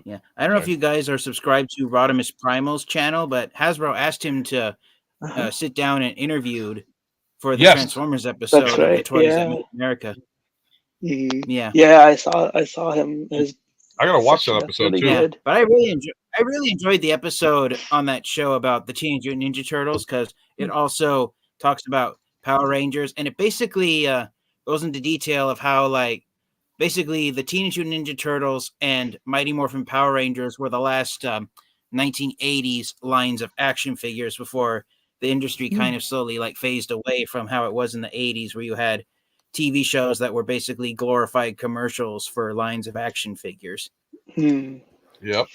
Yeah, I don't know if you guys are subscribed to Rodimus Primal's channel, but Hasbro asked him to sit down and interviewed for the Transformers episode of the Toys That Made America. Yeah, I saw him. I gotta watch that episode too. Yeah, but I really enjoyed the episode on that show about the Teenage Mutant Ninja Turtles because it also talks about Power Rangers, and it basically goes into detail of how basically the Teenage Mutant Ninja Turtles and Mighty Morphin Power Rangers were the last 1980s lines of action figures before the industry kind of slowly phased away from how it was in the 80s, where you had TV shows that were basically glorified commercials for lines of action figures. Yep.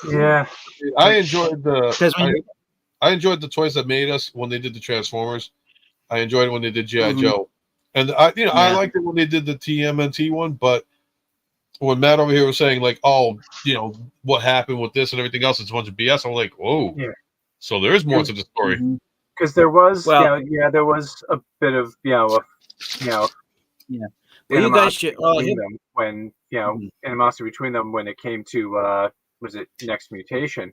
Yeah. I enjoyed I enjoyed the Toys That Made Us when they did the Transformers. I enjoyed it when they did G.I. Joe. And I liked it when they did the TMNT one, but when Matt over here was saying what happened with this and everything else, it's a bunch of BS. I'm like, whoa. Yeah. So there is more to the story. Because there was, there was a bit of, Well, you guys should them when animosity between them when it came to was it Next Mutation,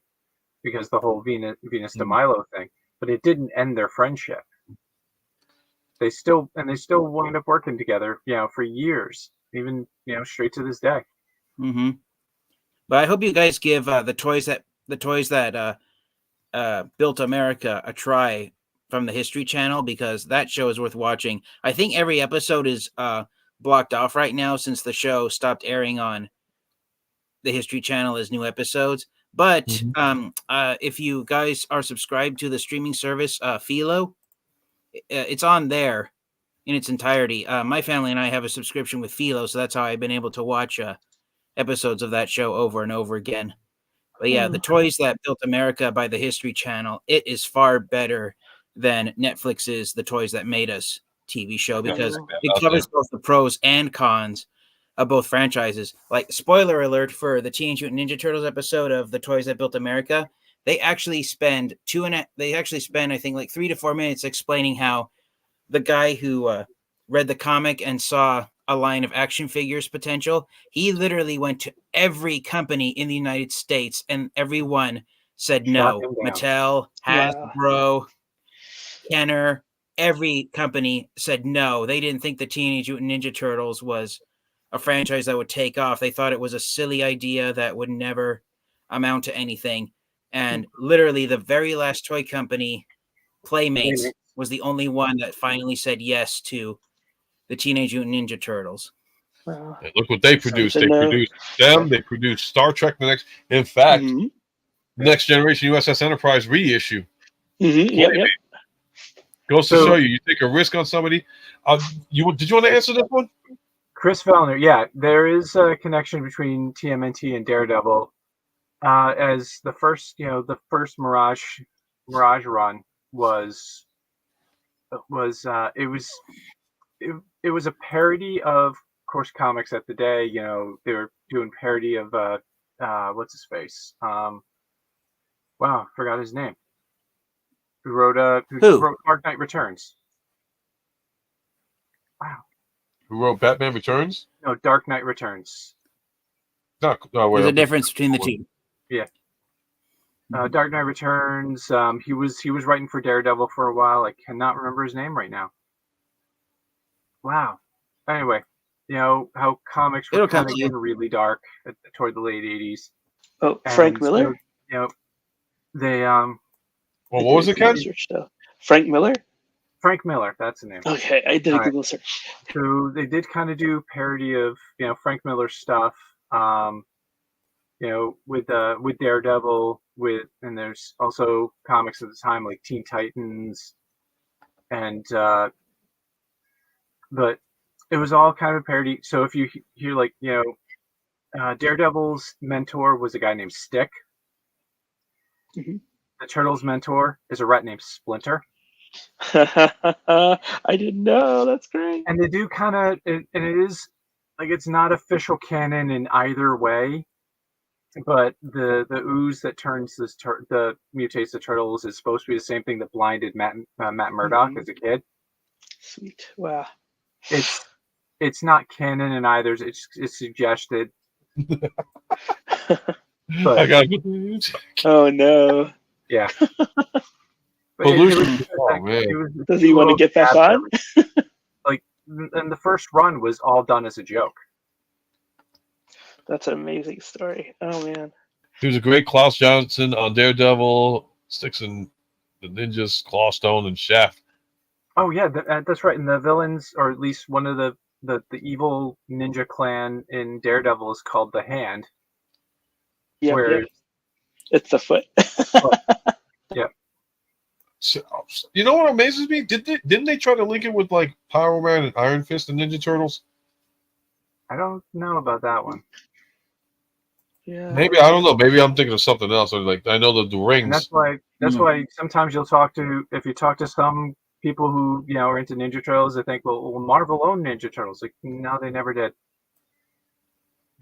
because the whole Venus de Milo thing, but it didn't end their friendship. They still wind up working together, for years, even straight to this day. But I hope you guys give the toys that built America a try from the History Channel, because that show is worth watching. I think every episode is blocked off right now since the show stopped airing on the History Channel as new episodes. But if you guys are subscribed to the streaming service Philo, it's on there in its entirety. My family and I have a subscription with Philo, so that's how I've been able to watch episodes of that show over and over again. But yeah, the Toys That Built America by the History Channel, it is far better than Netflix's The Toys That Made Us TV show, because it covers both the pros and cons of both franchises. Like, spoiler alert for the Teenage Mutant Ninja Turtles episode of The Toys That Built America, they actually spend I think like 3 to 4 minutes explaining how the guy who read the comic and saw a line of action figures potential, he literally went to every company in the United States and everyone said no. Mattel, Hasbro, Kenner, every company said no. They didn't think the Teenage Mutant Ninja Turtles was a franchise that would take off. They thought it was a silly idea that would never amount to anything. And literally the very last toy company, Playmates, was the only one that finally said yes to the Teenage Mutant Ninja Turtles. Wow. And look what they produced. They produced them. They produced Star Trek. In fact, Next Generation USS Enterprise reissue. Yep. Goes to show you take a risk on somebody. Did you want to answer this one? Chris Fellner, yeah, there is a connection between TMNT and Daredevil. As the first Mirage run was a parody of course comics at the day. You know, they were doing parody of what's his face? Wow, forgot his name. Who wrote Dark Knight Returns? Wow. Who wrote Batman Returns? No, Dark Knight Returns. No, there's a difference between the two. Yeah. Dark Knight Returns. He was writing for Daredevil for a while. I cannot remember his name right now. Wow. Anyway, you know how comics were kind of getting really dark toward the late '80s. Oh, Frank Miller. You know, they Well, what was it, Ken? Frank Miller. Frank Miller, that's the name. Okay, I did a Google search. So they did kind of do parody of Frank Miller stuff. With Daredevil, and there's also comics at the time like Teen Titans, and but it was all kind of a parody. So if you hear Daredevil's mentor was a guy named Stick. Mm-hmm. The Turtles' mentor is a rat named Splinter. I didn't know. That's great. And they do kind of, and it is like it's not official canon in either way, but the ooze that turns mutates the turtles is supposed to be the same thing that blinded Matt Murdock as a kid. Sweet. Wow. It's not canon in either. It's suggested. But, I got oh no. Yeah. Pollution. Does he want to get back on? And the first run was all done as a joke. That's an amazing story. Oh man. He was a great Klaus Johnson on Daredevil, Sticks and the Ninjas, Clawstone, and Shaft. Oh yeah, that's right. And the villains, or at least one of the evil ninja clan in Daredevil is called the Hand. Yeah. It's the foot. Yeah. So, you know what amazes me? Didn't they try to link it with like Power Man and Iron Fist and Ninja Turtles? I don't know about that one. Yeah. Maybe I don't know. Maybe I'm thinking of something else. Or like I know the rings. And that's why sometimes if you talk to some people who are into Ninja Turtles, they think, well, Marvel owned Ninja Turtles. Like, no, they never did.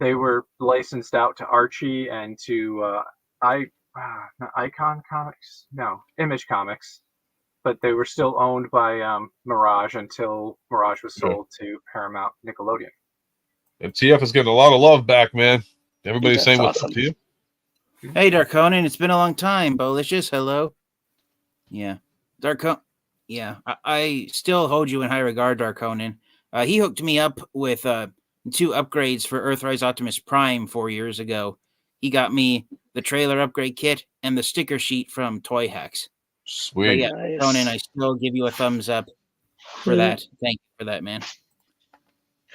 They were licensed out to Archie and to Icon Comics, Image Comics, but they were still owned by Mirage until Mirage was sold to Paramount Nickelodeon. And TF is getting a lot of love back, man. Everybody's saying what's up to you. Hey, Dark Conan, it's been a long time. Bolicious, hello. Yeah, Dark Conan. Yeah, I still hold you in high regard, Dark Conan. He hooked me up with 2 upgrades for Earthrise Optimus Prime 4 years ago. He got me the trailer upgrade kit and the sticker sheet from Toy Hacks. Sweet. So yeah, nice. Conan, I still give you a thumbs up for that. Thank you for that, man.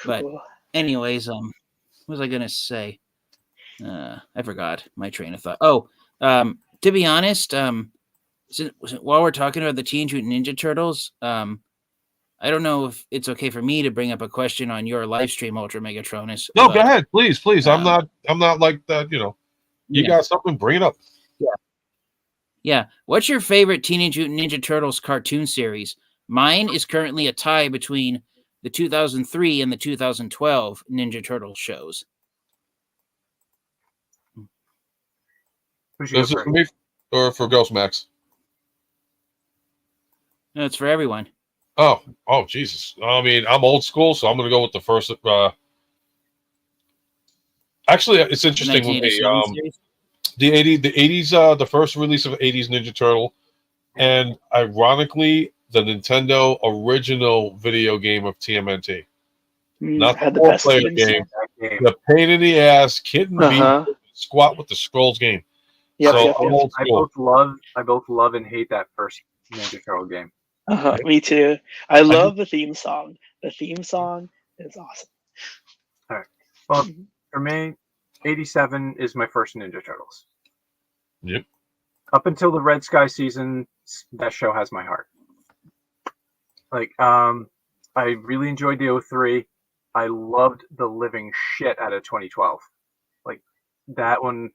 But anyways, what was I gonna say? I forgot my train of thought. Oh, to be honest, while we're talking about the Teenage Mutant Ninja Turtles, I don't know if it's okay for me to bring up a question on your live stream, Ultra Megatronus. No, go ahead, please. I'm not like that. You got something, bring it up. Yeah. What's your favorite Teenage Mutant Ninja Turtles cartoon series? Mine is currently a tie between the 2003 and the 2012 Ninja Turtle shows. Is this for me or for Ghost Max? No, it's for everyone. Oh, Jesus. I mean, I'm old school, so I'm going to go with the first. Actually, it's interesting with the 80s, the first release of 80s Ninja Turtle, and ironically, the Nintendo original video game of TMNT. Not the four-player game. The pain in the ass, kid and beat, squat with the scrolls game. Yeah, so I both love and hate that first Ninja Turtle game. Me too. I love the theme song. The theme song is awesome. All right. Well, for me, 87 is my first Ninja Turtles. Yep. Up until the Red Sky season, that show has my heart. Like, I really enjoyed the 03. I loved the living shit out of 2012. Like, that one,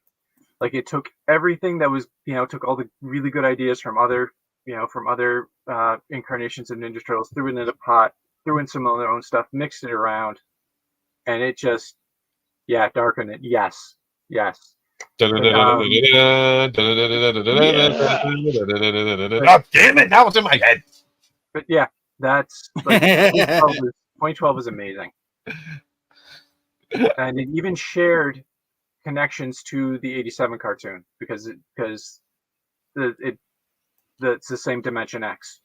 like, it took everything that was, took all the really good ideas from other incarnations of Ninja Turtles, threw it in a pot, threw in some of their own stuff, mixed it around, and it just, darkened it. Yes. Oh, damn it! Now it's in my head. But yeah, that's like 2012 is amazing, and it even shared connections to the 87 cartoon because it's the same Dimension X.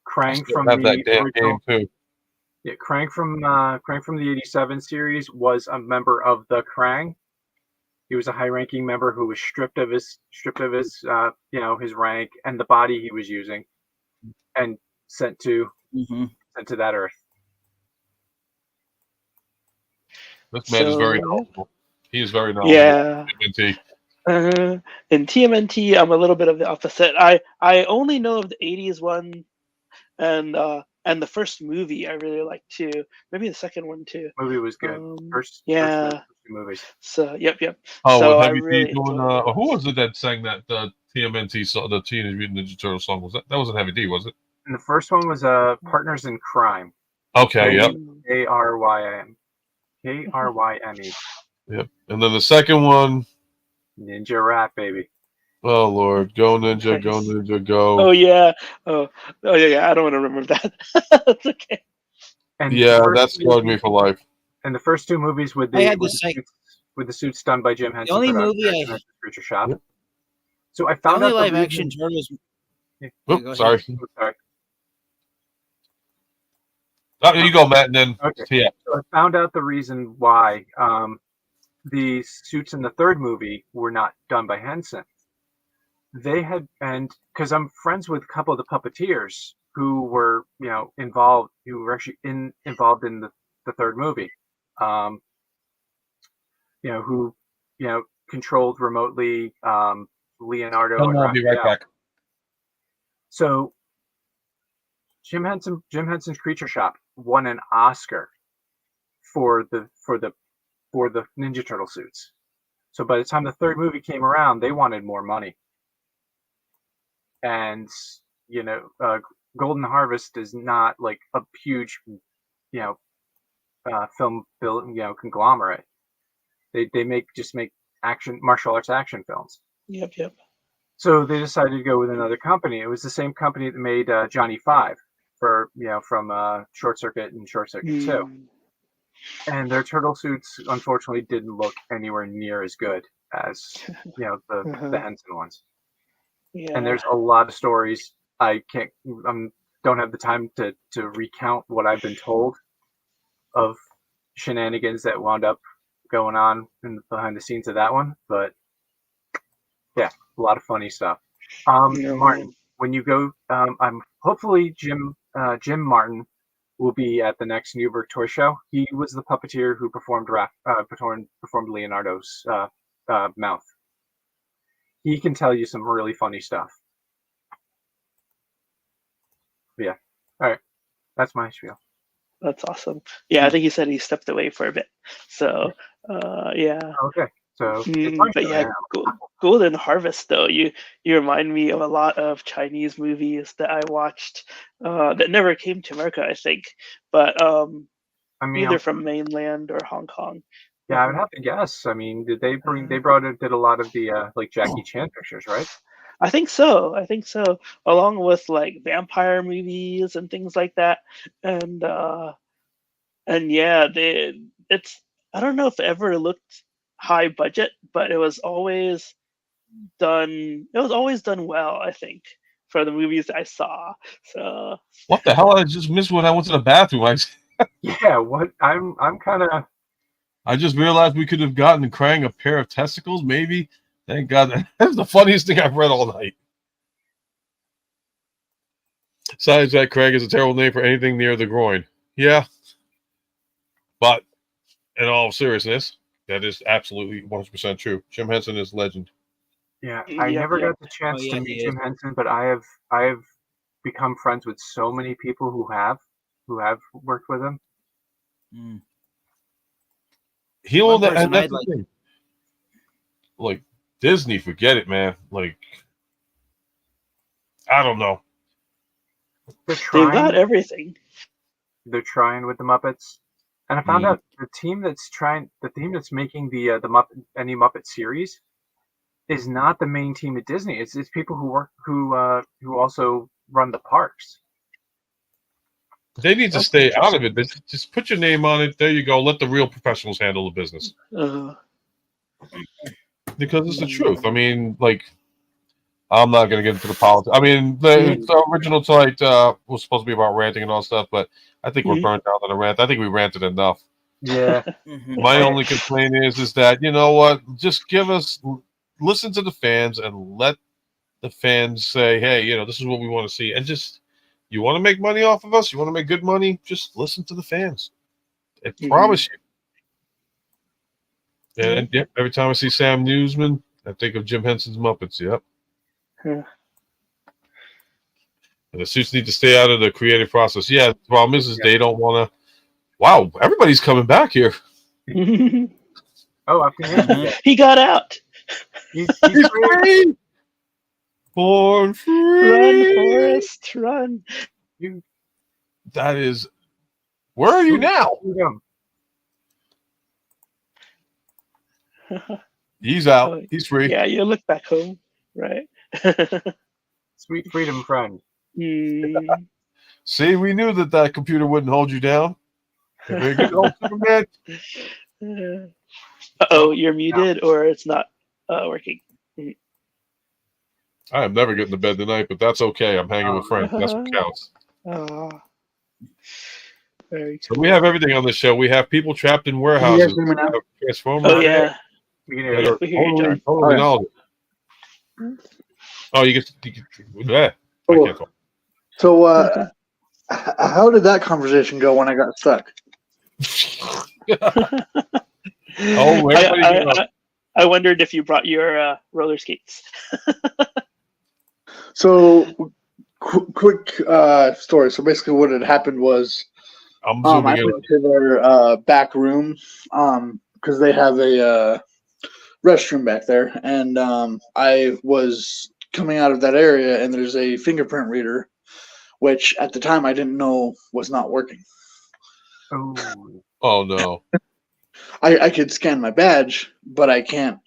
Krang from the original, Krang from the 87 series was a member of the Krang. He was a high-ranking member who was stripped of his his rank and the body he was using, and sent to that Earth. This man is very knowledgeable. He is very knowledgeable. Yeah. In TMNT, I'm a little bit of the opposite. I only know of the 80s one, and the first movie I really liked too. Maybe the second one too. Movie was good. First two movies. So yep. Oh, so with Heavy D doing. Who was it that sang that TMNT song, the Teenage Mutant Ninja Turtle song? Was that wasn't Heavy D, was it? And the first one was Partners in Crime. Okay, yep. KRYME. Yep. And then the second one, Ninja Rap, baby. Oh Lord, go Ninja, go Ninja, go. Oh yeah. Oh yeah. I don't want to remember that. That's okay. And that scarred me for life. And the first two movies with the suits done by Jim Henson. The only movie I Creature Shop. Yep. So I found out the live action Turtles. Sorry. Oh, you go, Matt, and then yeah. So I found out the reason why the suits in the third movie were not done by Henson. They had, and because I'm friends with a couple of the puppeteers who were, involved, who were actually involved in the third movie, who, controlled remotely Leonardo. I'll be right back. So Jim Henson's Creature Shop won an Oscar for the Ninja Turtle suits. So by the time the third movie came around, they wanted more money. And Golden Harvest is not like a huge, film conglomerate. They make martial arts action films. Yep. So they decided to go with another company. It was the same company that made Johnny Five for from Short Circuit and Short Circuit 2. And their turtle suits unfortunately didn't look anywhere near as good as the Henson ones. Yeah. And there's a lot of stories. I don't have the time to recount what I've been told of shenanigans that wound up going on behind the scenes of that one. But yeah, a lot of funny stuff. Martin, when you go, I'm hopefully Jim Martin will be at the next Newburgh Toy Show. He was the puppeteer who performed Leonardo's mouth. He can tell you some really funny stuff. Yeah. All right. That's my spiel. That's awesome. Yeah, I think he said he stepped away for a bit. So, yeah. Okay. So, but yeah, Golden Harvest though, you remind me of a lot of Chinese movies that I watched that never came to America, I think, but I mean, either from mainland or Hong Kong. Yeah, I would have to guess. I mean, did they did a lot of the like Jackie Chan pictures, right? I think so. Along with like vampire movies and things like that, and yeah, it's I don't know if it ever looked high budget, but it was always done. It was always done well, I think, for the movies I saw. So what the hell? I just missed when I went to the bathroom. Yeah, what? I'm kind of. I just realized we could have gotten Krang a pair of testicles, maybe. Thank God. That's the funniest thing I've read all night. Besides that, Krang is a terrible name for anything near the groin. Yeah. But in all seriousness, that is absolutely 100% true. Jim Henson is legend. Yeah, I never got the chance to meet Jim Henson, but I have become friends with so many people who have worked with him. Mm. He will, and that's the thing. Like Disney, forget it, man. Like, I don't know. They've got everything. They're trying with the Muppets, and I found out the team that's making the Muppet series is not the main team at Disney. It's people who also run the parks. They need to stay out of it. Just put your name on it. There you go. Let the real professionals handle the business. Because it's the truth. I mean, like, I'm not going to get into the politics. I mean, the original site was supposed to be about ranting and all stuff, but I think we're burnt out on the rant. I think we ranted enough. Yeah. My only complaint is that, you know what? Just listen to the fans and let the fans say, hey, you know, this is what we want to see. And just, you want to make money off of us? You want to make good money? Just listen to the fans. I promise you. And yep, every time I see Sam Newsman, I think of Jim Henson's Muppets. Yep. And the suits need to stay out of the creative process. Yeah, the problem is they don't want to. Wow, everybody's coming back here. Oh, he got out. He's free. Born free. Run, Forrest, run. That is. Where are you now? He's out. He's free. Yeah, you look back home, right? Sweet freedom, friend. See, we knew that computer wouldn't hold you down. Very good, old Superman. Uh-oh, you're muted or it's not working. I am never getting to bed tonight, but that's okay. I'm hanging with friends. That's what counts. Very cool. So we have everything on this show. We have people trapped in warehouses. Transformers. Oh, yeah. We hear you, John. Totally knowledge. Oh, you get yeah. So, how did that conversation go when I got stuck? I wondered if you brought your roller skates. So, quick story. So basically, what had happened was I went to their back room because they have a restroom back there, and I was coming out of that area, and there's a fingerprint reader, which at the time I didn't know was not working. Oh no. I could scan my badge, but I can't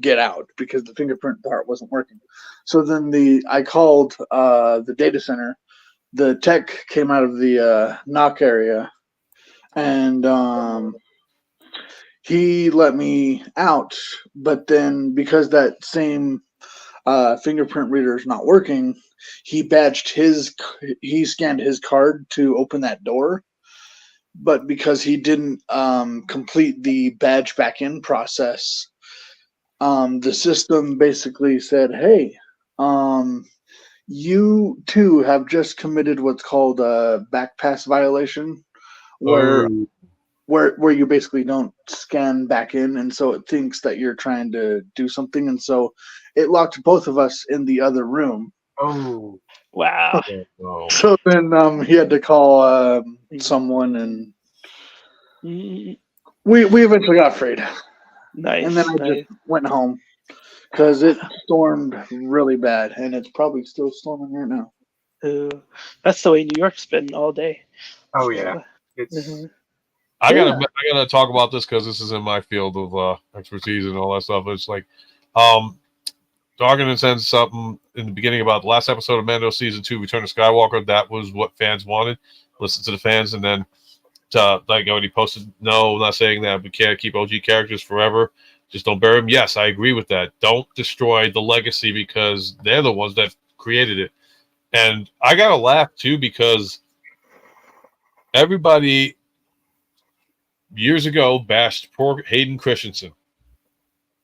get out because the fingerprint part wasn't working. So then I called the data center. The tech came out of the knock area, and he let me out. But then because that same fingerprint reader is not working, he scanned his card to open that door. But because he didn't complete the badge back in process, the system basically said, hey, you too have just committed what's called a back pass violation, where you basically don't scan back in, and so it thinks that you're trying to do something, and so it locked both of us in the other room. Oh. Wow. So then he had to call someone, and we eventually got freed. Nice. And then I just went home because it stormed really bad, and it's probably still storming right now. That's the way New York's been all day. Oh yeah, it's. I gotta talk about this because this is in my field of expertise and all that stuff. It's like, Doggin said something in the beginning about the last episode of Mando season 2, Return of Skywalker. That was what fans wanted. Listen to the fans, and then like when he posted, no, I'm not saying that we can't keep OG characters forever. Just don't bury them. Yes, I agree with that. Don't destroy the legacy because they're the ones that created it. And I gotta laugh too because everybody years ago bashed poor Hayden Christensen.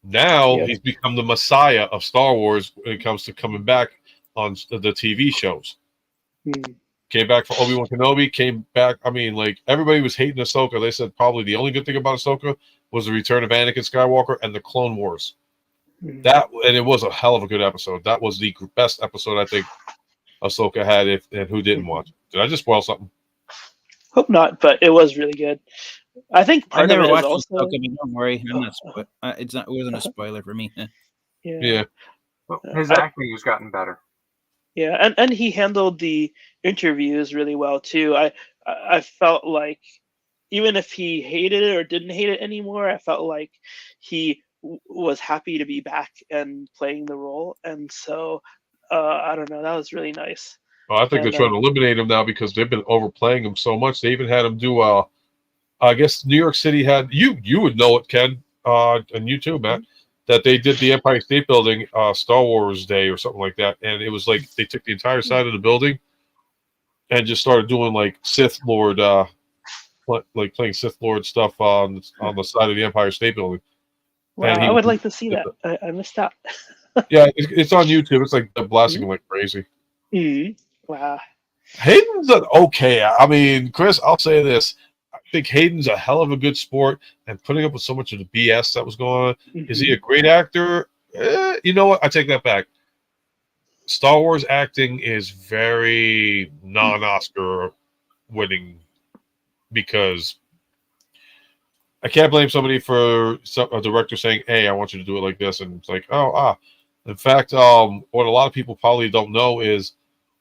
Now he's become the messiah of Star Wars when it comes to coming back on the TV shows. Came back for Obi-Wan Kenobi, came back. I mean, like, everybody was hating Ahsoka. They said probably the only good thing about Ahsoka was the return of Anakin Skywalker and the Clone Wars. And it was a hell of a good episode. That was the best episode I think Ahsoka had. And who didn't watch it? Did I just spoil something? Hope not, but it was really good. I think I never watched also... Ahsoka, but don't worry, I'm not. It wasn't a spoiler for me. Yeah. Well, his acting has gotten better. Yeah, and he handled the interviews really well too. I felt like even if he hated it or didn't hate it anymore, I felt like he was happy to be back and playing the role. And so I don't know, that was really nice. Well, I think they're trying to eliminate him now because they've been overplaying him so much. They even had him do I guess New York City had you would know it, Ken, and you too, Matt, that they did the Empire State Building Star Wars Day or something like that, and it was like they took the entire side of the building and just started doing like Sith Lord, like playing Sith Lord stuff on the side of the Empire State Building. Wow, I would like to see that. I missed out. Yeah, it's on YouTube. It's like blasting him like crazy. Wow. Hayden's an okay. I mean, Chris, I'll say this. I think Hayden's a hell of a good sport, and putting up with so much of the BS that was going on. Is he a great actor? You know what? I take that back. Star Wars acting is very non-Oscar winning because I can't blame somebody for a director saying, "Hey, I want you to do it like this," and it's like, In fact, what a lot of people probably don't know is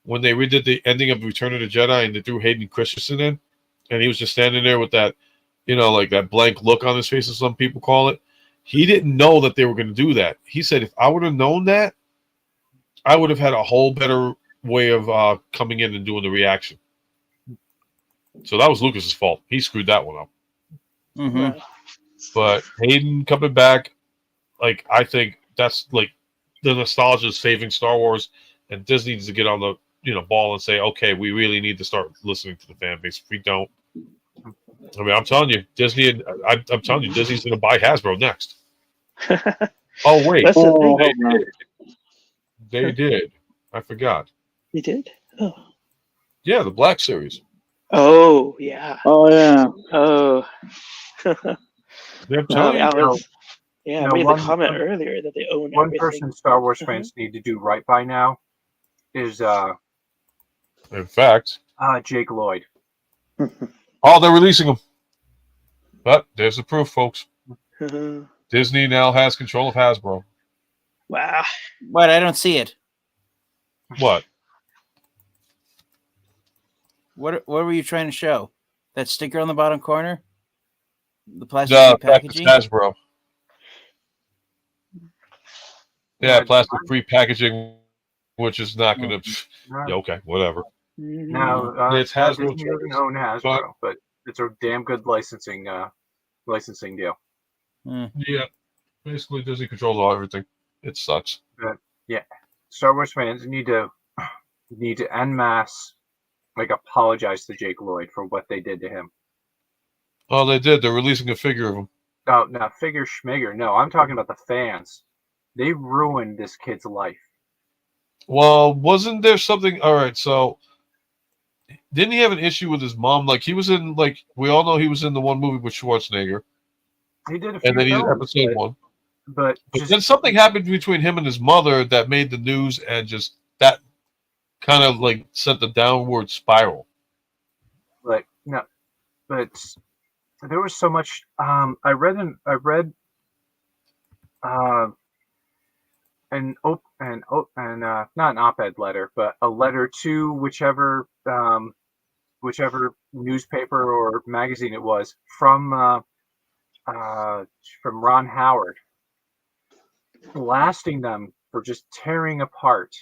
when they redid the ending of Return of the Jedi and they threw Hayden Christensen in, and he was just standing there with that, like that blank look on his face, as some people call it. He didn't know that they were going to do that. He said, if I would have known that, I would have had a whole better way of coming in and doing the reaction. So that was Lucas's fault. He screwed that one up. But Hayden coming back, like, I think that's like the nostalgia is saving Star Wars, and Disney needs to get on the ball and say, okay, we really need to start listening to the fan base. If we don't, I mean, I'm telling you, Disney. I'm telling you, Disney's going to buy Hasbro next. Oh wait, they did. I forgot. They did. Oh. Yeah, the Black Series. Oh yeah. Oh yeah. Oh. I'm telling you. I made the comment earlier that they own one everything. person Star Wars fans need to do right by now is in fact Jake Lloyd. Oh, they're releasing him. But there's the proof, folks. Disney now has control of Hasbro. Wow. But I don't see it. What? What were you trying to show? That sticker on the bottom corner? The plastic packaging? Hasbro. Yeah, plastic-free packaging, which is not going to... Yeah, okay, whatever. Now, it's Hasbro. Disney doesn't own Hasbro, but it's a damn good licensing deal. Yeah, basically Disney controls everything. It sucks. But, yeah, Star Wars fans need to en masse apologize to Jake Lloyd for what they did to him. Oh, they did. They're releasing a figure of him. Oh, no, figure schmigger. No, I'm talking about the fans. They ruined this kid's life. Well, wasn't there something? All right, so didn't he have an issue with his mom? Like, he was in, like, we all know he was in the one movie with Schwarzenegger. He did a few and then he did films, episode 1. But then something happened between him and his mother that made the news, and just that kind of like sent the downward spiral. Like, no, but there was so much. I read not an op-ed letter, but a letter to whichever newspaper or magazine it was from Ron Howard, blasting them for just tearing apart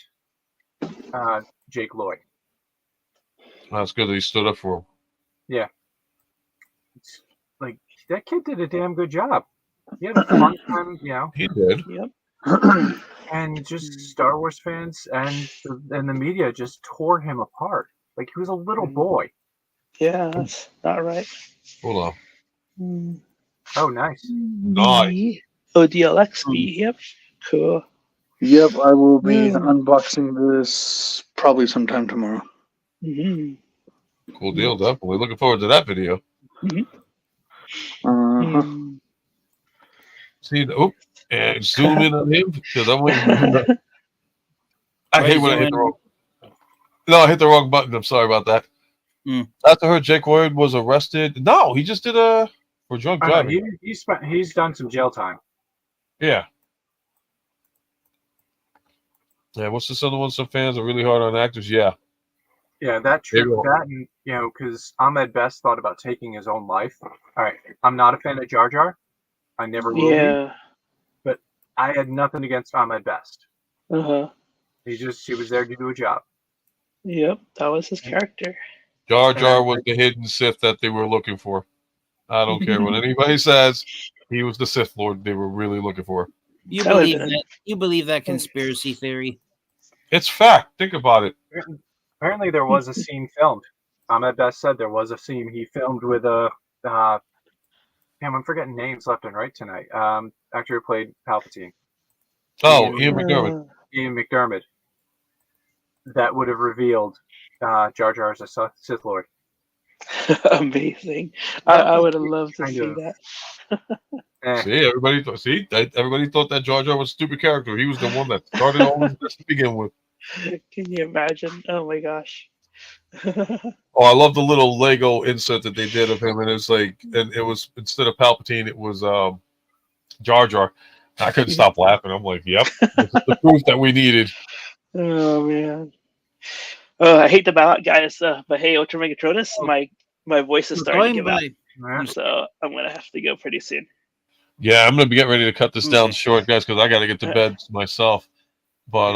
Jake Lloyd. That's good that he stood up for him. Yeah, it's like that kid did a damn good job. He had a fun time, He did. Yep. And just Star Wars fans and the media just tore him apart. Like he was a little boy. Yeah, that's not right. Hold on. Oh, nice. Nice. ODLXB. Yep. Cool. Yep, I will be unboxing this probably sometime tomorrow. Mm-hmm. Cool deal, definitely. Looking forward to that video. See, and zoom in on him because I'm waiting. I hate when I hit the wrong. No, I hit the wrong button. I'm sorry about that. After I heard Jake Lloyd was arrested. No, he just did for drunk driving. He's done some jail time. Yeah. Yeah. What's this other one? Some fans are really hard on actors. Yeah. Yeah, that true. That and because Ahmed Best thought about taking his own life. All right, I'm not a fan of Jar Jar. I never will be. But I had nothing against Ahmed Best. He was there to do a job. Yep, that was his character. Jar Jar was the hidden Sith that they were looking for. I don't care what anybody says. He was the Sith Lord they were really looking for. You believe that? You believe that conspiracy theory? It's fact. Think about it. Apparently, there was a scene filmed. Ahmed Best said there was a scene he filmed with damn, I'm forgetting names left and right tonight. Actor who played Palpatine. Ian McDermott. Ian McDermott. That would have revealed Jar Jar as a Sith Lord. Amazing. I would have loved to see that. See, everybody thought that Jar Jar was a stupid character. He was the one that started all this to begin with. Can you imagine? Oh my gosh. Oh, I love the little Lego insert that they did of him, and it's like, and it was instead of Palpatine, it was Jar Jar. I couldn't stop laughing. I'm like, yep, this is the proof that we needed. Oh man. I hate the ballot, guys, but hey, Ultra Megatronus, my voice is starting to give out, so I'm gonna have to go pretty soon. Yeah, I'm gonna be getting ready to cut this down short, guys, because I got to get to bed myself. But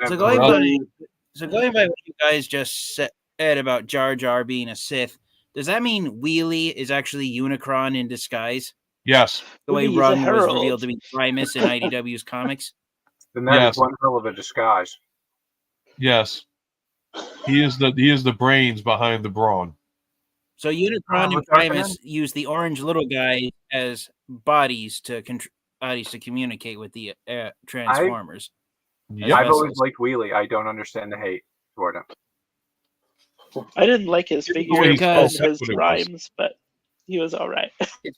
so going by what you guys just said about Jar Jar being a Sith, does that mean Wheelie is actually Unicron in disguise? Yes. The way Run was revealed to be Primus in IDW's comics. Then that is one hell of a disguise. Yes. He is the brains behind the brawn. So Unicron and Primus use the orange little guy as bodies to communicate with the Transformers. I've always liked Wheelie. I don't understand the hate toward him. I didn't like his figure because his rhymes, but he was all right. It's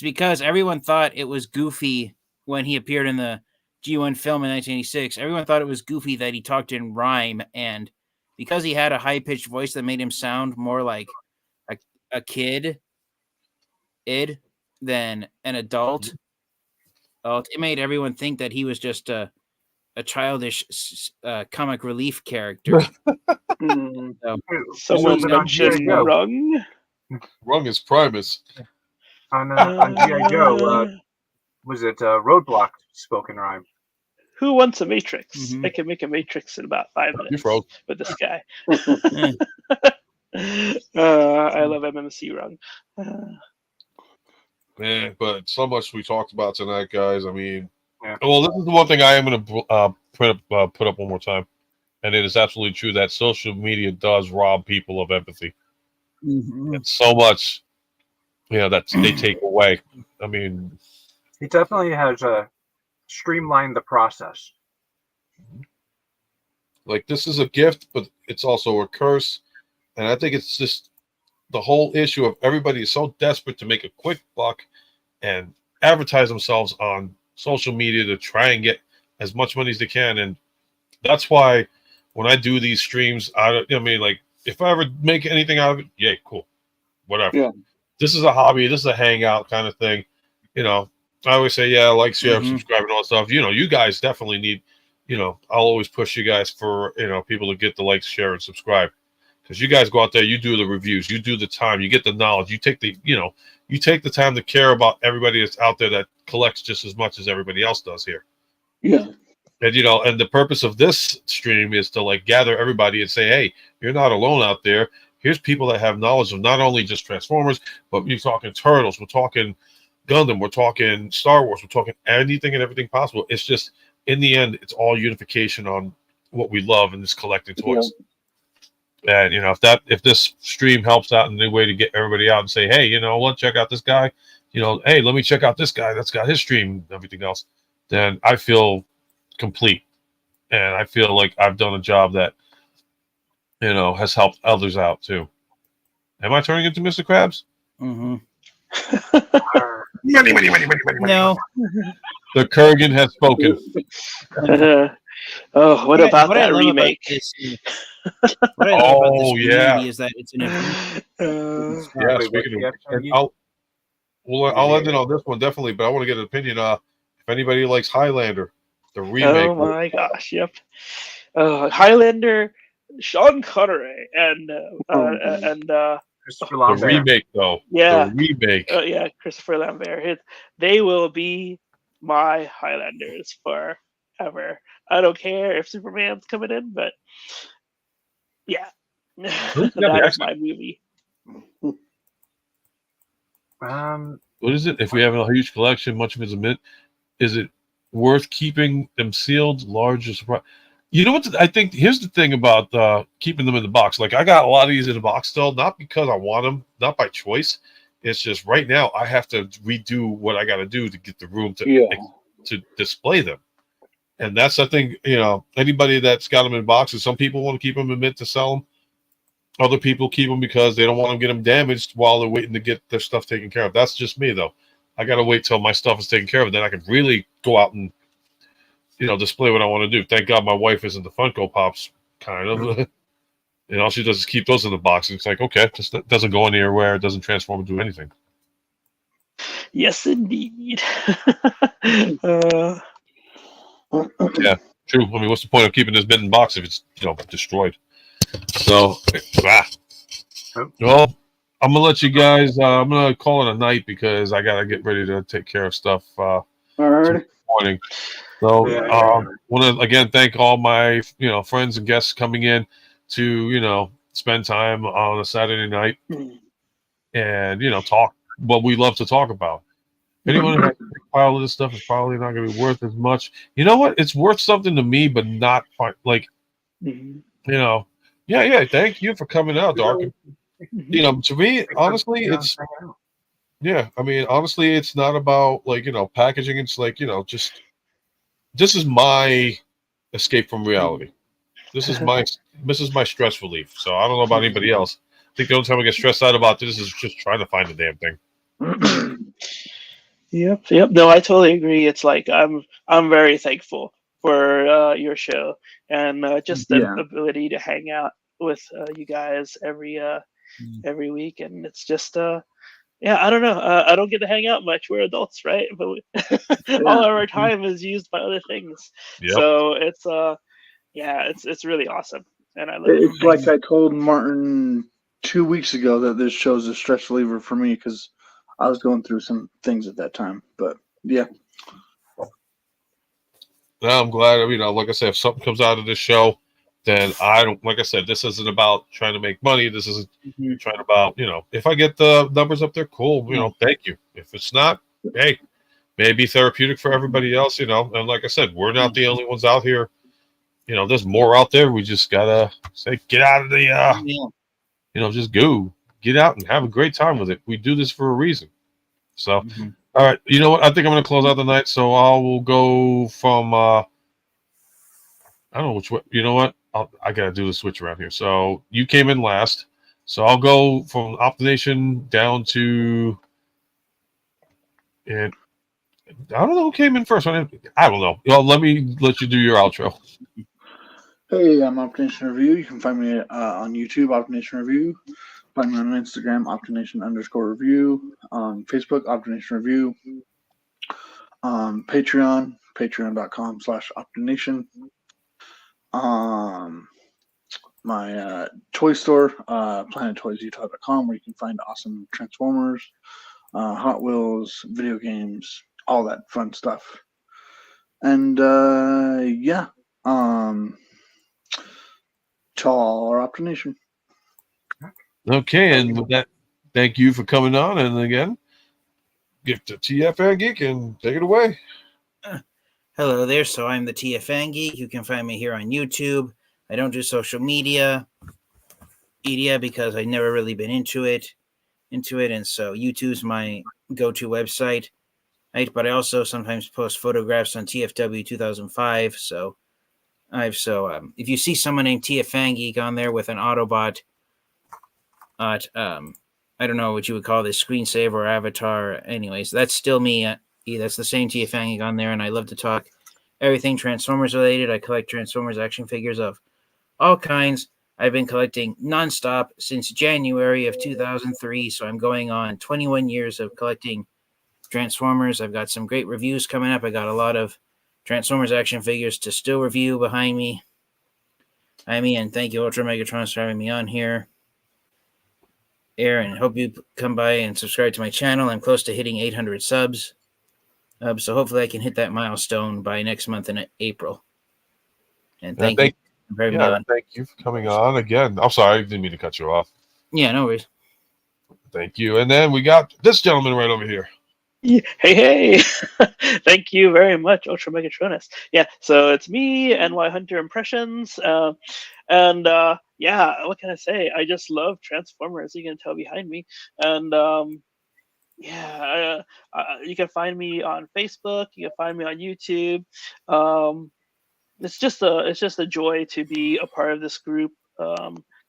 because everyone thought it was goofy when he appeared in the G1 film in 1986. Everyone thought it was goofy that he talked in rhyme, and because he had a high-pitched voice that made him sound more like a kid than an adult, it made everyone think that he was just a childish comic relief character. Someone mentioned Rung. Rung is Primus. On G.I. Joe, was it Roadblock spoken rhyme? Who wants a Matrix? I can make a Matrix in about 5 minutes with this guy. I love MMC Rung. Man, but so much we talked about tonight, guys. I mean, well, this is the one thing I am going to put up one more time, and it is absolutely true that social media does rob people of empathy. And so much, that they take away. I mean, it definitely has streamlined the process. Like, this is a gift, but it's also a curse, and I think it's just the whole issue of everybody is so desperate to make a quick buck and advertise themselves on social media to try and get as much money as they can. And that's why when I do these streams, like, if I ever make anything out of it, yay, cool, whatever. Yeah. This is a hobby. This is a hangout kind of thing. I always say, yeah, like, share, subscribe, and all that stuff. You guys definitely need, I'll always push you guys for, people to get the like, share, and subscribe. Because you guys go out there, you do the reviews, you do the time, you get the knowledge, you take the, you take the time to care about everybody that's out there that collects just as much as everybody else does here. Yeah. And, and the purpose of this stream is to like gather everybody and say, hey, you're not alone out there. Here's people that have knowledge of not only just Transformers, but we're talking Turtles, we're talking Gundam, we're talking Star Wars, we're talking anything and everything possible. It's just, in the end, it's all unification on what we love and this collecting toys. Yeah. And if this stream helps out in any way to get everybody out and say, hey, check out this guy, hey, let me check out this guy that's got his stream and everything else, then I feel complete, and I feel like I've done a job that has helped others out too. Am I turning into Mr. Krabs? Mm-hmm. money. No. The Kurgan has spoken. What about that remake? What I love about this community is that it's an speaking of, I'll end it on this one definitely, but I want to get an opinion. If anybody likes Highlander, the remake. Oh my gosh, yep. Highlander, Sean Connery, and Christopher Lambert. The remake, though. Yeah, the remake. Yeah, Christopher Lambert. They will be my Highlanders forever. I don't care if Superman's coming in, but yeah, that is my movie. What is it? If we have a huge collection, much of it's a mint, is it worth keeping them sealed, large, or surprise? You know what? I think here's the thing about keeping them in the box. Like, I got a lot of these in the box still, not because I want them, not by choice. It's just right now I have to redo what I got to do to get the room to display them. And that's, I think, anybody that's got them in boxes, some people want to keep them in mint to sell them. Other people keep them because they don't want to get them damaged while they're waiting to get their stuff taken care of. That's just me, though. I got to wait till my stuff is taken care of, and then I can really go out and, display what I want to do. Thank God my wife isn't the Funko Pops kind of. All she does is keep those in the box. It's like, okay, just doesn't go anywhere. It doesn't transform into anything. Yes, indeed. Yeah, true. I mean, what's the point of keeping this bit in box if it's destroyed? So, well, I'm gonna let you guys. I'm gonna call it a night because I gotta get ready to take care of stuff. All right. Morning. So, want to again thank all my friends and guests coming in to spend time on a Saturday night and talk what we love to talk about. Anyone who has a big pile of this stuff is probably not going to be worth as much. You know what? It's worth something to me, but not like, yeah. Thank you for coming out, Dark. To me, honestly, it's honestly, it's not about like packaging. It's like just this is my escape from reality. This is my stress relief. So I don't know about anybody else. I think the only time I get stressed out about this is just trying to find the damn thing. Yep. No, I totally agree. It's like I'm very thankful for your show and just the ability to hang out with you guys every week, and it's just I don't know. I don't get to hang out much. We're adults, right? But all of our time is used by other things. Yep. So it's it's really awesome, and I love it. It's like I told Martin 2 weeks ago that this show's a stress reliever for me because I was going through some things at that time, but yeah. Now I'm glad. Like I said, if something comes out of this show, then I don't. Like I said, this isn't about trying to make money. This isn't trying about if I get the numbers up there, cool. Thank you. If it's not, hey, maybe therapeutic for everybody else. And like I said, we're not the only ones out here. There's more out there. We just gotta say, get out of the. Just go. Get out and have a great time with it. We do this for a reason. So, all right. You know what? I think I'm going to close out the night. So I will go from, I don't know which way. You know what? I got to do the switch around here. So you came in last. So I'll go from Optination down to, and I don't know who came in first. I don't know. Let me let you do your outro. Hey, I'm Optination Review. You can find me on YouTube, Optination Review. Find me on Instagram, Optination_review. On Facebook, Optination Review. Patreon, patreon.com/OptiNation. My toy store, planettoysutah.com, where you can find awesome Transformers, Hot Wheels, video games, all that fun stuff. And yeah, to all our OptiNation. Okay, and with that, thank you for coming on. And again, get to TFN Geek and take it away. Hello there. So I'm the TFN Geek. You can find me here on YouTube. I don't do social media because I've never really been into it, and so YouTube's my go-to website. Right? But I also sometimes post photographs on TFW 2005. So if you see someone named TFN Geek on there with an Autobot, I don't know what you would call this, screensaver or avatar. Anyways, that's still me. That's the same TFN Geek on there, and I love to talk everything Transformers related. I collect Transformers action figures of all kinds. I've been collecting nonstop since January of 2003, so I'm going on 21 years of collecting Transformers. I've got some great reviews coming up. I got a lot of Transformers action figures to still review behind me. And thank you, Ultra Megatron, for having me on here. And hope you come by and subscribe to my channel. I'm close to hitting 800 subs. So hopefully I can hit that milestone by next month in April. And thank you for having me on. Thank you for coming on again. I'm sorry, I didn't mean to cut you off. Yeah, no worries. Thank you. And then we got this gentleman right over here. Hey. Thank you very much, Ultra Megatronus. Yeah, so it's me, NyHunter Impressions. Yeah, what can I say? I just love Transformers, you can tell behind me. And you can find me on Facebook, you can find me on YouTube. It's just a joy to be a part of this group,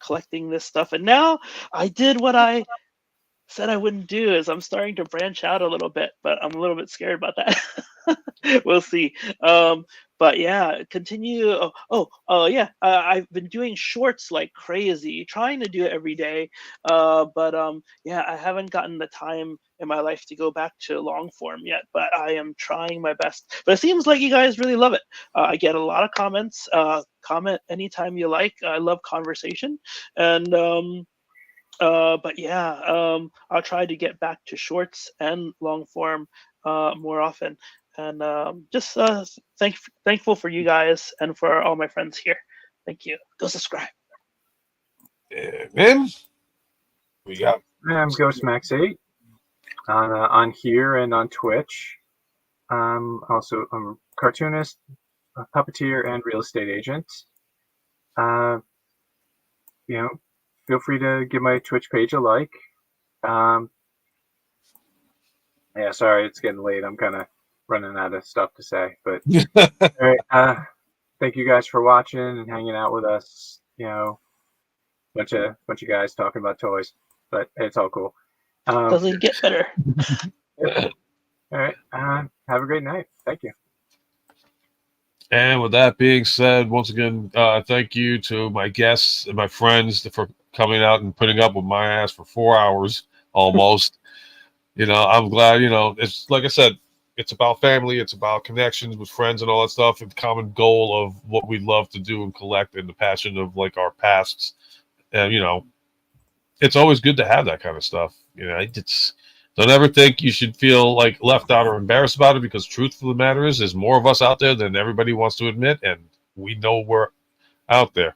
collecting this stuff. And now I did what I said I wouldn't do, is I'm starting to branch out a little bit, but I'm a little bit scared about that. We'll see. But yeah, continue. I've been doing shorts like crazy, trying to do it every day. But I haven't gotten the time in my life to go back to long form yet, but I am trying my best. But it seems like you guys really love it. I get a lot of comments. Comment anytime you like. I love conversation. And I'll try to get back to shorts and long form more often. And just thankful for you guys and for all my friends here. Thank you. Go subscribe. And we got I'm GhostMax8 on here and on Twitch. Also, I'm a cartoonist, a puppeteer, and real estate agent. Feel free to give my Twitch page a like. Sorry, it's getting late. I'm kind of running out of stuff to say. But all right, thank you guys for watching and hanging out with us. Bunch of guys talking about toys, but it's all cool. Doesn't get better. All right, have a great night. Thank you. And with that being said, once again, thank you to my guests and my friends for coming out and putting up with my ass for 4 hours almost. I'm glad, it's like I said, it's about family, it's about connections with friends and all that stuff, and the common goal of what we love to do and collect, and the passion of like our pasts. And it's always good to have that kind of stuff. Don't ever think you should feel like left out or embarrassed about it, because truth of the matter is there's more of us out there than everybody wants to admit, and we know we're out there.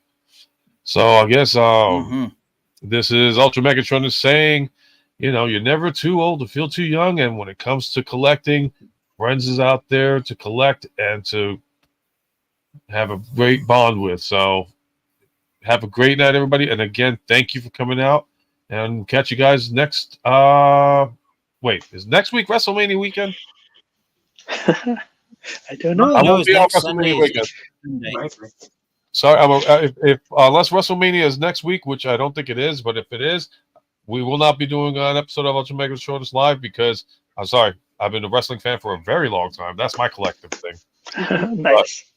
So I guess this is Ultra Megatron saying, you're never too old to feel too young, and when it comes to collecting, friends is out there to collect and to have a great bond with. So have a great night, everybody, and again, thank you for coming out, and catch you guys next Wait, is next week WrestleMania weekend? I don't know. I won't be on WrestleMania weekend. Sorry, if unless WrestleMania is next week, which I don't think it is, but if it is, we will not be doing an episode of Ultra Mega Shortest live, because I'm sorry, I've been a wrestling fan for a very long time. That's my collective thing. Nice.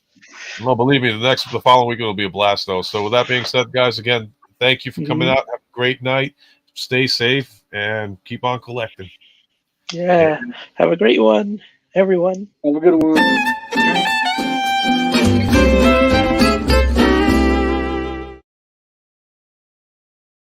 No, believe me, the following week it'll be a blast, though. So with that being said, guys, again, thank you for coming out. Have a great night. Stay safe and keep on collecting. Yeah. Have a great one. everyone. Have a good one.